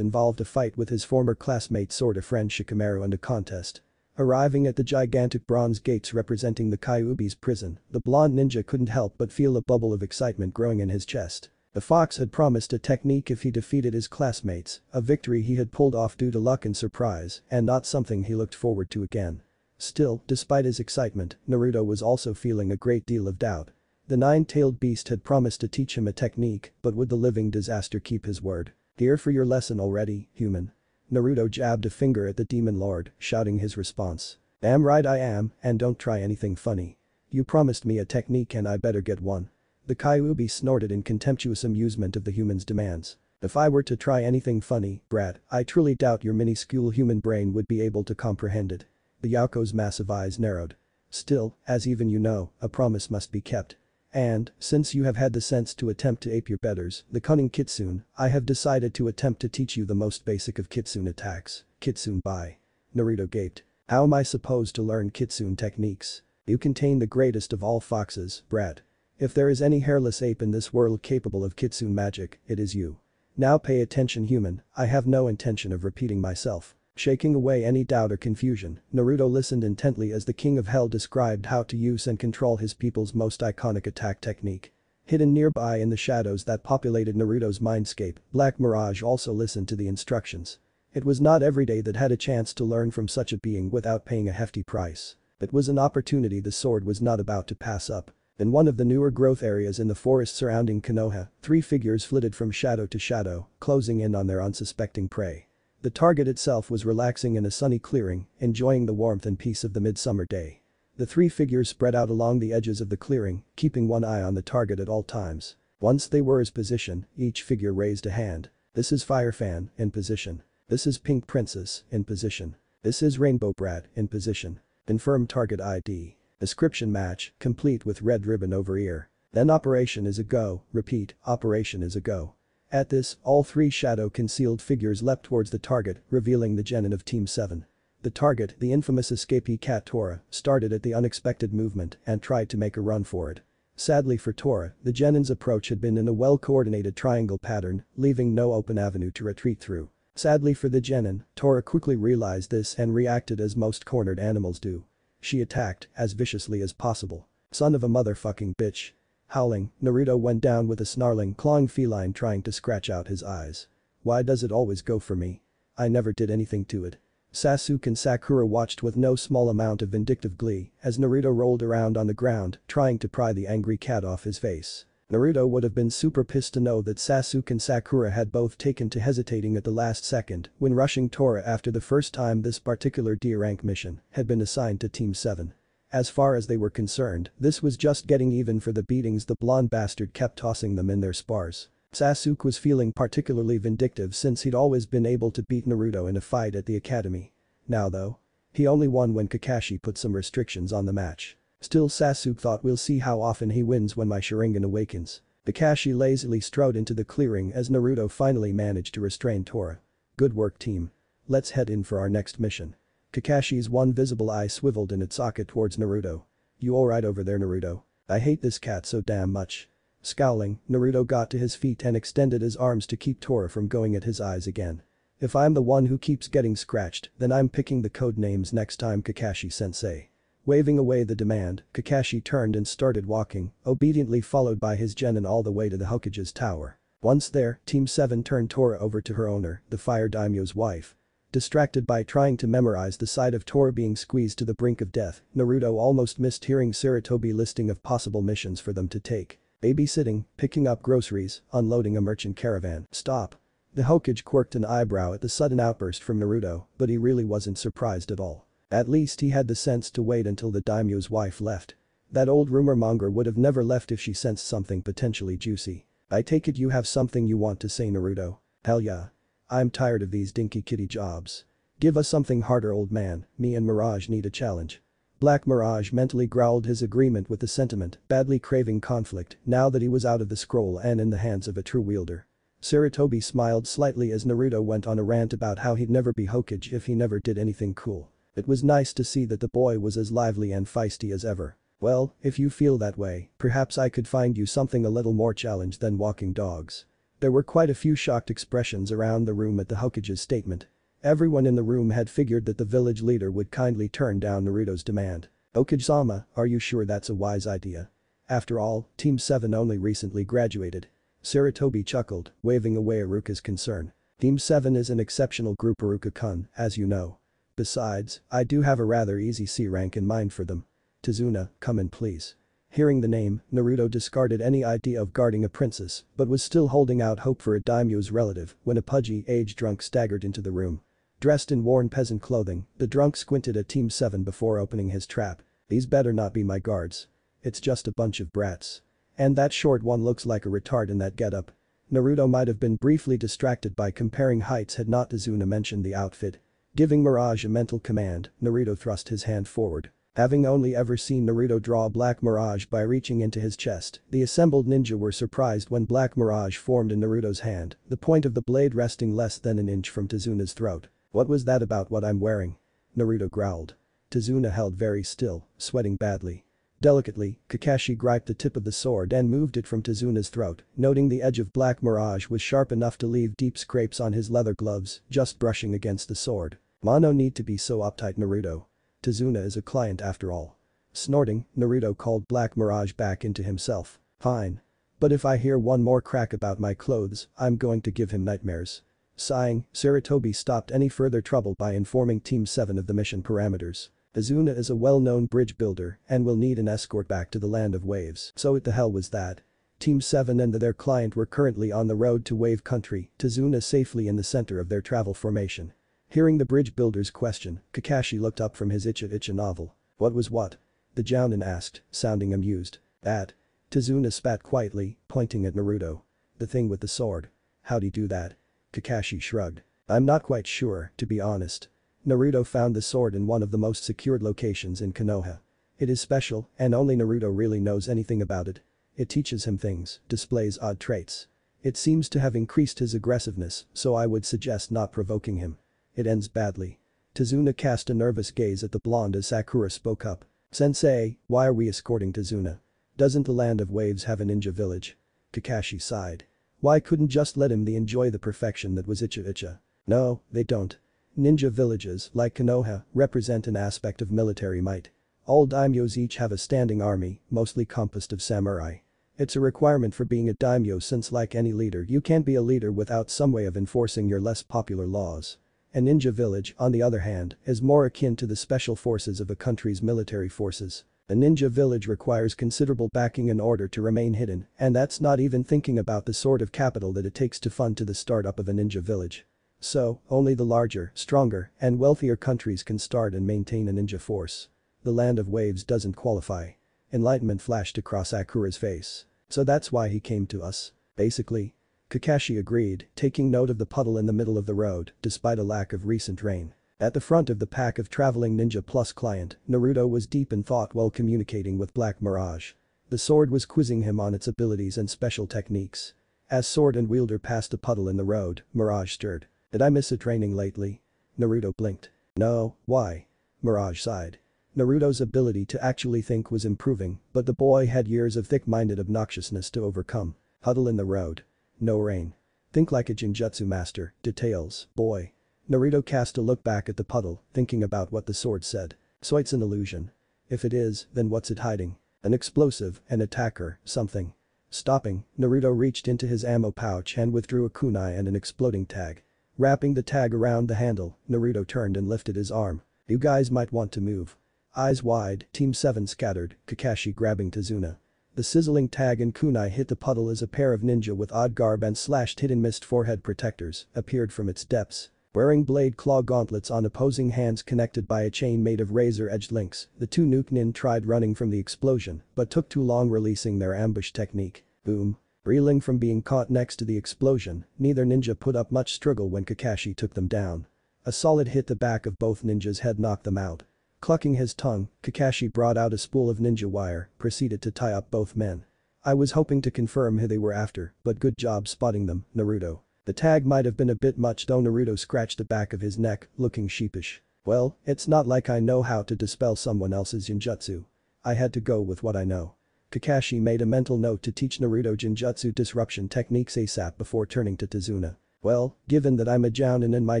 A: involved a fight with his former classmate sort of friend Shikamaru and a contest. Arriving at the gigantic bronze gates representing the Kyuubi's prison, the blonde ninja couldn't help but feel a bubble of excitement growing in his chest. The fox had promised a technique if he defeated his classmates, a victory he had pulled off due to luck and surprise, and not something he looked forward to again. Still, despite his excitement, Naruto was also feeling a great deal of doubt. The nine-tailed beast had promised to teach him a technique, but would the living disaster keep his word? Here for your lesson already, human. Naruto jabbed a finger at the demon lord, shouting his response. Damn right I am, and don't try anything funny. You promised me a technique and I better get one. The Kyuubi snorted in contemptuous amusement of the human's demands. If I were to try anything funny, brat, I truly doubt your minuscule human brain would be able to comprehend it. The Yako's massive eyes narrowed. Still, as even you know, a promise must be kept. And, since you have had the sense to attempt to ape your betters, the cunning Kitsune, I have decided to attempt to teach you the most basic of Kitsune attacks. Kitsune Bai. Naruto gaped. How am I supposed to learn Kitsune techniques? You contain the greatest of all foxes, brat. If there is any hairless ape in this world capable of Kitsune magic, it is you. Now pay attention human, I have no intention of repeating myself. Shaking away any doubt or confusion, Naruto listened intently as the King of Hell described how to use and control his people's most iconic attack technique. Hidden nearby in the shadows that populated Naruto's mindscape, Black Mirage also listened to the instructions. It was not every day that had a chance to learn from such a being without paying a hefty price. It was an opportunity the sword was not about to pass up. In one of the newer growth areas in the forest surrounding Konoha, three figures flitted from shadow to shadow, closing in on their unsuspecting prey. The target itself was relaxing in a sunny clearing, enjoying the warmth and peace of the midsummer day. The three figures spread out along the edges of the clearing, keeping one eye on the target at all times. Once they were in position, each figure raised a hand. This is Fire Fan, in position. This is Pink Princess, in position. This is Rainbow Brat, in position. Confirm target ID. Description match, complete with red ribbon over ear. Then operation is a go, repeat, operation is a go. At this, all three shadow-concealed figures leapt towards the target, revealing the genin of Team 7. The target, the infamous escapee cat Tora, started at the unexpected movement and tried to make a run for it. Sadly for Tora, the genin's approach had been in a well-coordinated triangle pattern, leaving no open avenue to retreat through. Sadly for the genin, Tora quickly realized this and reacted as most cornered animals do. She attacked as viciously as possible. Son of a motherfucking bitch. Howling, Naruto went down with a snarling, clawing feline trying to scratch out his eyes. Why does it always go for me? I never did anything to it. Sasuke and Sakura watched with no small amount of vindictive glee as Naruto rolled around on the ground, trying to pry the angry cat off his face. Naruto would have been super pissed to know that Sasuke and Sakura had both taken to hesitating at the last second when rushing Tora after the first time this particular D-rank mission had been assigned to Team 7. As far as they were concerned, this was just getting even for the beatings the blonde bastard kept tossing them in their spars. Sasuke was feeling particularly vindictive since he'd always been able to beat Naruto in a fight at the academy. Now though, he only won when Kakashi put some restrictions on the match. Still Sasuke thought we'll see how often he wins when my Sharingan awakens. Kakashi lazily strode into the clearing as Naruto finally managed to restrain Tora. Good work team. Let's head in for our next mission. Kakashi's one visible eye swiveled in its socket towards Naruto. You alright over there Naruto? I hate this cat so damn much. Scowling, Naruto got to his feet and extended his arms to keep Tora from going at his eyes again. If I'm the one who keeps getting scratched, then I'm picking the code names next time Kakashi-sensei. Waving away the demand, Kakashi turned and started walking, obediently followed by his genin all the way to the Hokage's tower. Once there, Team 7 turned Tora over to her owner, the Fire Daimyo's wife. Distracted by trying to memorize the sight of Tora being squeezed to the brink of death, Naruto almost missed hearing Sarutobi listing of possible missions for them to take. Babysitting, picking up groceries, unloading a merchant caravan. Stop. The Hokage quirked an eyebrow at the sudden outburst from Naruto, but he really wasn't surprised at all. At least he had the sense to wait until the daimyo's wife left. That old rumor monger would have never left if she sensed something potentially juicy. I take it you have something you want to say, Naruto. Hell yeah. I'm tired of these dinky kitty jobs. Give us something harder, old man, me and Mirage need a challenge. Black Mirage mentally growled his agreement with the sentiment, badly craving conflict now that he was out of the scroll and in the hands of a true wielder. Sarutobi smiled slightly as Naruto went on a rant about how he'd never be Hokage if he never did anything cool. It was nice to see that the boy was as lively and feisty as ever. Well, if you feel that way, perhaps I could find you something a little more challenge than walking dogs. There were quite a few shocked expressions around the room at the Hokage's statement. Everyone in the room had figured that the village leader would kindly turn down Naruto's demand. Hokage-sama, are you sure that's a wise idea? After all, Team 7 only recently graduated. Sarutobi chuckled, waving away Iruka's concern. Team 7 is an exceptional group, Iruka-kun, as you know. Besides, I do have a rather easy C rank in mind for them. Tazuna, come in please. Hearing the name, Naruto discarded any idea of guarding a princess, but was still holding out hope for a daimyo's relative when a pudgy, aged drunk staggered into the room. Dressed in worn peasant clothing, the drunk squinted at Team 7 before opening his trap. These better not be my guards. It's just a bunch of brats. And that short one looks like a retard in that getup. Naruto might have been briefly distracted by comparing heights had not Tazuna mentioned the outfit. Giving Mirage a mental command, Naruto thrust his hand forward. Having only ever seen Naruto draw Black Mirage by reaching into his chest, the assembled ninja were surprised when Black Mirage formed in Naruto's hand, the point of the blade resting less than an inch from Tazuna's throat. What was that about what I'm wearing? Naruto growled. Tazuna held very still, sweating badly. Delicately, Kakashi griped the tip of the sword and moved it from Tazuna's throat, noting the edge of Black Mirage was sharp enough to leave deep scrapes on his leather gloves, just brushing against the sword. No need to be so uptight, Naruto. Tazuna is a client after all. Snorting, Naruto called Black Mirage back into himself. Fine. But if I hear one more crack about my clothes, I'm going to give him nightmares. Sighing, Sarutobi stopped any further trouble by informing Team 7 of the mission parameters. Tazuna is a well-known bridge builder and will need an escort back to the Land of Waves. So what the hell was that? Team 7 and their client were currently on the road to Wave Country, Tazuna safely in the center of their travel formation. Hearing the bridge builder's question, Kakashi looked up from his Icha novel. What was what? The Jounin asked, sounding amused. That. Tazuna spat quietly, pointing at Naruto. The thing with the sword. How'd he do that? Kakashi shrugged. I'm not quite sure, to be honest. Naruto found the sword in one of the most secured locations in Konoha. It is special, and only Naruto really knows anything about it. It teaches him things, displays odd traits. It seems to have increased his aggressiveness, so I would suggest not provoking him. It ends badly. Tazuna cast a nervous gaze at the blonde as Sakura spoke up. Sensei, why are we escorting Tazuna? Doesn't the Land of Waves have a ninja village? Kakashi sighed. Why couldn't just let him enjoy the perfection that was Icha? No, they don't. Ninja villages, like Konoha, represent an aspect of military might. All daimyos each have a standing army, mostly composed of samurai. It's a requirement for being a daimyo since like any leader you can't be a leader without some way of enforcing your less popular laws. A ninja village, on the other hand, is more akin to the special forces of a country's military forces. A ninja village requires considerable backing in order to remain hidden, and that's not even thinking about the sort of capital that it takes to fund the startup of a ninja village. So, only the larger, stronger, and wealthier countries can start and maintain a ninja force. The Land of Waves doesn't qualify. Enlightenment flashed across Sakura's face. So that's why he came to us, basically. Kakashi agreed, taking note of the puddle in the middle of the road, despite a lack of recent rain. At the front of the pack of traveling ninja plus client, Naruto was deep in thought while communicating with Black Mirage. The sword was quizzing him on its abilities and special techniques. As sword and wielder passed a puddle in the road, Mirage stirred. Did I miss a training lately? Naruto blinked. No, why? Mirage sighed. Naruto's ability to actually think was improving, but the boy had years of thick-minded obnoxiousness to overcome. Huddle in the road. No rain. Think like a Jinjutsu master, details, boy. Naruto cast a look back at the puddle, thinking about what the sword said. So it's an illusion. If it is, then what's it hiding? An explosive, an attacker, something. Stopping, Naruto reached into his ammo pouch and withdrew a kunai and an exploding tag. Wrapping the tag around the handle, Naruto turned and lifted his arm. You guys might want to move. Eyes wide, Team 7 scattered, Kakashi grabbing Tazuna. The sizzling tag and kunai hit the puddle as a pair of ninja with odd garb and slashed hidden mist forehead protectors appeared from its depths. Wearing blade claw gauntlets on opposing hands connected by a chain made of razor-edged links, the two chunin tried running from the explosion but took too long releasing their ambush technique. Boom. Reeling from being caught next to the explosion, neither ninja put up much struggle when Kakashi took them down. A solid hit the back of both ninjas' head knocked them out. Clucking his tongue, Kakashi brought out a spool of ninja wire, proceeded to tie up both men. I was hoping to confirm who they were after, but good job spotting them, Naruto. The tag might have been a bit much though. Naruto scratched the back of his neck, looking sheepish. Well, it's not like I know how to dispel someone else's genjutsu. I had to go with what I know. Kakashi made a mental note to teach Naruto genjutsu disruption techniques ASAP before turning to Tazuna. Well, given that I'm a jounin and my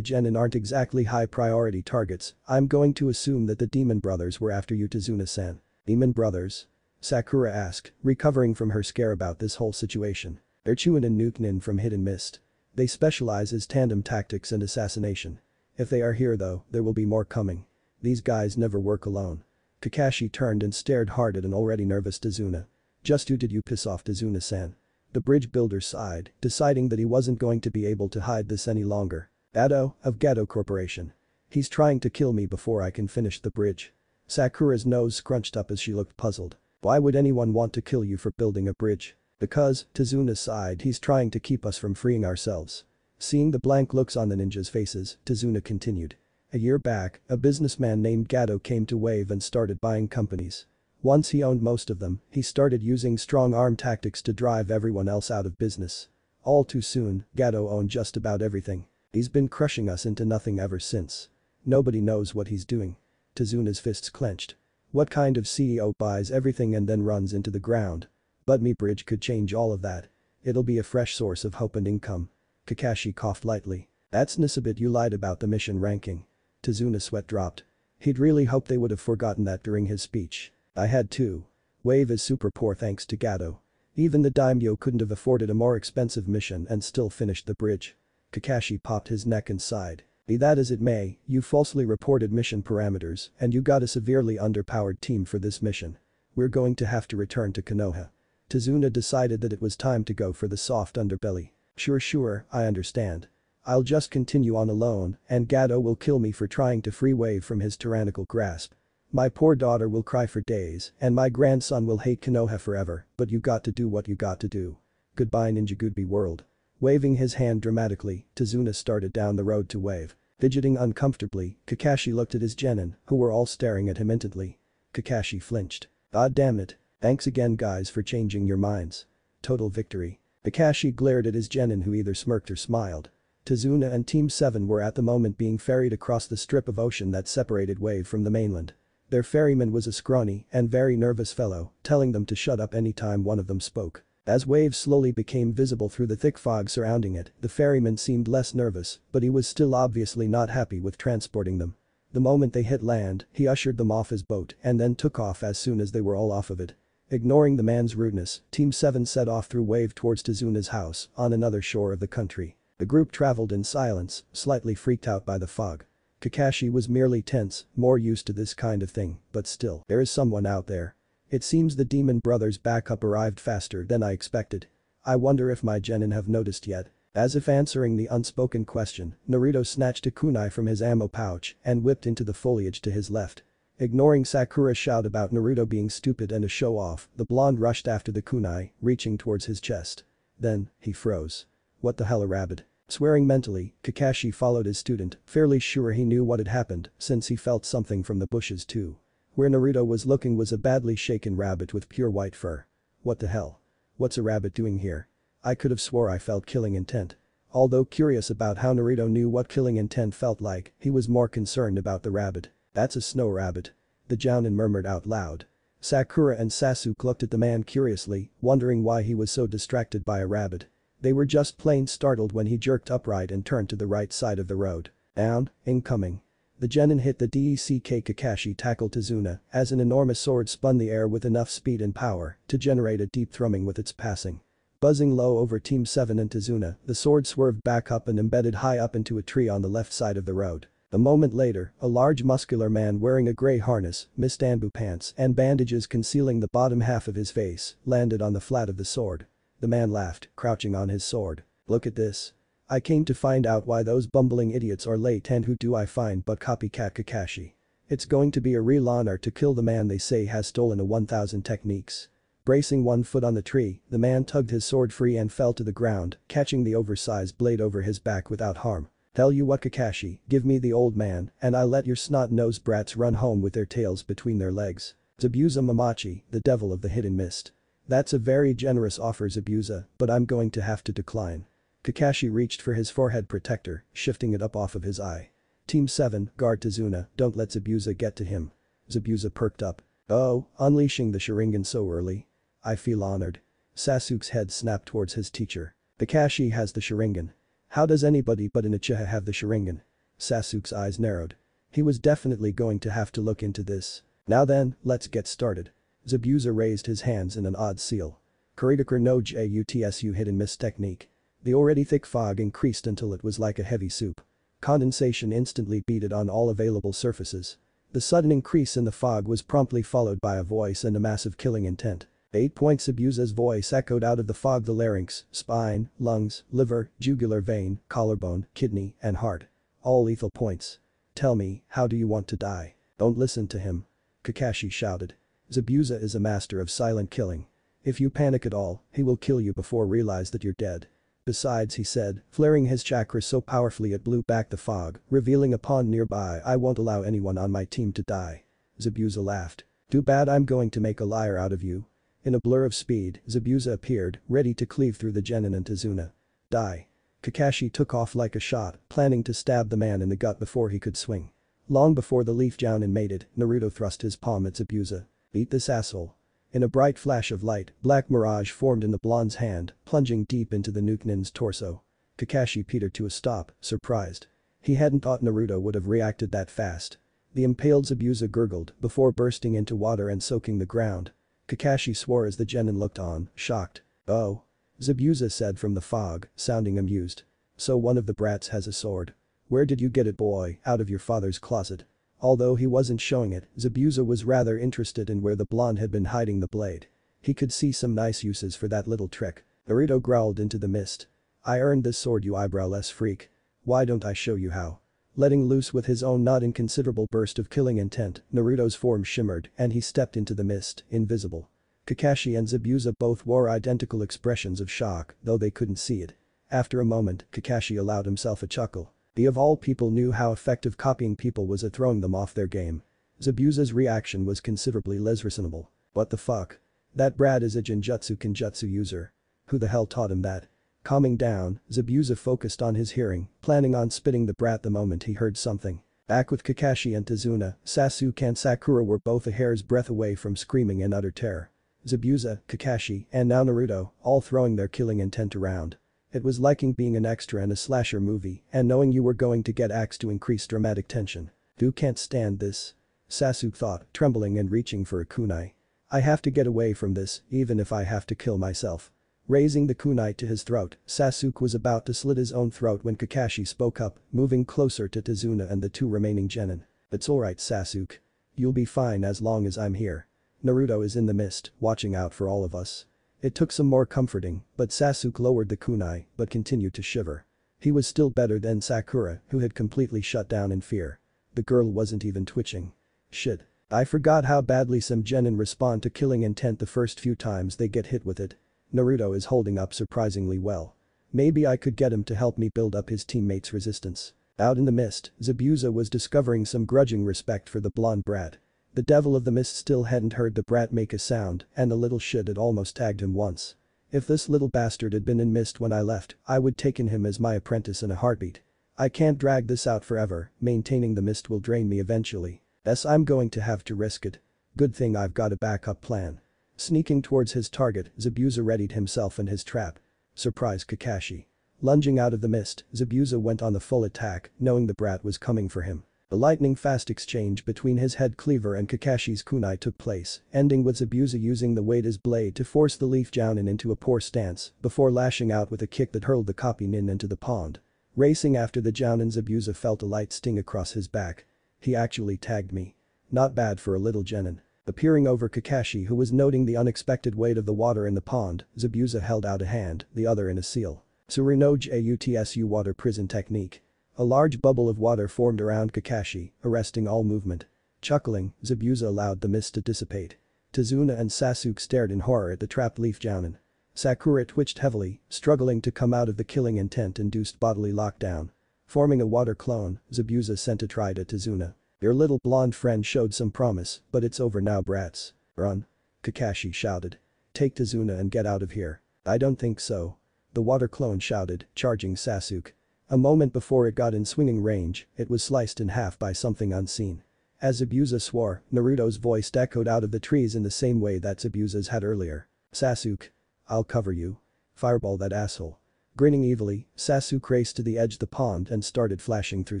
A: genin aren't exactly high priority targets, I'm going to assume that the demon brothers were after you, Tazuna-san. Demon brothers? Sakura asked, recovering from her scare about this whole situation. They're Chunin and Nukenin from Hidden Mist. They specialize as tandem tactics and assassination. If they are here though, there will be more coming. These guys never work alone. Kakashi turned and stared hard at an already nervous Tazuna. Just who did you piss off, Tazuna-san? The bridge builder sighed, deciding that he wasn't going to be able to hide this any longer. Ado, of Gato Corporation. He's trying to kill me before I can finish the bridge. Sakura's nose scrunched up as she looked puzzled. Why would anyone want to kill you for building a bridge? Because, Tazuna sighed, he's trying to keep us from freeing ourselves. Seeing the blank looks on the ninjas' faces, Tazuna continued. A year back, a businessman named Gato came to Wave and started buying companies. Once he owned most of them, he started using strong-arm tactics to drive everyone else out of business. All too soon, Gato owned just about everything. He's been crushing us into nothing ever since. Nobody knows what he's doing. Tazuna's fists clenched. What kind of CEO buys everything and then runs into the ground? But me bridge could change all of that. It'll be a fresh source of hope and income. Kakashi coughed lightly. That's Nisabit, you lied about the mission ranking. Tazuna's sweat dropped. He'd really hoped they would have forgotten that during his speech. I had to. Wave is super poor thanks to Gato. Even the daimyo couldn't have afforded a more expensive mission and still finished the bridge. Kakashi popped his neck and sighed. Be that as it may, you falsely reported mission parameters and you got a severely underpowered team for this mission. We're going to have to return to Konoha. Tazuna decided that it was time to go for the soft underbelly. Sure, I understand. I'll just continue on alone and Gato will kill me for trying to free Wave from his tyrannical grasp. My poor daughter will cry for days and my grandson will hate Konoha forever, but you got to do what you got to do. Goodbye Ninja Goodbye world. Waving his hand dramatically, Tazuna started down the road to Wave. Fidgeting uncomfortably, Kakashi looked at his genin, who were all staring at him intently. Kakashi flinched. God damn it. Thanks again guys for changing your minds. Total victory. Kakashi glared at his genin who either smirked or smiled. Tazuna and Team 7 were at the moment being ferried across the strip of ocean that separated Wave from the mainland. Their ferryman was a scrawny and very nervous fellow, telling them to shut up any time one of them spoke. As Wave slowly became visible through the thick fog surrounding it, the ferryman seemed less nervous, but he was still obviously not happy with transporting them. The moment they hit land, he ushered them off his boat and then took off as soon as they were all off of it. Ignoring the man's rudeness, Team 7 set off through Wave towards Tazuna's house on another shore of the country. The group traveled in silence, slightly freaked out by the fog. Kakashi was merely tense, more used to this kind of thing, but still, there is someone out there. It seems the demon brothers' backup arrived faster than I expected. I wonder if my genin have noticed yet. As if answering the unspoken question, Naruto snatched a kunai from his ammo pouch and whipped into the foliage to his left. Ignoring Sakura's shout about Naruto being stupid and a show-off, the blonde rushed after the kunai, reaching towards his chest. Then, he froze. What the hell, a rabbit? Swearing mentally, Kakashi followed his student, fairly sure he knew what had happened since he felt something from the bushes too. Where Naruto was looking was a badly shaken rabbit with pure white fur. What the hell? What's a rabbit doing here? I could have swore I felt killing intent. Although curious about how Naruto knew what killing intent felt like, he was more concerned about the rabbit. That's a snow rabbit. The jounin murmured out loud. Sakura and Sasuke looked at the man curiously, wondering why he was so distracted by a rabbit. They were just plain startled when he jerked upright and turned to the right side of the road. Down, incoming. The genin hit the DECK. Kakashi tackled Tazuna as an enormous sword spun the air with enough speed and power to generate a deep thrumming with its passing. Buzzing low over Team 7 and Tazuna, the sword swerved back up and embedded high up into a tree on the left side of the road. A moment later, a large muscular man wearing a grey harness, mist bamboo pants and bandages concealing the bottom half of his face, landed on the flat of the sword. The man laughed, crouching on his sword. "Look at this. I came to find out why those bumbling idiots are late, and who do I find but copycat Kakashi. It's going to be a real honor to kill the man they say has stolen a 1000 techniques." Bracing one foot on the tree, the man tugged his sword free and fell to the ground, catching the oversized blade over his back without harm. "Tell you what, Kakashi, give me the old man and I'll let your snot-nosed brats run home with their tails between their legs." Zabuza Mamachi, the devil of the hidden mist. "That's a very generous offer, Zabuza, but I'm going to have to decline." Kakashi reached for his forehead protector, shifting it up off of his eye. Team 7, guard Tazuna, don't let Zabuza get to him. Zabuza perked up. "Oh, unleashing the Sharingan so early? I feel honored." Sasuke's head snapped towards his teacher. "Kakashi has the Sharingan. How does anybody but an Uchiha have the Sharingan?" Sasuke's eyes narrowed. He was definitely going to have to look into this. "Now then, let's get started." Zabuza raised his hands in an odd seal. Kuritaker no Jutsu hidden mist technique. The already thick fog increased until it was like a heavy soup. Condensation instantly beaded on all available surfaces. The sudden increase in the fog was promptly followed by a voice and a massive killing intent. 8 points. Zabuza's voice echoed out of the fog: the larynx, spine, lungs, liver, jugular vein, collarbone, kidney, and heart. All lethal points. "Tell me, how do you want to die?" "Don't listen to him," Kakashi shouted. "Zabuza is a master of silent killing. If you panic at all, he will kill you before realize that you're dead." "Besides," he said, flaring his chakra so powerfully it blew back the fog, revealing a pond nearby, "I won't allow anyone on my team to die." Zabuza laughed. "Too bad, I'm going to make a liar out of you." In a blur of speed, Zabuza appeared, ready to cleave through the genin and Tazuna. "Die." Kakashi took off like a shot, planning to stab the man in the gut before he could swing. Long before the leaf jounin mated, Naruto thrust his palm at Zabuza. "Eat this asshole." In a bright flash of light, black mirage formed in the blonde's hand, plunging deep into the Nukenin's torso. Kakashi petered to a stop, surprised. He hadn't thought Naruto would have reacted that fast. The impaled Zabuza gurgled before bursting into water and soaking the ground. Kakashi swore as the genin looked on, shocked. "Oh." Zabuza said from the fog, sounding amused. "So one of the brats has a sword. Where did you get it, boy? Out of your father's closet?" Although he wasn't showing it, Zabuza was rather interested in where the blonde had been hiding the blade. He could see some nice uses for that little trick. Naruto growled into the mist. "I earned this sword, you eyebrowless freak. Why don't I show you how?" Letting loose with his own not inconsiderable burst of killing intent, Naruto's form shimmered and he stepped into the mist, invisible. Kakashi and Zabuza both wore identical expressions of shock, though they couldn't see it. After a moment, Kakashi allowed himself a chuckle. He of all people knew how effective copying people was at throwing them off their game. Zabuza's reaction was considerably less reasonable. "What the fuck? That brat is a Genjutsu Kenjutsu user. Who the hell taught him that?" Calming down, Zabuza focused on his hearing, planning on spitting the brat the moment he heard something. Back with Kakashi and Tazuna, Sasuke and Sakura were both a hair's breadth away from screaming in utter terror. Zabuza, Kakashi, and now Naruto, all throwing their killing intent around. It was liking being an extra in a slasher movie and knowing you were going to get axed to increase dramatic tension. "You can't stand this," Sasuke thought, trembling and reaching for a kunai. "I have to get away from this, even if I have to kill myself." Raising the kunai to his throat, Sasuke was about to slit his own throat when Kakashi spoke up, moving closer to Tazuna and the two remaining genin. "It's alright, Sasuke. You'll be fine as long as I'm here. Naruto is in the mist, watching out for all of us." It took some more comforting, but Sasuke lowered the kunai but continued to shiver. He was still better than Sakura, who had completely shut down in fear. The girl wasn't even twitching. "Shit. I forgot how badly some genin respond to killing intent the first few times they get hit with it. Naruto is holding up surprisingly well. Maybe I could get him to help me build up his teammates' resistance." Out in the mist, Zabuza was discovering some grudging respect for the blonde brat. The devil of the mist still hadn't heard the brat make a sound and the little shit had almost tagged him once. "If this little bastard had been in mist when I left, I would taken him as my apprentice in a heartbeat. I can't drag this out forever, maintaining the mist will drain me eventually. I'm going to have to risk it. Good thing I've got a backup plan." Sneaking towards his target, Zabuza readied himself and his trap. Surprise Kakashi. Lunging out of the mist, Zabuza went on the full attack, knowing the brat was coming for him. A lightning-fast exchange between his head cleaver and Kakashi's kunai took place, ending with Zabuza using the weight as blade to force the leaf jounin into a poor stance before lashing out with a kick that hurled the copy nin into the pond. Racing after the jounin, Zabuza felt a light sting across his back. He actually tagged me. Not bad for a little genin. Appearing over Kakashi, who was noting the unexpected weight of the water in the pond, Zabuza held out a hand, the other in a seal. Surino Jutsu water prison technique. A large bubble of water formed around Kakashi, arresting all movement. Chuckling, Zabuza allowed the mist to dissipate. Tazuna and Sasuke stared in horror at the trapped leaf jounin. Sakura twitched heavily, struggling to come out of the killing intent-induced bodily lockdown. Forming a water clone, Zabuza sent a try to Tazuna. Your little blonde friend showed some promise, but it's over now, brats. Run. Kakashi shouted. Take Tazuna and get out of here. I don't think so. The water clone shouted, charging Sasuke. A moment before it got in swinging range, it was sliced in half by something unseen. As Zabuza swore, Naruto's voice echoed out of the trees in the same way that Zabuza's had earlier. Sasuke. I'll cover you. Fireball that asshole. Grinning evilly, Sasuke raced to the edge of the pond and started flashing through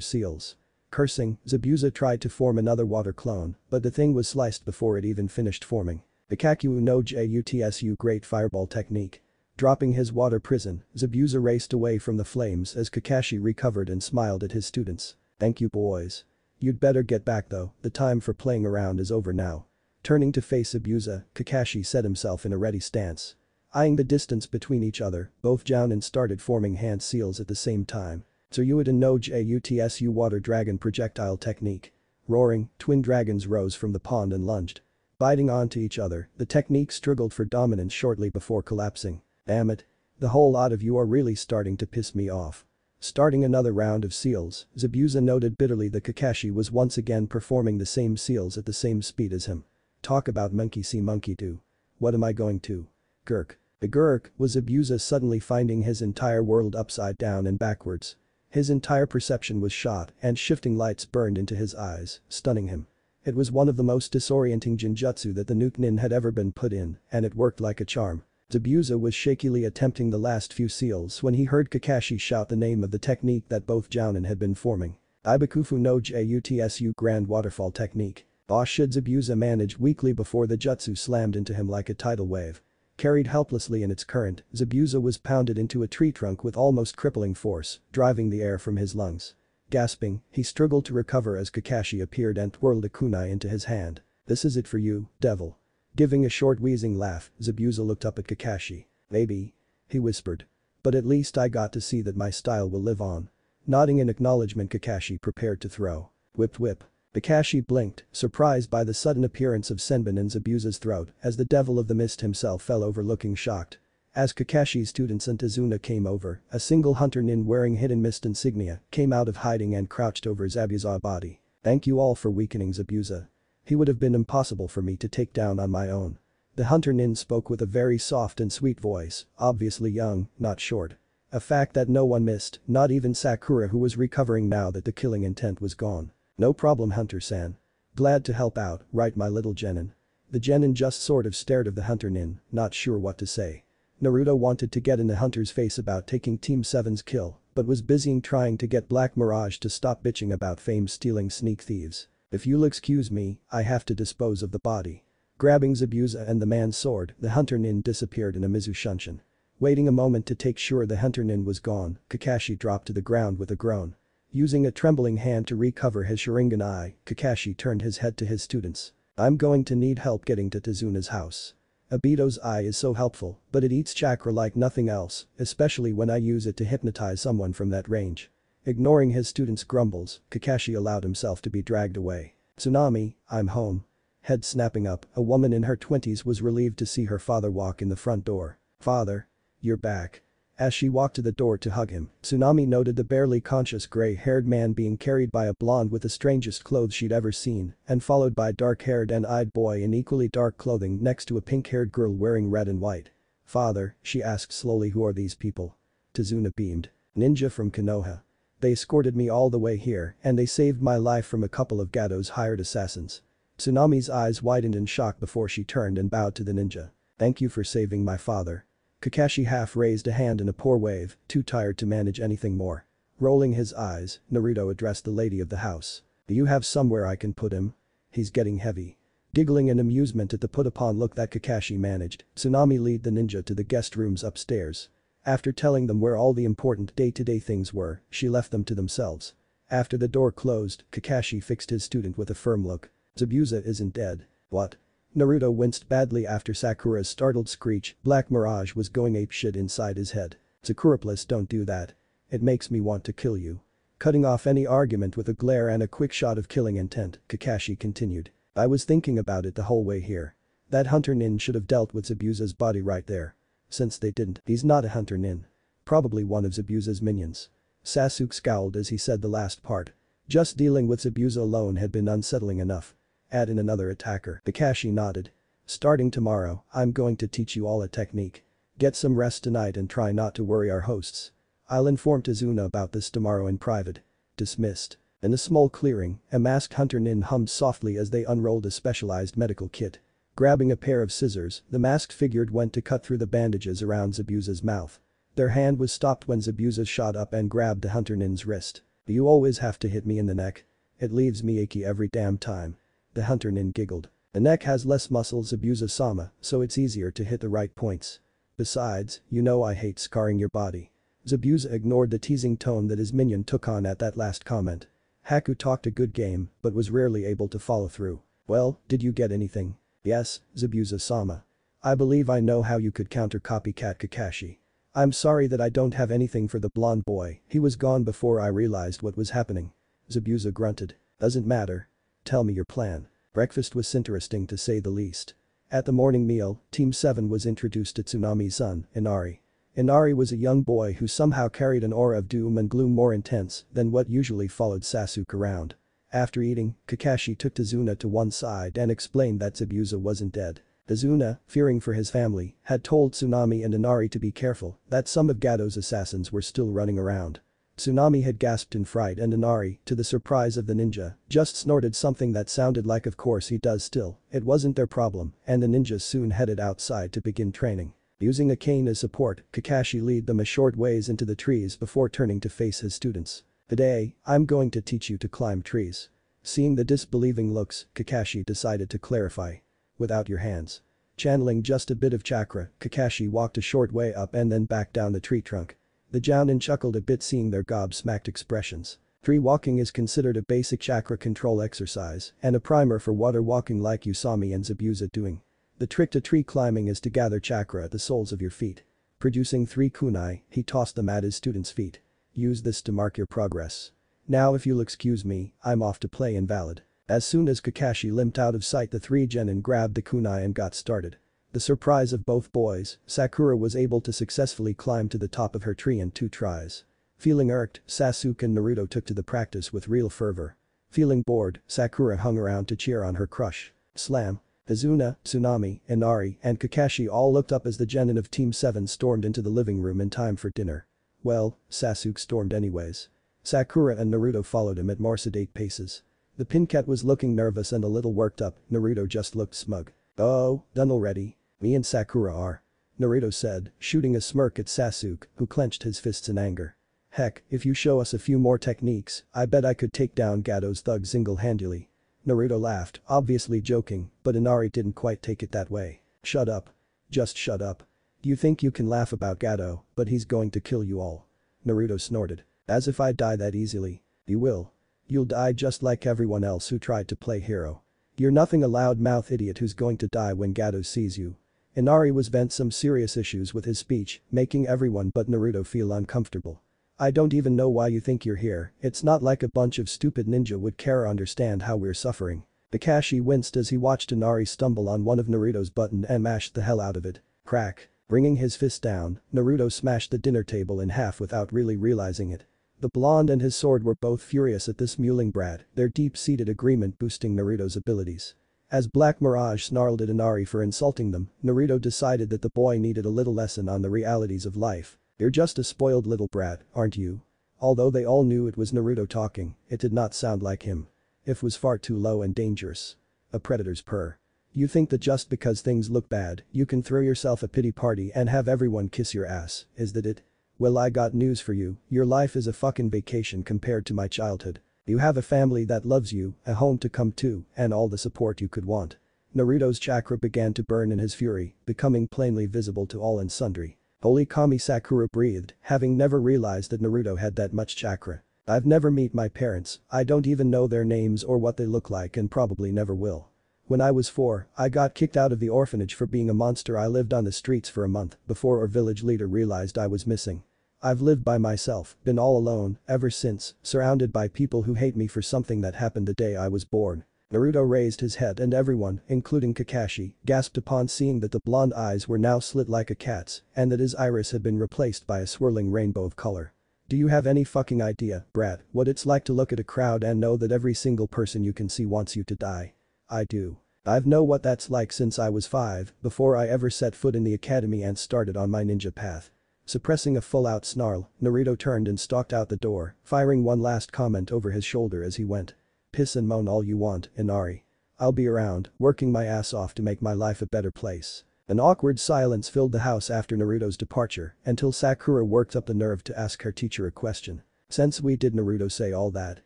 A: seals. Cursing, Zabuza tried to form another water clone, but the thing was sliced before it even finished forming. The Kakyu no Jutsu great fireball technique. Dropping his water prison, Zabuza raced away from the flames as Kakashi recovered and smiled at his students. Thank you, boys. You'd better get back though, the time for playing around is over now. Turning to face Zabuza, Kakashi set himself in a ready stance. Eyeing the distance between each other, both jounin started forming hand seals at the same time. Tsuruta no Jutsu water dragon projectile technique. Roaring, twin dragons rose from the pond and lunged. Biting onto each other, the technique struggled for dominance shortly before collapsing. Damn it. The whole lot of you are really starting to piss me off. Starting another round of seals, Zabuza noted bitterly that Kakashi was once again performing the same seals at the same speed as him. Talk about monkey see monkey do. What am I going to? Gurk. The gurk was Zabuza suddenly finding his entire world upside down and backwards. His entire perception was shot and shifting lights burned into his eyes, stunning him. It was one of the most disorienting genjutsu that the nuke nin had ever been put in, and it worked like a charm. Zabuza was shakily attempting the last few seals when he heard Kakashi shout the name of the technique that both jounin had been forming. Ibakufu no Jutsu grand waterfall technique. Aw should Zabuza managed weakly before the jutsu slammed into him like a tidal wave. Carried helplessly in its current, Zabuza was pounded into a tree trunk with almost crippling force, driving the air from his lungs. Gasping, he struggled to recover as Kakashi appeared and twirled a kunai into his hand. This is it for you, devil. Giving a short wheezing laugh, Zabuza looked up at Kakashi. Maybe. He whispered. But at least I got to see that my style will live on. Nodding in acknowledgement, Kakashi prepared to throw. Whip whip. Kakashi blinked, surprised by the sudden appearance of Senbon in Zabuza's throat as the devil of the mist himself fell over looking shocked. As Kakashi's students and Tazuna came over, a single hunter nin wearing hidden mist insignia came out of hiding and crouched over Zabuza's body. Thank you all for weakening Zabuza. He would have been impossible for me to take down on my own. The hunter nin spoke with a very soft and sweet voice, obviously young, not short. A fact that no one missed, not even Sakura, who was recovering now that the killing intent was gone. No problem, Hunter-san. Glad to help out, right my little genin. The genin just sort of stared at the hunter nin, not sure what to say. Naruto wanted to get in the hunter's face about taking Team 7's kill, but was busy trying to get Black Mirage to stop bitching about fame stealing sneak thieves. If you'll excuse me, I have to dispose of the body. Grabbing Zabuza and the man's sword, the hunter nin disappeared in a Mizushunshin. Waiting a moment to take sure the hunter nin was gone, Kakashi dropped to the ground with a groan. Using a trembling hand to recover his Sharingan eye, Kakashi turned his head to his students. I'm going to need help getting to Tazuna's house. Obito's eye is so helpful, but it eats chakra like nothing else, especially when I use it to hypnotize someone from that range. Ignoring his students' grumbles, Kakashi allowed himself to be dragged away. Tsunami, I'm home. Head snapping up, a woman in her 20s was relieved to see her father walk in the front door. Father. You're back. As she walked to the door to hug him, Tsunami noted the barely conscious gray-haired man being carried by a blonde with the strangest clothes she'd ever seen, and followed by a dark-haired and eyed boy in equally dark clothing next to a pink-haired girl wearing red and white. Father, she asked slowly, who are these people? Tazuna beamed. Ninja from Konoha. They escorted me all the way here and they saved my life from a couple of Gado's hired assassins. Tsunami's eyes widened in shock before she turned and bowed to the ninja. Thank you for saving my father. Kakashi half raised a hand in a poor wave, too tired to manage anything more. Rolling his eyes, Naruto addressed the lady of the house. Do you have somewhere I can put him? He's getting heavy. Giggling in amusement at the put-upon look that Kakashi managed, Tsunami led the ninja to the guest rooms upstairs. After telling them where all the important day-to-day things were, she left them to themselves. After the door closed, Kakashi fixed his student with a firm look. Zabuza isn't dead. What? Naruto winced badly after Sakura's startled screech. Black Mirage was going apeshit inside his head. Sakura, please don't do that. It makes me want to kill you. Cutting off any argument with a glare and a quick shot of killing intent, Kakashi continued. I was thinking about it the whole way here. That hunter nin should have dealt with Zabuza's body right there. Since they didn't, he's not a hunter nin. Probably one of Zabuza's minions. Sasuke scowled as he said the last part. Just dealing with Zabuza alone had been unsettling enough. Add in another attacker. Kakashi nodded. Starting tomorrow, I'm going to teach you all a technique. Get some rest tonight and try not to worry our hosts. I'll inform Tazuna about this tomorrow in private. Dismissed. In a small clearing, a masked hunter nin hummed softly as they unrolled a specialized medical kit. Grabbing a pair of scissors, the masked figure went to cut through the bandages around Zabuza's mouth. Their hand was stopped when Zabuza shot up and grabbed the hunter nin's wrist. You always have to hit me in the neck. It leaves me achy every damn time. The hunter nin giggled. The neck has less muscle, Zabuza-sama, so it's easier to hit the right points. Besides, you know I hate scarring your body. Zabuza ignored the teasing tone that his minion took on at that last comment. Haku talked a good game, but was rarely able to follow through. Well, did you get anything? Yes, Zabuza-sama. I believe I know how you could counter copycat Kakashi. I'm sorry that I don't have anything for the blonde boy, he was gone before I realized what was happening. Zabuza grunted. Doesn't matter. Tell me your plan. Breakfast was interesting to say the least. At the morning meal, Team 7 was introduced to Tsunami's son, Inari. Inari was a young boy who somehow carried an aura of doom and gloom more intense than what usually followed Sasuke around. After eating, Kakashi took Tazuna to one side and explained that Zabuza wasn't dead. Tazuna, fearing for his family, had told Tsunami and Inari to be careful, that some of Gado's assassins were still running around. Tsunami had gasped in fright and Inari, to the surprise of the ninja, just snorted something that sounded like of course he does still, it wasn't their problem, and the ninjas soon headed outside to begin training. Using a cane as support, Kakashi led them a short ways into the trees before turning to face his students. Today, I'm going to teach you to climb trees. Seeing the disbelieving looks, Kakashi decided to clarify. Without your hands. Channeling just a bit of chakra, Kakashi walked a short way up and then back down the tree trunk. The Jounin chuckled a bit seeing their gobsmacked expressions. Tree walking is considered a basic chakra control exercise and a primer for water walking like you saw me and Zabuza doing. The trick to tree climbing is to gather chakra at the soles of your feet. Producing 3 kunai, he tossed them at his students' feet. Use this to mark your progress. Now if you'll excuse me, I'm off to play invalid. As soon as Kakashi limped out of sight, the 3 genin grabbed the kunai and got started. The surprise of both boys, Sakura was able to successfully climb to the top of her tree in 2 tries. Feeling irked, Sasuke and Naruto took to the practice with real fervor. Feeling bored, Sakura hung around to cheer on her crush. Slam. Tazuna, Tsunami, Inari, and Kakashi all looked up as the genin of Team 7 stormed into the living room in time for dinner. Well, Sasuke stormed anyways. Sakura and Naruto followed him at more sedate paces. The Pincat was looking nervous and a little worked up, Naruto just looked smug. Oh, done already? Me and Sakura are. Naruto said, shooting a smirk at Sasuke, who clenched his fists in anger. Heck, if you show us a few more techniques, I bet I could take down Gado's thugs single-handedly. Naruto laughed, obviously joking, but Inari didn't quite take it that way. Shut up. Just shut up. You think you can laugh about Gado, but he's going to kill you all. Naruto snorted. As if I'd die that easily. You will. You'll die just like everyone else who tried to play hero. You're nothing a loud-mouth idiot who's going to die when Gado sees you. Inari was vent some serious issues with his speech, making everyone but Naruto feel uncomfortable. I don't even know why you think you're here, it's not like a bunch of stupid ninja would care or understand how we're suffering. Kakashi winced as he watched Inari stumble on one of Naruto's button and mashed the hell out of it. Crack. Bringing his fist down, Naruto smashed the dinner table in half without really realizing it. The blonde and his sword were both furious at this mewling brat, their deep-seated agreement boosting Naruto's abilities. As Black Mirage snarled at Inari for insulting them, Naruto decided that the boy needed a little lesson on the realities of life. You're just a spoiled little brat, aren't you? Although they all knew it was Naruto talking, it did not sound like him. It was far too low and dangerous. A predator's purr. You think that just because things look bad, you can throw yourself a pity party and have everyone kiss your ass, is that it? Well, I got news for you, your life is a fucking vacation compared to my childhood. You have a family that loves you, a home to come to, and all the support you could want. Naruto's chakra began to burn in his fury, becoming plainly visible to all and sundry. Holy Kami, Sakura breathed, having never realized that Naruto had that much chakra. I've never met my parents, I don't even know their names or what they look like and probably never will. When I was 4, I got kicked out of the orphanage for being a monster. I lived on the streets for a month before our village leader realized I was missing. I've lived by myself, been all alone, ever since, surrounded by people who hate me for something that happened the day I was born. Naruto raised his head and everyone, including Kakashi, gasped upon seeing that the blonde eyes were now slit like a cat's and that his iris had been replaced by a swirling rainbow of color. Do you have any fucking idea, brat, what it's like to look at a crowd and know that every single person you can see wants you to die? I do. I've known what that's like since I was 5, before I ever set foot in the academy and started on my ninja path. Suppressing a full-out snarl, Naruto turned and stalked out the door, firing one last comment over his shoulder as he went. Piss and moan all you want, Inari. I'll be around, working my ass off to make my life a better place. An awkward silence filled the house after Naruto's departure until Sakura worked up the nerve to ask her teacher a question. Since we did Naruto say all that?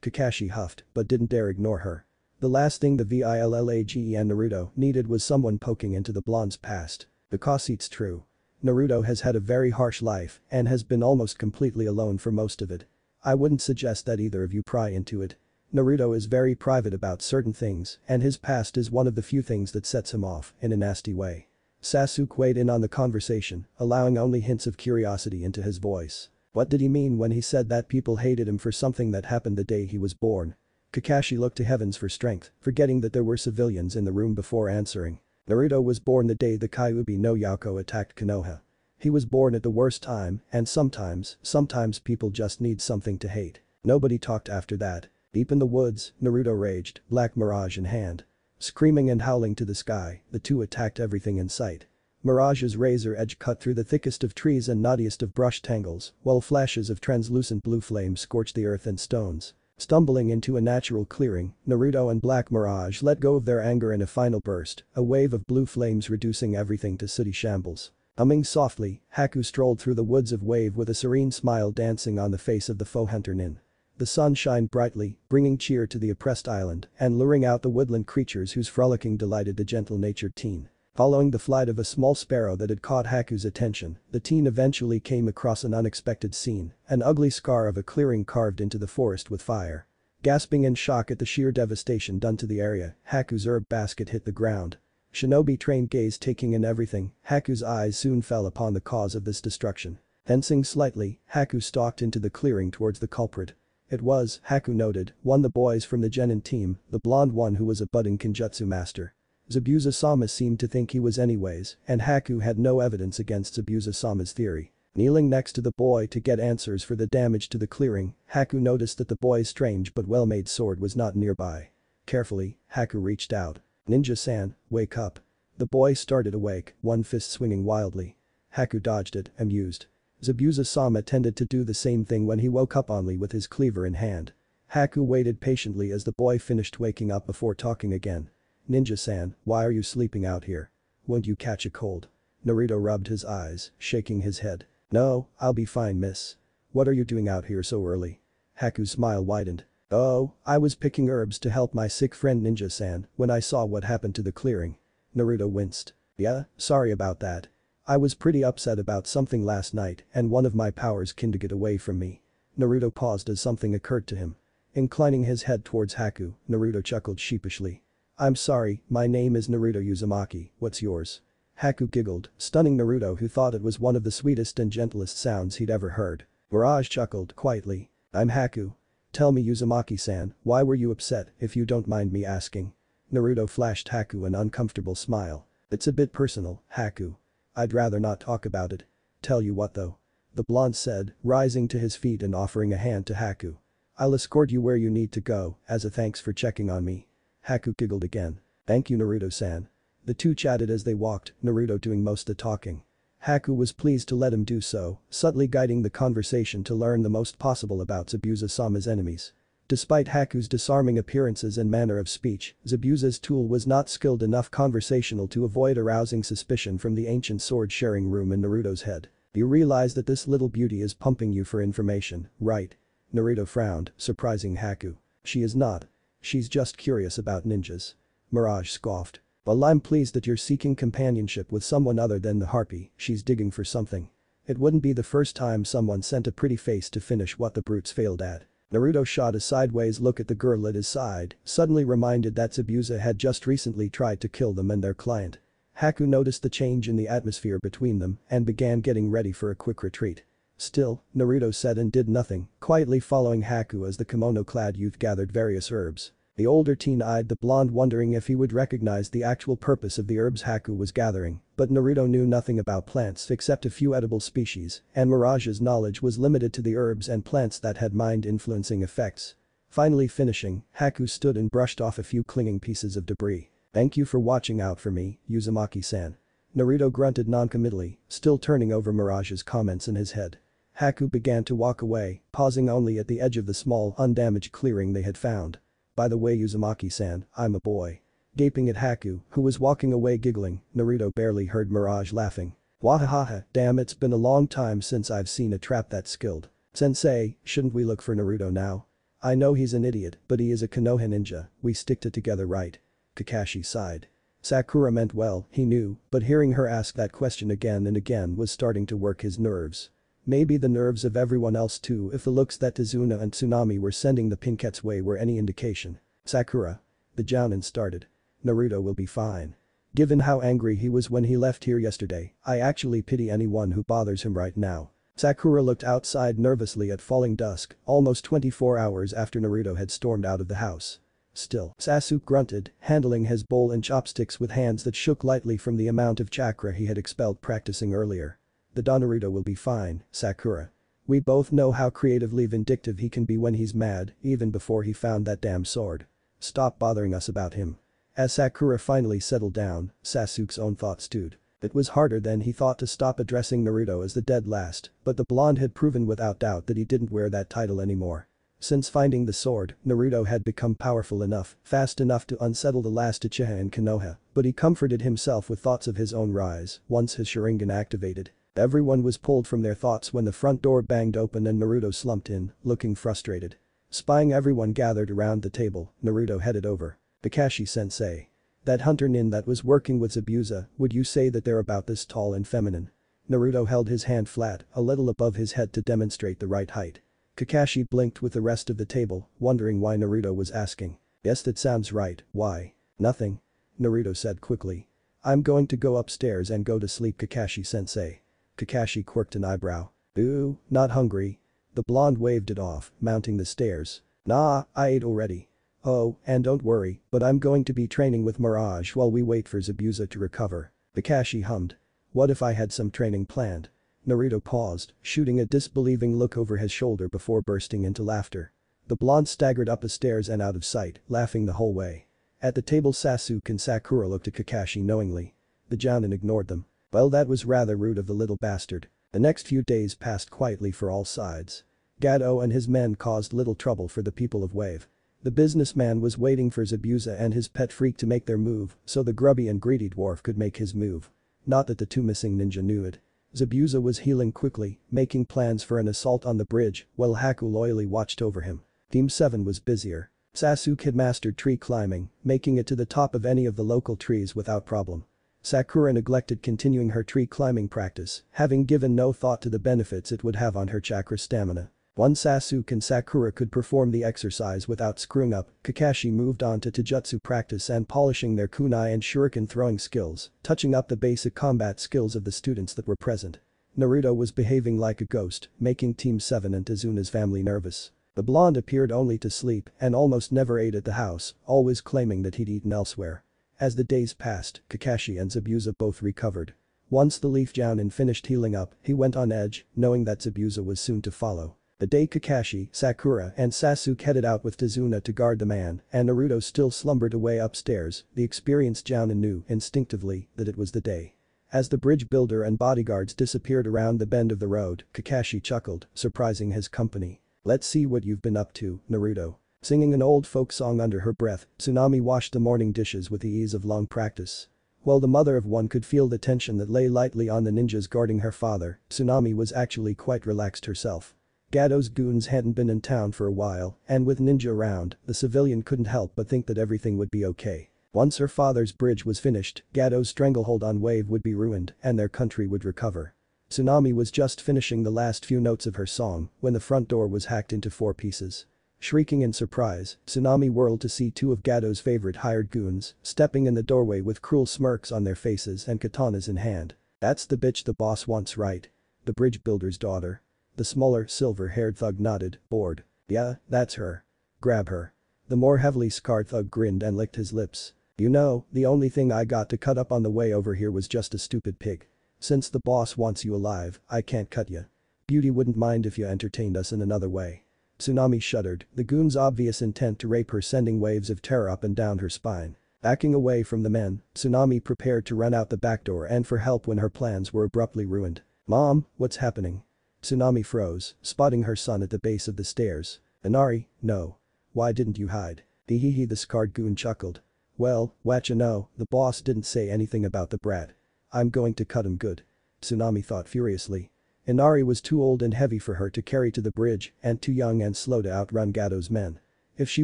A: Kakashi huffed but didn't dare ignore her. The last thing the Village and Naruto needed was someone poking into the blonde's past. Because it's true. Naruto has had a very harsh life and has been almost completely alone for most of it. I wouldn't suggest that either of you pry into it. Naruto is very private about certain things and his past is one of the few things that sets him off in a nasty way. Sasuke weighed in on the conversation, allowing only hints of curiosity into his voice. What did he mean when he said that people hated him for something that happened the day he was born? Kakashi looked to heavens for strength, forgetting that there were civilians in the room before answering. Naruto was born the day the Kyuubi no Yako attacked Konoha. He was born at the worst time and sometimes people just need something to hate. Nobody talked after that. Deep in the woods, Naruto raged, Black Mirage in hand. Screaming and howling to the sky, the two attacked everything in sight. Mirage's razor edge cut through the thickest of trees and knottiest of brush tangles, while flashes of translucent blue flame scorched the earth and stones. Stumbling into a natural clearing, Naruto and Black Mirage let go of their anger in a final burst, a wave of blue flames reducing everything to city shambles. Humming softly, Haku strolled through the woods of Wave with a serene smile dancing on the face of the foe hunter Nin. The sun shined brightly, bringing cheer to the oppressed island and luring out the woodland creatures whose frolicking delighted the gentle-natured teen. Following the flight of a small sparrow that had caught Haku's attention, the teen eventually came across an unexpected scene, an ugly scar of a clearing carved into the forest with fire. Gasping in shock at the sheer devastation done to the area, Haku's herb basket hit the ground. Shinobi-trained gaze taking in everything, Haku's eyes soon fell upon the cause of this destruction. Tensing slightly, Haku stalked into the clearing towards the culprit. It was, Haku noted, one of the boys from the Genin team, the blonde one who was a budding Kenjutsu master. Zabuza-sama seemed to think he was anyways, and Haku had no evidence against Zabuza-sama's theory. Kneeling next to the boy to get answers for the damage to the clearing, Haku noticed that the boy's strange but well-made sword was not nearby. Carefully, Haku reached out. Ninja-san, wake up. The boy started awake, one fist swinging wildly. Haku dodged it, amused. Zabuza-sama tended to do the same thing when he woke up only with his cleaver in hand. Haku waited patiently as the boy finished waking up before talking again. Ninja-san, why are you sleeping out here? Won't you catch a cold? Naruto rubbed his eyes, shaking his head. No, I'll be fine, miss. What are you doing out here so early? Haku's smile widened. Oh, I was picking herbs to help my sick friend Ninja-san when I saw what happened to the clearing. Naruto winced. Yeah, sorry about that. I was pretty upset about something last night and one of my powers kinda get away from me. Naruto paused as something occurred to him. Inclining his head towards Haku, Naruto chuckled sheepishly. I'm sorry, my name is Naruto Uzumaki, what's yours? Haku giggled, stunning Naruto who thought it was one of the sweetest and gentlest sounds he'd ever heard. Mirage chuckled quietly. I'm Haku. Tell me Uzumaki-san, why were you upset if you don't mind me asking? Naruto flashed Haku an uncomfortable smile. It's a bit personal, Haku. I'd rather not talk about it. Tell you what though. The blonde said, rising to his feet and offering a hand to Haku. I'll escort you where you need to go, as a thanks for checking on me. Haku giggled again. Thank you Naruto-san. The two chatted as they walked, Naruto doing most of the talking. Haku was pleased to let him do so, subtly guiding the conversation to learn the most possible about Zabuza-sama's enemies. Despite Haku's disarming appearances and manner of speech, Zabuza's tool was not skilled enough conversational to avoid arousing suspicion from the ancient sword-sharing room in Naruto's head. You realize that this little beauty is pumping you for information, right? Naruto frowned, surprising Haku. She is not. She's just curious about ninjas. Mirage scoffed. Well, I'm pleased that you're seeking companionship with someone other than the harpy, she's digging for something. It wouldn't be the first time someone sent a pretty face to finish what the brutes failed at. Naruto shot a sideways look at the girl at his side, suddenly reminded that Zabuza had just recently tried to kill them and their client. Haku noticed the change in the atmosphere between them and began getting ready for a quick retreat. Still, Naruto said and did nothing, quietly following Haku as the kimono-clad youth gathered various herbs. The older teen eyed the blonde, wondering if he would recognize the actual purpose of the herbs Haku was gathering, but Naruto knew nothing about plants except a few edible species, and Mirage's knowledge was limited to the herbs and plants that had mind-influencing effects. Finally finishing, Haku stood and brushed off a few clinging pieces of debris. "Thank you for watching out for me, Uzumaki-san." Naruto grunted noncommittally, still turning over Mirage's comments in his head. Haku began to walk away, pausing only at the edge of the small, undamaged clearing they had found. "By the way, Uzumaki-san, I'm a boy." Gaping at Haku, who was walking away giggling, Naruto barely heard Mirage laughing. "Wahahaha, damn, it's been a long time since I've seen a trap that skilled. Sensei, shouldn't we look for Naruto now? I know he's an idiot, but he is a Konoha ninja, we stick it together, right?" Kakashi sighed. Sakura meant well, he knew, but hearing her ask that question again and again was starting to work his nerves. Maybe the nerves of everyone else too if the looks that Tazuna and Tsunami were sending the Pinkette's way were any indication. "Sakura." The jounin started. "Naruto will be fine. Given how angry he was when he left here yesterday, I actually pity anyone who bothers him right now." Sakura looked outside nervously at falling dusk, almost 24 hours after Naruto had stormed out of the house. "Still," Sasuke grunted, handling his bowl and chopsticks with hands that shook lightly from the amount of chakra he had expelled practicing earlier. "The Naruto will be fine, Sakura. We both know how creatively vindictive he can be when he's mad, even before he found that damn sword. Stop bothering us about him." As Sakura finally settled down, Sasuke's own thoughts stewed. It was harder than he thought to stop addressing Naruto as the dead last, but the blonde had proven without doubt that he didn't wear that title anymore. Since finding the sword, Naruto had become powerful enough, fast enough to unsettle the last Uchiha in Konoha, but he comforted himself with thoughts of his own rise once his Sharingan activated. Everyone was pulled from their thoughts when the front door banged open and Naruto slumped in, looking frustrated. Spying everyone gathered around the table, Naruto headed over. "Kakashi-sensei. That hunter nin that was working with Zabuza, would you say that they're about this tall and feminine?" Naruto held his hand flat, a little above his head to demonstrate the right height. Kakashi blinked with the rest of the table, wondering why Naruto was asking. "Yes, that sounds right, why?" "Nothing." Naruto said quickly. "I'm going to go upstairs and go to sleep, Kakashi-sensei." Kakashi quirked an eyebrow. "Ooh, not hungry?" The blonde waved it off, mounting the stairs. "Nah, I ate already." "Oh, and don't worry, but I'm going to be training with Mirage while we wait for Zabuza to recover." Kakashi hummed. "What if I had some training planned?" Naruto paused, shooting a disbelieving look over his shoulder before bursting into laughter. The blonde staggered up the stairs and out of sight, laughing the whole way. At the table, Sasuke and Sakura looked at Kakashi knowingly. The jounin ignored them. Well, that was rather rude of the little bastard. The next few days passed quietly for all sides. Gado and his men caused little trouble for the people of Wave. The businessman was waiting for Zabuza and his pet freak to make their move so the grubby and greedy dwarf could make his move. Not that the two missing ninja knew it. Zabuza was healing quickly, making plans for an assault on the bridge while Haku loyally watched over him. Team 7 was busier. Sasuke had mastered tree climbing, making it to the top of any of the local trees without problem. Sakura neglected continuing her tree climbing practice, having given no thought to the benefits it would have on her chakra stamina. Once Sasuke and Sakura could perform the exercise without screwing up, Kakashi moved on to taijutsu practice and polishing their kunai and shuriken throwing skills, touching up the basic combat skills of the students that were present. Naruto was behaving like a ghost, making Team 7 and Tazuna's family nervous. The blonde appeared only to sleep and almost never ate at the house, always claiming that he'd eaten elsewhere. As the days passed, Kakashi and Zabuza both recovered. Once the leaf jounin finished healing up, he went on edge, knowing that Zabuza was soon to follow. The day Kakashi, Sakura and Sasuke headed out with Tazuna to guard the man and Naruto still slumbered away upstairs, the experienced jounin knew instinctively that it was the day. As the bridge builder and bodyguards disappeared around the bend of the road, Kakashi chuckled, surprising his company. "Let's see what you've been up to, Naruto." Singing an old folk song under her breath, Tsunami washed the morning dishes with the ease of long practice. While the mother of one could feel the tension that lay lightly on the ninjas guarding her father, Tsunami was actually quite relaxed herself. Gado's goons hadn't been in town for a while, and with Ninja around, the civilian couldn't help but think that everything would be okay. Once her father's bridge was finished, Gado's stranglehold on Wave would be ruined and their country would recover. Tsunami was just finishing the last few notes of her song when the front door was hacked into 4 pieces. Shrieking in surprise, Tsunami whirled to see 2 of Gado's favorite hired goons stepping in the doorway with cruel smirks on their faces and katanas in hand. "That's the bitch the boss wants, right? The bridge builder's daughter." The smaller, silver-haired thug nodded, bored. "Yeah, that's her. Grab her." The more heavily scarred thug grinned and licked his lips. "You know, the only thing I got to cut up on the way over here was just a stupid pig. Since the boss wants you alive, I can't cut you. Beauty wouldn't mind if you entertained us in another way." Tsunami shuddered, the goon's obvious intent to rape her sending waves of terror up and down her spine. Backing away from the men, Tsunami prepared to run out the back door and for help when her plans were abruptly ruined. "Mom, what's happening?" Tsunami froze, spotting her son at the base of the stairs. "Inari, no. Why didn't you hide?" "Hee the scarred goon chuckled. "Well, whatcha know, the boss didn't say anything about the brat. I'm going to cut him good." Tsunami thought furiously. Inari was too old and heavy for her to carry to the bridge and too young and slow to outrun Gado's men. If she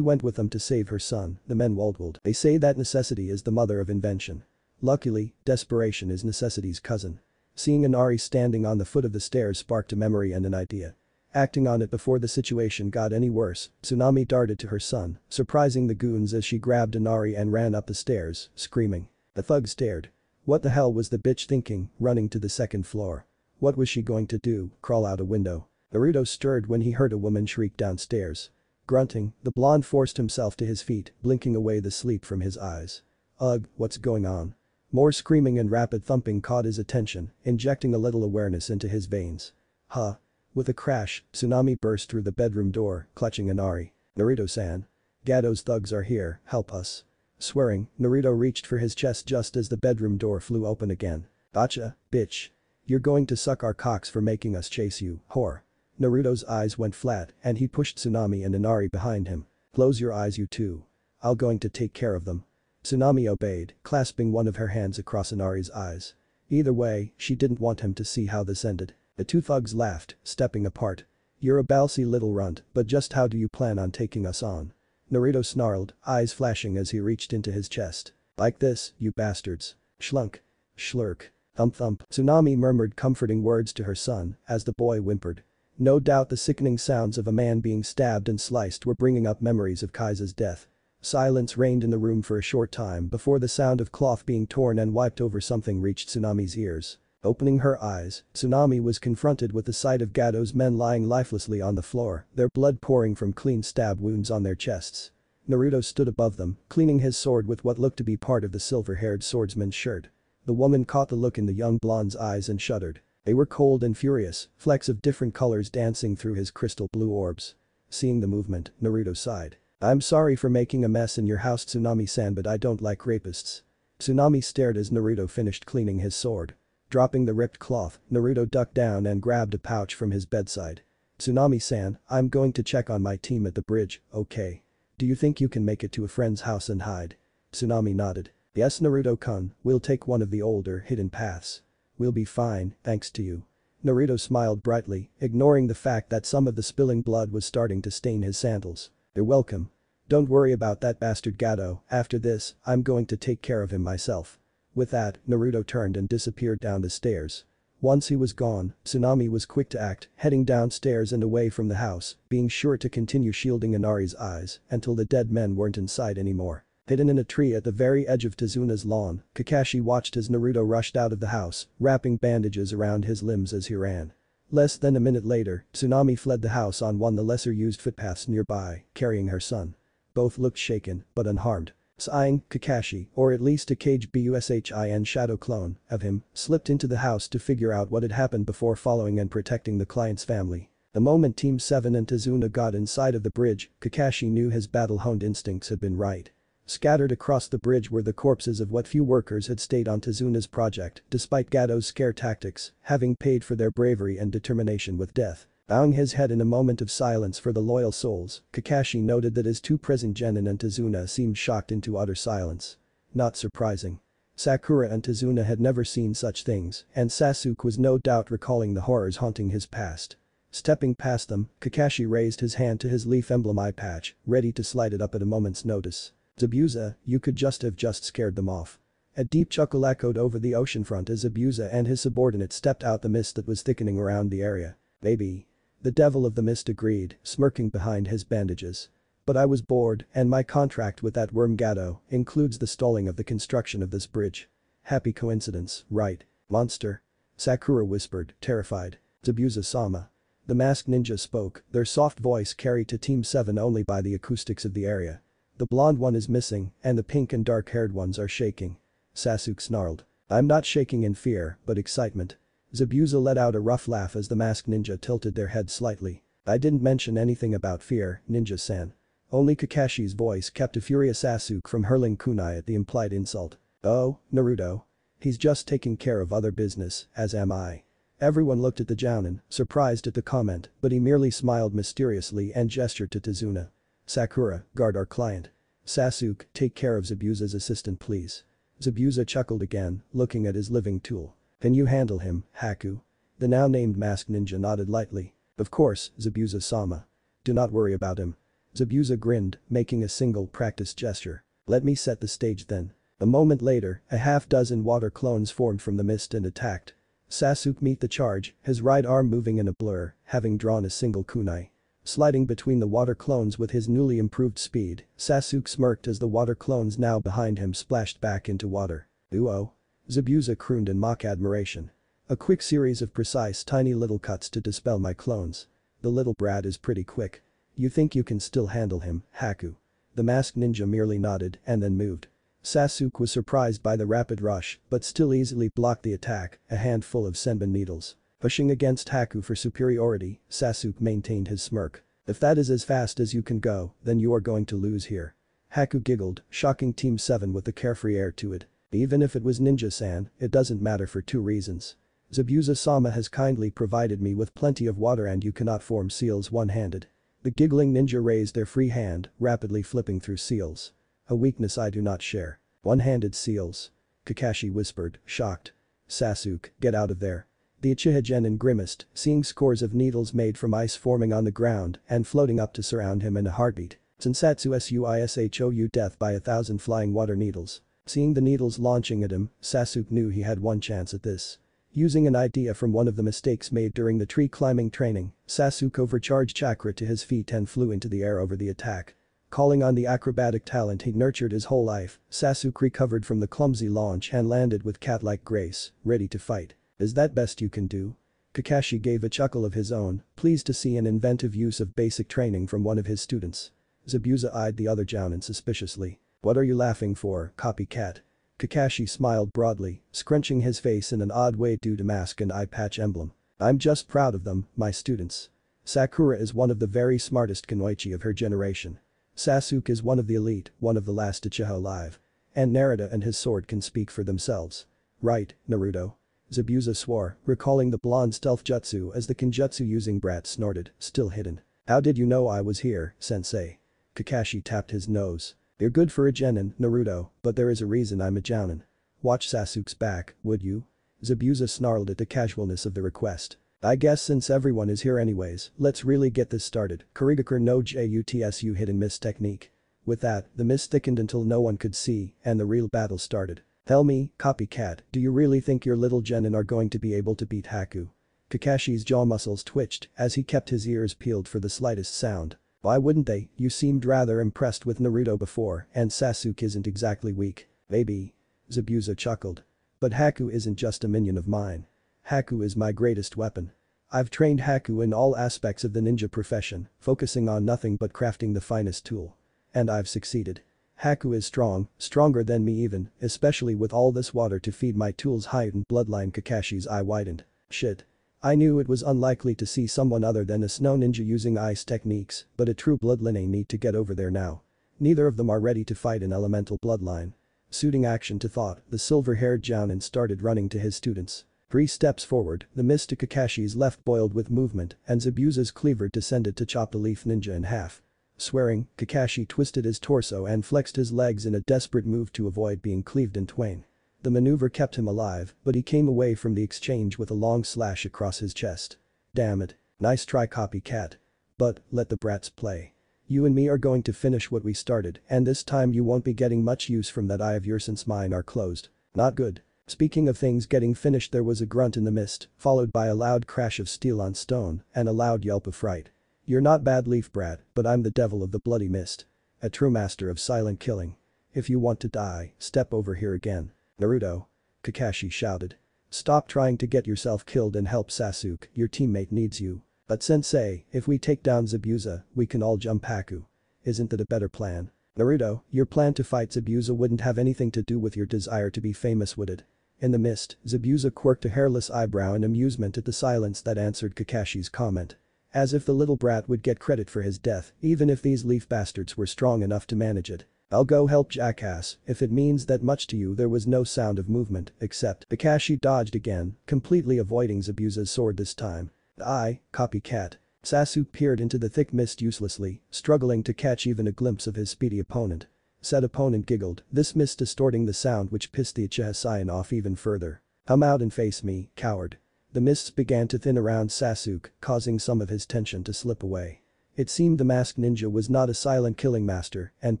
A: went with them to save her son, the men would. They say that necessity is the mother of invention. Luckily, desperation is necessity's cousin. Seeing Inari standing on the foot of the stairs sparked a memory and an idea. Acting on it before the situation got any worse, Tsunami darted to her son, surprising the goons as she grabbed Inari and ran up the stairs, screaming. The thug stared. What the hell was the bitch thinking, running to the 2nd floor? What was she going to do, crawl out a window? Naruto stirred when he heard a woman shriek downstairs. Grunting, the blonde forced himself to his feet, blinking away the sleep from his eyes. "Ugh, what's going on?" More screaming and rapid thumping caught his attention, injecting a little awareness into his veins. "Huh." With a crash, Tsunami burst through the bedroom door, clutching Inari. "Naruto-san. Gado's thugs are here, help us." Swearing, Naruto reached for his chest just as the bedroom door flew open again. "Gotcha, bitch. You're going to suck our cocks for making us chase you, whore." Naruto's eyes went flat and he pushed Tsunami and Inari behind him. "Close your eyes, you two. I'm going to take care of them." Tsunami obeyed, clasping one of her hands across Inari's eyes. Either way, she didn't want him to see how this ended. The 2 thugs laughed, stepping apart. "You're a ballsy little runt, but just how do you plan on taking us on?" Naruto snarled, eyes flashing as he reached into his chest. "Like this, you bastards." Schlunk. Schlurk. Thump thump. Tsunami murmured comforting words to her son as the boy whimpered. No doubt the sickening sounds of a man being stabbed and sliced were bringing up memories of Kaisa's death. Silence reigned in the room for a short time before the sound of cloth being torn and wiped over something reached Tsunami's ears. Opening her eyes, Tsunami was confronted with the sight of Gado's men lying lifelessly on the floor, their blood pouring from clean stab wounds on their chests. Naruto stood above them, cleaning his sword with what looked to be part of the silver-haired swordsman's shirt. The woman caught the look in the young blonde's eyes and shuddered. They were cold and furious, flecks of different colors dancing through his crystal blue orbs. Seeing the movement, Naruto sighed. "I'm sorry for making a mess in your house, Tsunami-san, but I don't like rapists." Tsunami stared as Naruto finished cleaning his sword. Dropping the ripped cloth, Naruto ducked down and grabbed a pouch from his bedside. "Tsunami-san, I'm going to check on my team at the bridge, okay? Do you think you can make it to a friend's house and hide?" Tsunami nodded. "Yes, Naruto-kun, we'll take one of the older, hidden paths. We'll be fine, thanks to you." Naruto smiled brightly, ignoring the fact that some of the spilling blood was starting to stain his sandals. "You're welcome. Don't worry about that bastard Gado, after this, I'm going to take care of him myself." With that, Naruto turned and disappeared down the stairs. Once he was gone, Tsunami was quick to act, heading downstairs and away from the house, being sure to continue shielding Inari's eyes until the dead men weren't in sight anymore. Hidden in a tree at the very edge of Tezuna's lawn, Kakashi watched as Naruto rushed out of the house, wrapping bandages around his limbs as he ran. Less than a minute later, Tsunami fled the house on one of the lesser-used footpaths nearby, carrying her son. Both looked shaken, but unharmed. Sighing, Kakashi, or at least a KGBUSHIN shadow clone of him, slipped into the house to figure out what had happened before following and protecting the client's family. The moment Team 7 and Tezuna got inside of the bridge, Kakashi knew his battle-honed instincts had been right. Scattered across the bridge were the corpses of what few workers had stayed on Tezuna's project, despite Gado's scare tactics, having paid for their bravery and determination with death. Bowing his head in a moment of silence for the loyal souls, Kakashi noted that his two present genin and Tezuna seemed shocked into utter silence. Not surprising. Sakura and Tezuna had never seen such things, and Sasuke was no doubt recalling the horrors haunting his past. Stepping past them, Kakashi raised his hand to his leaf emblem eye patch, ready to slide it up at a moment's notice. Zabuza, you could just scared them off. A deep chuckle echoed over the oceanfront as Zabuza and his subordinate stepped out the mist that was thickening around the area. Baby. The devil of the mist agreed, smirking behind his bandages. But I was bored, and my contract with that worm Gato includes the stalling of the construction of this bridge. Happy coincidence, right, monster? Sakura whispered, terrified. Zabuza-sama. The masked ninja spoke, their soft voice carried to Team 7 only by the acoustics of the area. The blonde one is missing, and the pink and dark-haired ones are shaking. Sasuke snarled. I'm not shaking in fear, but excitement. Zabuza let out a rough laugh as the masked ninja tilted their head slightly. I didn't mention anything about fear, ninja-san. Only Kakashi's voice kept a furious Sasuke from hurling kunai at the implied insult. Oh, Naruto. He's just taking care of other business, as am I. Everyone looked at the jounin, surprised at the comment, but he merely smiled mysteriously and gestured to Tazuna. Sakura, guard our client. Sasuke, take care of Zabuza's assistant please. Zabuza chuckled again, looking at his living tool. Can you handle him, Haku? The now named masked ninja nodded lightly. Of course, Zabuza-sama. Do not worry about him. Zabuza grinned, making a single practice gesture. Let me set the stage then. A moment later, a half-dozen water clones formed from the mist and attacked. Sasuke met the charge, his right arm moving in a blur, having drawn a single kunai. Sliding between the water clones with his newly improved speed, Sasuke smirked as the water clones now behind him splashed back into water. Uo. Zabuza crooned in mock admiration. A quick series of precise tiny little cuts to dispel my clones. The little brat is pretty quick. You think you can still handle him, Haku? The masked ninja merely nodded and then moved. Sasuke was surprised by the rapid rush, but still easily blocked the attack, a handful of senbon needles. Pushing against Haku for superiority, Sasuke maintained his smirk. If that is as fast as you can go, then you are going to lose here. Haku giggled, shocking Team 7 with the carefree air to it. Even if it was Ninja-san, it doesn't matter for two reasons. Zabuza-sama has kindly provided me with plenty of water and you cannot form seals one-handed. The giggling ninja raised their free hand, rapidly flipping through seals. A weakness I do not share. One-handed seals. Kakashi whispered, shocked. Sasuke, get out of there. The Uchiha Genin grimaced, seeing scores of needles made from ice forming on the ground and floating up to surround him in a heartbeat. Sensatsu Suishou death by 1,000 flying water needles. Seeing the needles launching at him, Sasuke knew he had one chance at this. Using an idea from one of the mistakes made during the tree climbing training, Sasuke overcharged chakra to his feet and flew into the air over the attack. Calling on the acrobatic talent he'd nurtured his whole life, Sasuke recovered from the clumsy launch and landed with cat-like grace, ready to fight. Is that best you can do? Kakashi gave a chuckle of his own, pleased to see an inventive use of basic training from one of his students. Zabuza eyed the other jounin suspiciously. What are you laughing for, copycat? Kakashi smiled broadly, scrunching his face in an odd way due to mask and eye patch emblem. I'm just proud of them, my students. Sakura is one of the very smartest kunoichi of her generation. Sasuke is one of the elite, one of the last Uchiha alive. And Naruto and his sword can speak for themselves. Right, Naruto. Zabuza swore, recalling the blonde stealth jutsu as the kenjutsu-using brat snorted, still hidden. How did you know I was here, sensei? Kakashi tapped his nose. You're good for a genin, Naruto, but there is a reason I'm a jounin. Watch Sasuke's back, would you? Zabuza snarled at the casualness of the request. I guess since everyone is here anyways, let's really get this started. Kurigakur no Jutsu hit and miss technique. With that, the mist thickened until no one could see, and the real battle started. Tell me, copycat, do you really think your little genin are going to be able to beat Haku? Kakashi's jaw muscles twitched as he kept his ears peeled for the slightest sound. Why wouldn't they? You seemed rather impressed with Naruto before, and Sasuke isn't exactly weak. Maybe. Zabuza chuckled. But Haku isn't just a minion of mine. Haku is my greatest weapon. I've trained Haku in all aspects of the ninja profession, focusing on nothing but crafting the finest tool. And I've succeeded. Haku is strong, stronger than me even, especially with all this water to feed my tool's heightened bloodline. Kakashi's eye widened. Shit. I knew it was unlikely to see someone other than a snow ninja using ice techniques, but a true bloodline need to get over there now. Neither of them are ready to fight an elemental bloodline. Suiting action to thought, the silver-haired jounin started running to his students. 3 steps forward, the mist to Kakashi's left boiled with movement, and Zabuza's cleaver descended to chop the leaf ninja in half. Swearing, Kakashi twisted his torso and flexed his legs in a desperate move to avoid being cleaved in twain. The maneuver kept him alive, but he came away from the exchange with a long slash across his chest. Damn it. Nice try, copycat. But, let the brats play. You and me are going to finish what we started, and this time you won't be getting much use from that eye of yours since mine are closed. Not good. Speaking of things getting finished, there was a grunt in the mist, followed by a loud crash of steel on stone, and a loud yelp of fright. You're not bad, leaf brat, but I'm the devil of the bloody mist. A true master of silent killing. If you want to die, step over here again. Naruto. Kakashi shouted. Stop trying to get yourself killed and help Sasuke, your teammate needs you. But sensei, if we take down Zabuza, we can all jump Haku. Isn't that a better plan? Naruto, your plan to fight Zabuza wouldn't have anything to do with your desire to be famous, would it? In the mist, Zabuza quirked a hairless eyebrow in amusement at the silence that answered Kakashi's comment. As if the little brat would get credit for his death, even if these leaf bastards were strong enough to manage it. I'll go help jackass, if it means that much to you. There was no sound of movement, except Kakashi dodged again, completely avoiding Zabuza's sword this time. Copycat. Sasuke peered into the thick mist uselessly, struggling to catch even a glimpse of his speedy opponent. Said opponent giggled, this mist distorting the sound, which pissed the Uchiha Saiyan off even further. Come out and face me, coward. The mists began to thin around Sasuke, causing some of his tension to slip away. It seemed the masked ninja was not a silent killing master and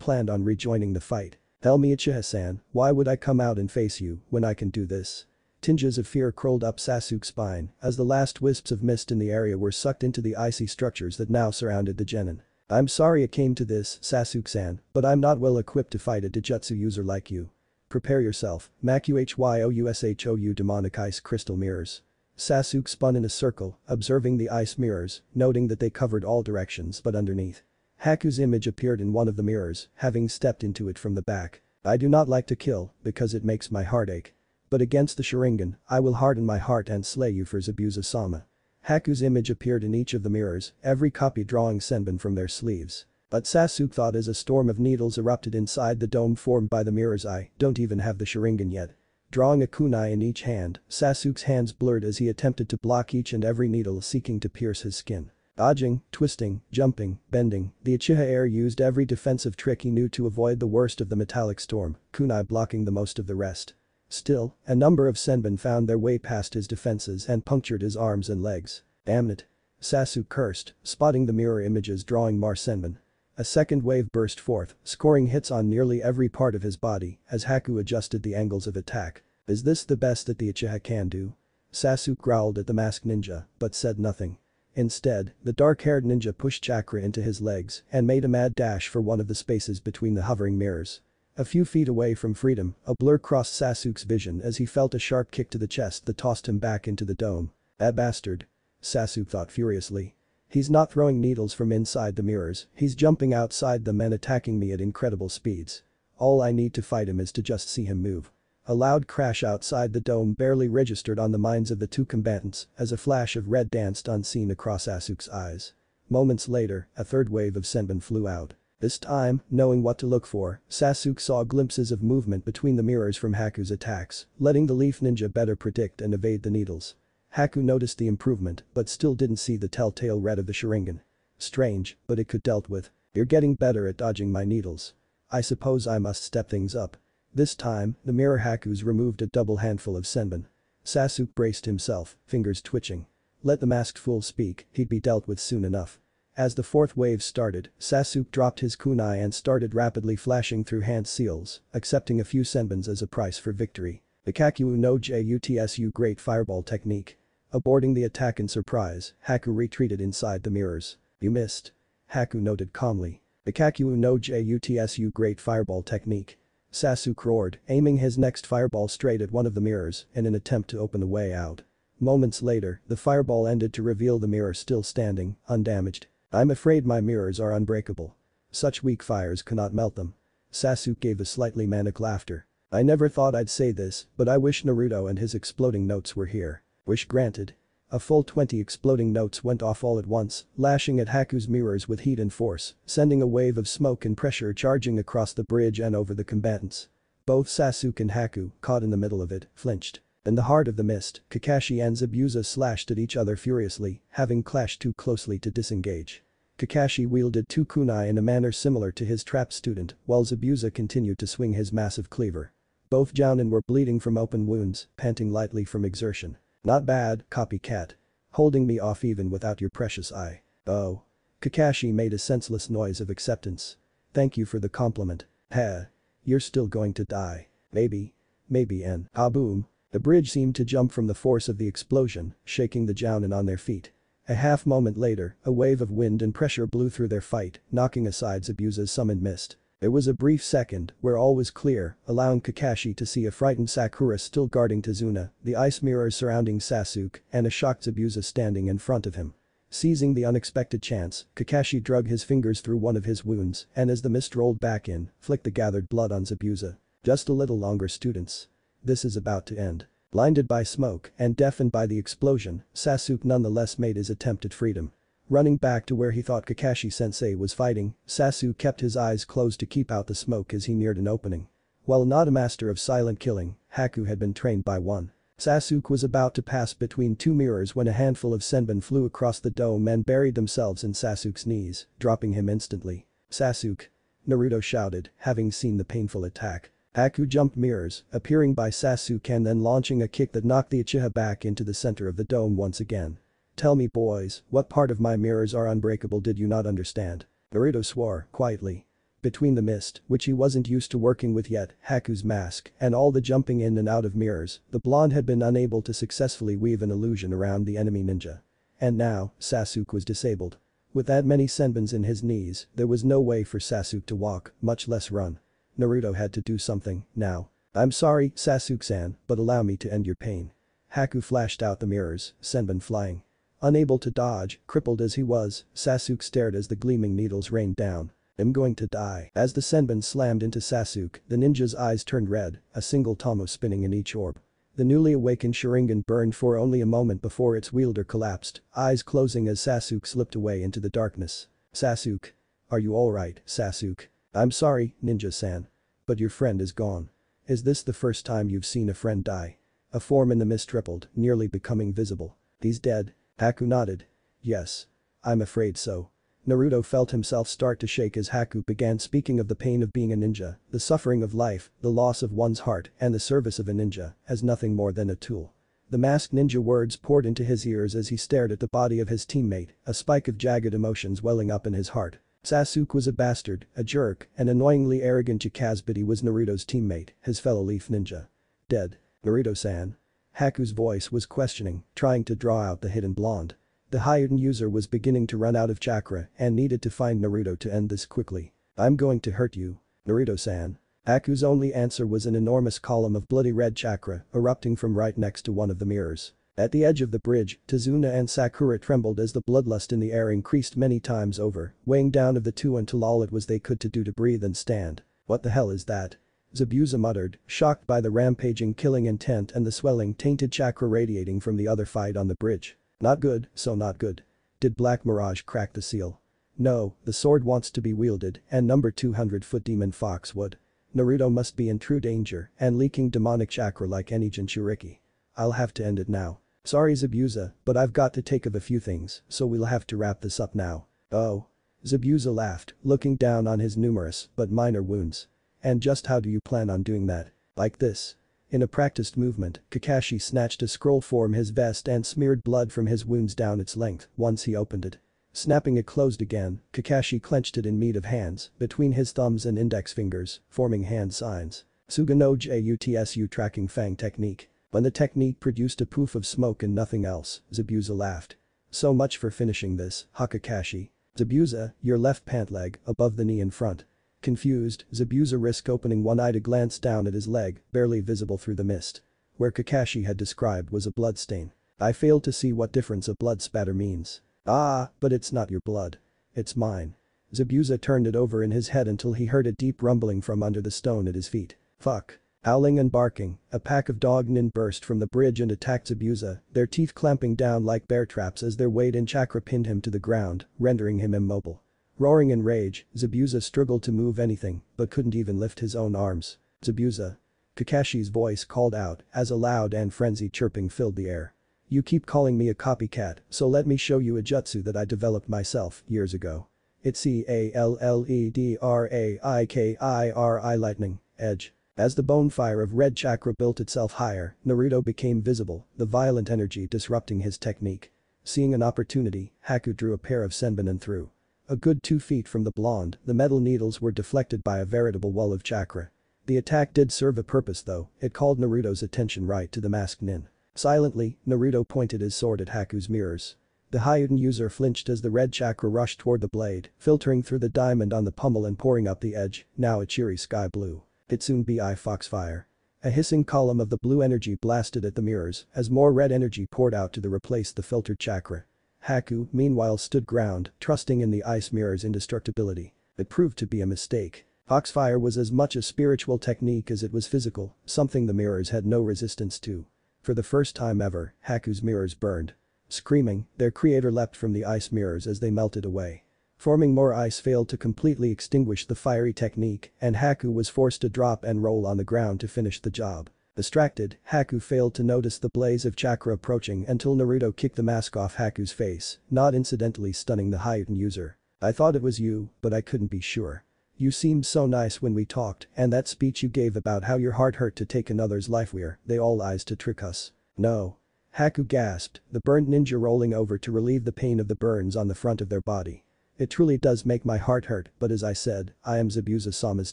A: planned on rejoining the fight. Tell me, Uchiha-san, why would I come out and face you when I can do this? Tinges of fear crawled up Sasuke's spine as the last wisps of mist in the area were sucked into the icy structures that now surrounded the genin. I'm sorry it came to this, Sasuke-san, but I'm not well equipped to fight a Dijutsu user like you. Prepare yourself, Makuhyoushu demonic ice crystal mirrors. Sasuke spun in a circle, observing the ice mirrors, noting that they covered all directions but underneath. Haku's image appeared in one of the mirrors, having stepped into it from the back. I do not like to kill, because it makes my heart ache. But against the Sharingan, I will harden my heart and slay you for Zabuza-sama. Haku's image appeared in each of the mirrors, every copy drawing senbon from their sleeves. But Sasuke thought as a storm of needles erupted inside the dome formed by the mirrors. I don't even have the Sharingan yet. Drawing a kunai in each hand, Sasuke's hands blurred as he attempted to block each and every needle seeking to pierce his skin. Dodging, twisting, jumping, bending, the Uchiha heir used every defensive trick he knew to avoid the worst of the metallic storm, kunai blocking the most of the rest. Still, a number of senbon found their way past his defenses and punctured his arms and legs. Damn it. Sasuke cursed, spotting the mirror images drawing more senbon. A second wave burst forth, scoring hits on nearly every part of his body as Haku adjusted the angles of attack. Is this the best that the Uchiha can do? Sasuke growled at the masked ninja, but said nothing. Instead, the dark-haired ninja pushed chakra into his legs and made a mad dash for one of the spaces between the hovering mirrors. A few feet away from freedom, a blur crossed Sasuke's vision as he felt a sharp kick to the chest that tossed him back into the dome. That bastard. Sasuke thought furiously. He's not throwing needles from inside the mirrors, he's jumping outside them and attacking me at incredible speeds. All I need to fight him is to just see him move. A loud crash outside the dome barely registered on the minds of the two combatants as a flash of red danced unseen across Sasuke's eyes. Moments later, a third wave of senbon flew out. This time, knowing what to look for, Sasuke saw glimpses of movement between the mirrors from Haku's attacks, letting the leaf ninja better predict and evade the needles. Haku noticed the improvement but still didn't see the telltale red of the Sharingan. Strange, but it could dealt with. You're getting better at dodging my needles. I suppose I must step things up. This time, the mirror Haku's removed a double handful of senbon. Sasuke braced himself, fingers twitching. Let the masked fool speak, he'd be dealt with soon enough. As the fourth wave started, Sasuke dropped his kunai and started rapidly flashing through hand seals, accepting a few senbons as a price for victory. The Kakyu no Jutsu Great Fireball technique. Aborting the attack in surprise, Haku retreated inside the mirrors. You missed. Haku noted calmly. The Kakyu no Jutsu Great Fireball technique. Sasuke roared, aiming his next fireball straight at one of the mirrors in an attempt to open the way out. Moments later, the fireball ended to reveal the mirror still standing, undamaged. I'm afraid my mirrors are unbreakable. Such weak fires cannot melt them. Sasuke gave a slightly manic laughter. I never thought I'd say this, but I wish Naruto and his exploding notes were here. Wish granted. A full 20 exploding notes went off all at once, lashing at Haku's mirrors with heat and force, sending a wave of smoke and pressure charging across the bridge and over the combatants. Both Sasuke and Haku, caught in the middle of it, flinched. In the heart of the mist, Kakashi and Zabuza slashed at each other furiously, having clashed too closely to disengage. Kakashi wielded two kunai in a manner similar to his trap student, while Zabuza continued to swing his massive cleaver. Both jounin were bleeding from open wounds, panting lightly from exertion. Not bad, copycat. Holding me off even without your precious eye. Oh. Kakashi made a senseless noise of acceptance. Thank you for the compliment. Heh. You're still going to die. Maybe. Maybe and boom. The bridge seemed to jump from the force of the explosion, shaking the Jounin on their feet. A half moment later, a wave of wind and pressure blew through their fight, knocking aside Zabuza's summoned mist. There was a brief second where all was clear, allowing Kakashi to see a frightened Sakura still guarding Tazuna, the ice mirrors surrounding Sasuke, and a shocked Zabuza standing in front of him. Seizing the unexpected chance, Kakashi drug his fingers through one of his wounds and as the mist rolled back in, flicked the gathered blood on Zabuza. Just a little longer, students. This is about to end. Blinded by smoke and deafened by the explosion, Sasuke nonetheless made his attempt at freedom. Running back to where he thought Kakashi-sensei was fighting, Sasuke kept his eyes closed to keep out the smoke as he neared an opening. While not a master of silent killing, Haku had been trained by one. Sasuke was about to pass between two mirrors when a handful of senbon flew across the dome and buried themselves in Sasuke's knees, dropping him instantly. "Sasuke!" Naruto shouted, having seen the painful attack. Haku jumped mirrors, appearing by Sasuke and then launching a kick that knocked the Uchiha back into the center of the dome once again. "Tell me, boys, what part of my mirrors are unbreakable did you not understand?" Naruto swore, quietly. Between the mist, which he wasn't used to working with yet, Haku's mask, and all the jumping in and out of mirrors, the blonde had been unable to successfully weave an illusion around the enemy ninja. And now, Sasuke was disabled. With that many senbons in his knees, there was no way for Sasuke to walk, much less run. Naruto had to do something, now. "I'm sorry, Sasuke-san, but allow me to end your pain." Haku flashed out the mirrors, senbon flying. Unable to dodge, crippled as he was, Sasuke stared as the gleaming needles rained down. "I'm going to die." As the senbon slammed into Sasuke, the ninja's eyes turned red, a single tomo spinning in each orb. The newly awakened Sharingan burned for only a moment before its wielder collapsed, eyes closing as Sasuke slipped away into the darkness. "Sasuke. Are you alright, Sasuke?" "I'm sorry, ninja-san. But your friend is gone." "Is this the first time you've seen a friend die?" A form in the mist rippled, nearly becoming visible. "He's dead." Haku nodded. "Yes. I'm afraid so." Naruto felt himself start to shake as Haku began speaking of the pain of being a ninja, the suffering of life, the loss of one's heart, and the service of a ninja, as nothing more than a tool. The masked ninja words poured into his ears as he stared at the body of his teammate, a spike of jagged emotions welling up in his heart. Sasuke was a bastard, a jerk, an annoyingly arrogant jackass, but he was Naruto's teammate, his fellow leaf ninja. "Dead. Naruto-san." Haku's voice was questioning, trying to draw out the hidden blonde. The Hyutin user was beginning to run out of chakra and needed to find Naruto to end this quickly. "I'm going to hurt you. Naruto-san." Haku's only answer was an enormous column of bloody red chakra erupting from right next to one of the mirrors. At the edge of the bridge, Tazuna and Sakura trembled as the bloodlust in the air increased many times over, weighing down of the two until all it was they could to do to breathe and stand. "What the hell is that?" Zabuza muttered, shocked by the rampaging killing intent and the swelling tainted chakra radiating from the other fight on the bridge. "Not good, so not good. Did Black Mirage crack the seal?" "No, the sword wants to be wielded and number 200-foot Demon Fox would. Naruto must be in true danger and leaking demonic chakra like any Jinchuriki. I'll have to end it now. Sorry Zabuza, but I've got to take of a few things, so we'll have to wrap this up now." "Oh." Zabuza laughed, looking down on his numerous but minor wounds. "And just how do you plan on doing that?" "Like this." In a practiced movement, Kakashi snatched a scroll from his vest and smeared blood from his wounds down its length once he opened it. Snapping it closed again, Kakashi clenched it in meat of hands between his thumbs and index fingers, forming hand signs. Sugano Jutsu tracking fang technique. When the technique produced a poof of smoke and nothing else, Zabuza laughed. "So much for finishing this, Kakashi." "Zabuza, your left pant leg, above the knee in front." Confused, Zabuza risked opening one eye to glance down at his leg, barely visible through the mist. Where Kakashi had described was a bloodstain. "I failed to see what difference a blood spatter means." "Ah, but it's not your blood. It's mine." Zabuza turned it over in his head until he heard a deep rumbling from under the stone at his feet. "Fuck." Howling and barking, a pack of dog nin burst from the bridge and attacked Zabuza, their teeth clamping down like bear traps as their weight and chakra pinned him to the ground, rendering him immobile. Roaring in rage, Zabuza struggled to move anything, but couldn't even lift his own arms. "Zabuza." Kakashi's voice called out as a loud and frenzied chirping filled the air. "You keep calling me a copycat, so let me show you a jutsu that I developed myself years ago. It's CALLEDRAIKIRI lightning, edge." As the bonfire of red chakra built itself higher, Naruto became visible, the violent energy disrupting his technique. Seeing an opportunity, Haku drew a pair of senbon and threw. A good 2 feet from the blonde, the metal needles were deflected by a veritable wall of chakra. The attack did serve a purpose though, it called Naruto's attention right to the masked nin. Silently, Naruto pointed his sword at Haku's mirrors. The Hyuden user flinched as the red chakra rushed toward the blade, filtering through the diamond on the pommel and pouring up the edge, now a cheery sky blue. It soon be foxfire. A hissing column of the blue energy blasted at the mirrors as more red energy poured out to replace the filtered chakra. Haku, meanwhile stood ground, trusting in the ice mirror's indestructibility. It proved to be a mistake. Foxfire was as much a spiritual technique as it was physical, something the mirrors had no resistance to. For the first time ever, Haku's mirrors burned. Screaming, their creator leapt from the ice mirrors as they melted away. Forming more ice failed to completely extinguish the fiery technique, and Haku was forced to drop and roll on the ground to finish the job. Distracted, Haku failed to notice the blaze of chakra approaching until Naruto kicked the mask off Haku's face, not incidentally stunning the Hyuden user. I thought it was you, but I couldn't be sure. You seemed so nice when we talked, and that speech you gave about how your heart hurt to take another's life they all eyes to trick us. No. Haku gasped, the burned ninja rolling over to relieve the pain of the burns on the front of their body. It truly does make my heart hurt, but as I said, I am Zabuza-sama's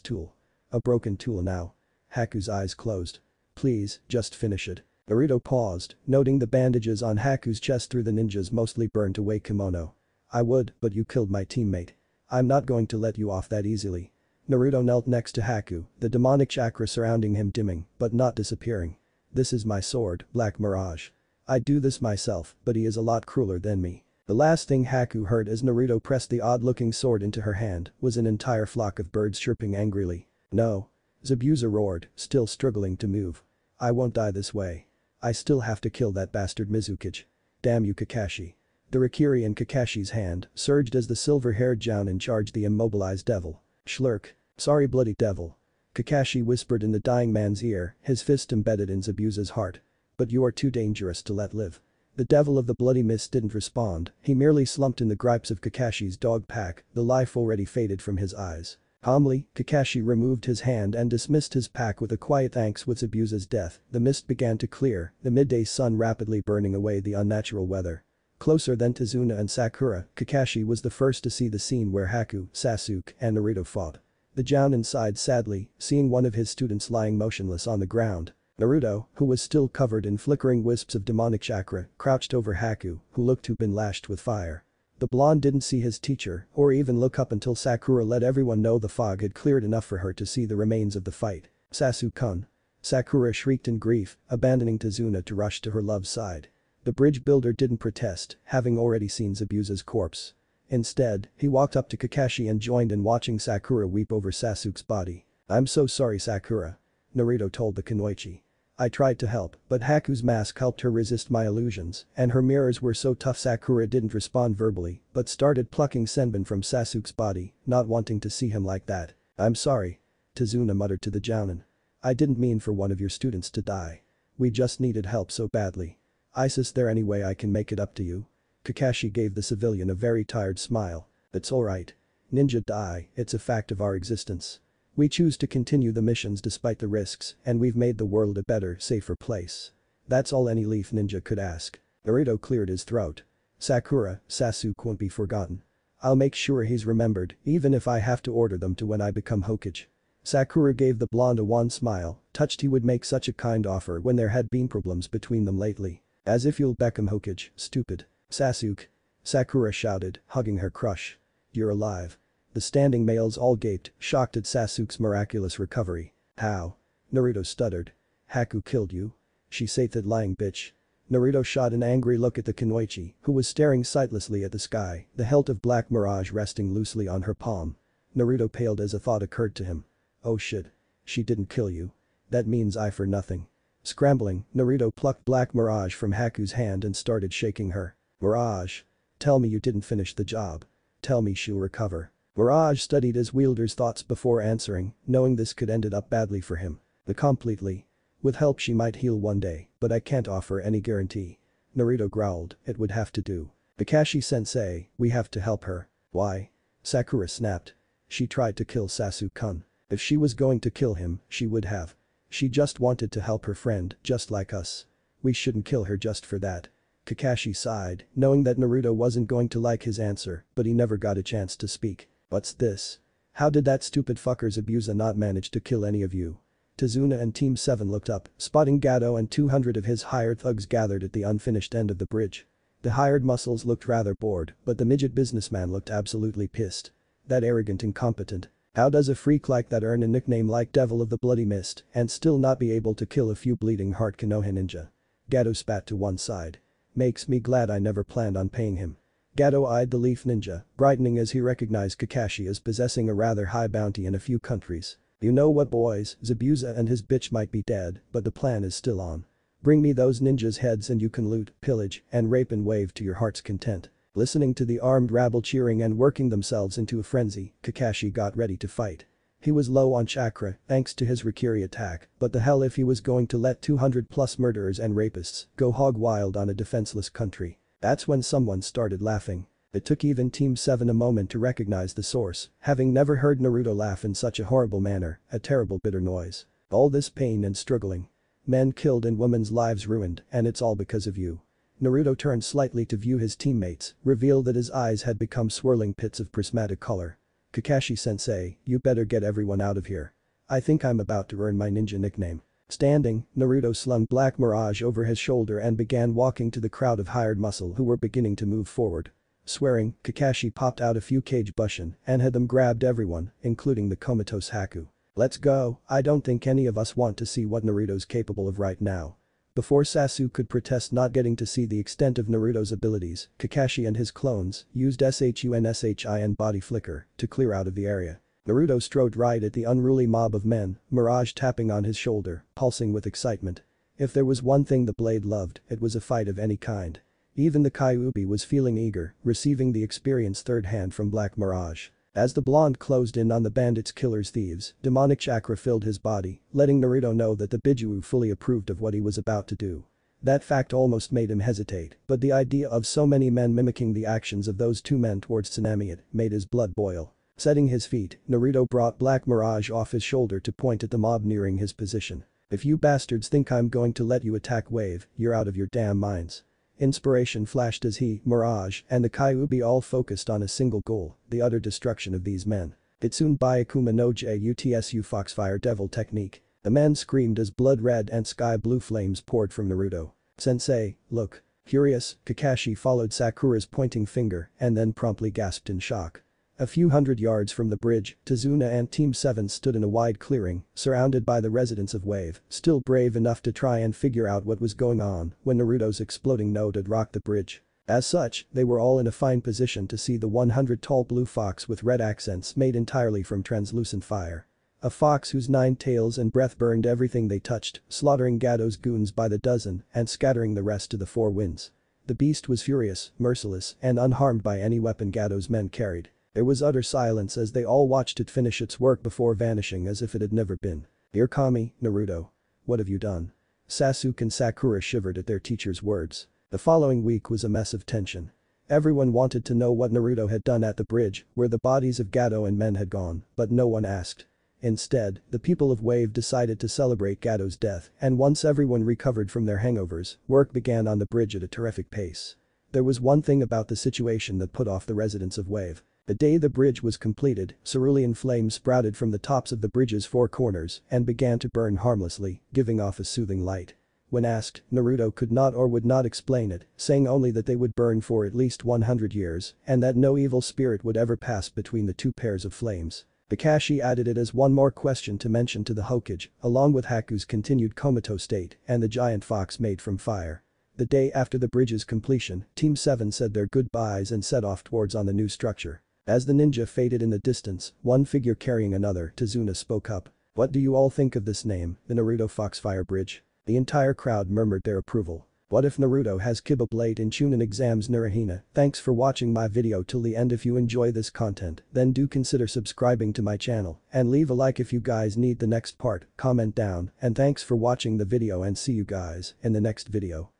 A: tool. A broken tool now. Haku's eyes closed. Please, just finish it. Naruto paused, noting the bandages on Haku's chest through the ninja's mostly burnt away kimono. I would, but you killed my teammate. I'm not going to let you off that easily. Naruto knelt next to Haku, the demonic chakra surrounding him dimming, but not disappearing. This is my sword, Black Mirage. I'd do this myself, but he is a lot crueler than me. The last thing Haku heard as Naruto pressed the odd-looking sword into her hand was an entire flock of birds chirping angrily. No. Zabuza roared, still struggling to move. I won't die this way. I still have to kill that bastard Mizukage. Damn you Kakashi. The Rikiri in Kakashi's hand surged as the silver-haired Jounin charged the immobilized devil. Schlurk. Sorry bloody devil. Kakashi whispered in the dying man's ear, his fist embedded in Zabuza's heart. But you are too dangerous to let live. The devil of the bloody mist didn't respond, he merely slumped in the gripes of Kakashi's dog pack, the life already faded from his eyes. Calmly, Kakashi removed his hand and dismissed his pack with a quiet thanks. With Zabuza's death, the mist began to clear, the midday sun rapidly burning away the unnatural weather. Closer than Tazuna and Sakura, Kakashi was the first to see the scene where Haku, Sasuke, and Naruto fought. The Jounin sighed sadly, seeing one of his students lying motionless on the ground. Naruto, who was still covered in flickering wisps of demonic chakra, crouched over Haku, who looked to have been lashed with fire. The blonde didn't see his teacher or even look up until Sakura let everyone know the fog had cleared enough for her to see the remains of the fight. Sasuke-kun. Sakura shrieked in grief, abandoning Tazuna to rush to her love's side. The bridge builder didn't protest, having already seen Zabuza's corpse. Instead, he walked up to Kakashi and joined in watching Sakura weep over Sasuke's body. I'm so sorry Sakura. Naruto told the Kunoichi. I tried to help, but Haku's mask helped her resist my illusions, and her mirrors were so tough Sakura didn't respond verbally, but started plucking senbon from Sasuke's body, not wanting to see him like that. I'm sorry. Tazuna muttered to the Jounin. I didn't mean for one of your students to die. We just needed help so badly. Is there any way I can make it up to you? Kakashi gave the civilian a very tired smile. It's alright. Ninja die, it's a fact of our existence. We choose to continue the missions despite the risks, and we've made the world a better, safer place. That's all any Leaf Ninja could ask. Naruto cleared his throat. Sakura, Sasuke won't be forgotten. I'll make sure he's remembered, even if I have to order them to when I become Hokage. Sakura gave the blonde a wan smile, touched he would make such a kind offer when there had been problems between them lately. As if you'll become Hokage, stupid. Sasuke. Sakura shouted, hugging her crush. You're alive. The standing males all gaped, shocked at Sasuke's miraculous recovery. How? Naruto stuttered. Haku killed you? She said that lying bitch. Naruto shot an angry look at the Kunoichi, who was staring sightlessly at the sky, the hilt of Black Mirage resting loosely on her palm. Naruto paled as a thought occurred to him. Oh shit. She didn't kill you. That means I for nothing. Scrambling, Naruto plucked Black Mirage from Haku's hand and started shaking her. Mirage. Tell me you didn't finish the job. Tell me she'll recover. Mirage studied his wielder's thoughts before answering, knowing this could ended up badly for him. Completely. With help she might heal one day, but I can't offer any guarantee. Naruto growled, it would have to do. Kakashi-sensei, we have to help her. Why? Sakura snapped. She tried to kill Sasuke-kun. If she was going to kill him, she would have. She just wanted to help her friend, just like us. We shouldn't kill her just for that. Kakashi sighed, knowing that Naruto wasn't going to like his answer, but he never got a chance to speak. What's this? How did that stupid fucker's Zabuza not manage to kill any of you? Tazuna and Team 7 looked up, spotting Gato and 200 of his hired thugs gathered at the unfinished end of the bridge. The hired muscles looked rather bored, but the midget businessman looked absolutely pissed. That arrogant incompetent. How does a freak like that earn a nickname like Devil of the Bloody Mist and still not be able to kill a few bleeding heart Konoha ninja? Gato spat to one side. Makes me glad I never planned on paying him. Gato eyed the leaf ninja, brightening as he recognized Kakashi as possessing a rather high bounty in a few countries. You know what boys, Zabuza and his bitch might be dead, but the plan is still on. Bring me those ninjas' heads and you can loot, pillage, and rape and wave to your heart's content. Listening to the armed rabble cheering and working themselves into a frenzy, Kakashi got ready to fight. He was low on chakra thanks to his Rikiri attack, but the hell if he was going to let 200 plus murderers and rapists go hog wild on a defenseless country. That's when someone started laughing. It took even Team 7 a moment to recognize the source, having never heard Naruto laugh in such a horrible manner, a terrible bitter noise. All this pain and struggling. Men killed and women's lives ruined, and it's all because of you. Naruto turned slightly to view his teammates, revealed that his eyes had become swirling pits of prismatic color. Kakashi-sensei, you better get everyone out of here. I think I'm about to earn my ninja nickname. Standing, Naruto slung Black Mirage over his shoulder and began walking to the crowd of hired muscle who were beginning to move forward. Swearing, Kakashi popped out a few kage bushin and had them grabbed everyone, including the comatose Haku. Let's go, I don't think any of us want to see what Naruto's capable of right now. Before Sasuke could protest not getting to see the extent of Naruto's abilities, Kakashi and his clones used Shun body flicker to clear out of the area. Naruto strode right at the unruly mob of men, Mirage tapping on his shoulder, pulsing with excitement. If there was one thing the blade loved, it was a fight of any kind. Even the Kyuubi was feeling eager, receiving the experience third hand from Black Mirage. As the blonde closed in on the bandits killers thieves, demonic chakra filled his body, letting Naruto know that the Biju fully approved of what he was about to do. That fact almost made him hesitate, but the idea of so many men mimicking the actions of those two men towards Tsunami made his blood boil. Setting his feet, Naruto brought Black Mirage off his shoulder to point at the mob nearing his position. If you bastards think I'm going to let you attack Wave, you're out of your damn minds. Inspiration flashed as he, Mirage, and the Kyuubi all focused on a single goal, the utter destruction of these men. Itsune Byakuma no Jutsu Foxfire Devil technique. The men screamed as blood red and sky blue flames poured from Naruto. Sensei, look. Curious, Kakashi followed Sakura's pointing finger and then promptly gasped in shock. A few hundred yards from the bridge, Tazuna and Team 7 stood in a wide clearing, surrounded by the residents of Wave, still brave enough to try and figure out what was going on when Naruto's exploding note had rocked the bridge. As such, they were all in a fine position to see the 100-tall blue fox with red accents made entirely from translucent fire. A fox whose 9 tails and breath burned everything they touched, slaughtering Gato's goons by the dozen and scattering the rest to the 4 winds. The beast was furious, merciless, and unharmed by any weapon Gato's men carried. There was utter silence as they all watched it finish its work before vanishing as if it had never been. Dear Kami, Naruto. What have you done? Sasuke and Sakura shivered at their teacher's words. The following week was a mess of tension. Everyone wanted to know what Naruto had done at the bridge, where the bodies of Gato and men had gone, but no one asked. Instead, the people of Wave decided to celebrate Gato's death, and once everyone recovered from their hangovers, work began on the bridge at a terrific pace. There was one thing about the situation that put off the residents of Wave. The day the bridge was completed, cerulean flames sprouted from the tops of the bridge's 4 corners and began to burn harmlessly, giving off a soothing light. When asked, Naruto could not or would not explain it, saying only that they would burn for at least 100 years and that no evil spirit would ever pass between the 2 pairs of flames. Kakashi added it as one more question to mention to the Hokage, along with Haku's continued comatose state and the giant fox made from fire. The day after the bridge's completion, Team 7 said their goodbyes and set off towards on the new structure. As the ninja faded in the distance, one figure carrying another, Tazuna spoke up. What do you all think of this name, the Naruto Foxfire Bridge? The entire crowd murmured their approval. What if Naruto has kiba blade in chunin exams naruhina? Thanks for watching my video till the end. If you enjoy this content, then do consider subscribing to my channel and leave a like if you guys need the next part, comment down, and thanks for watching the video and see you guys in the next video.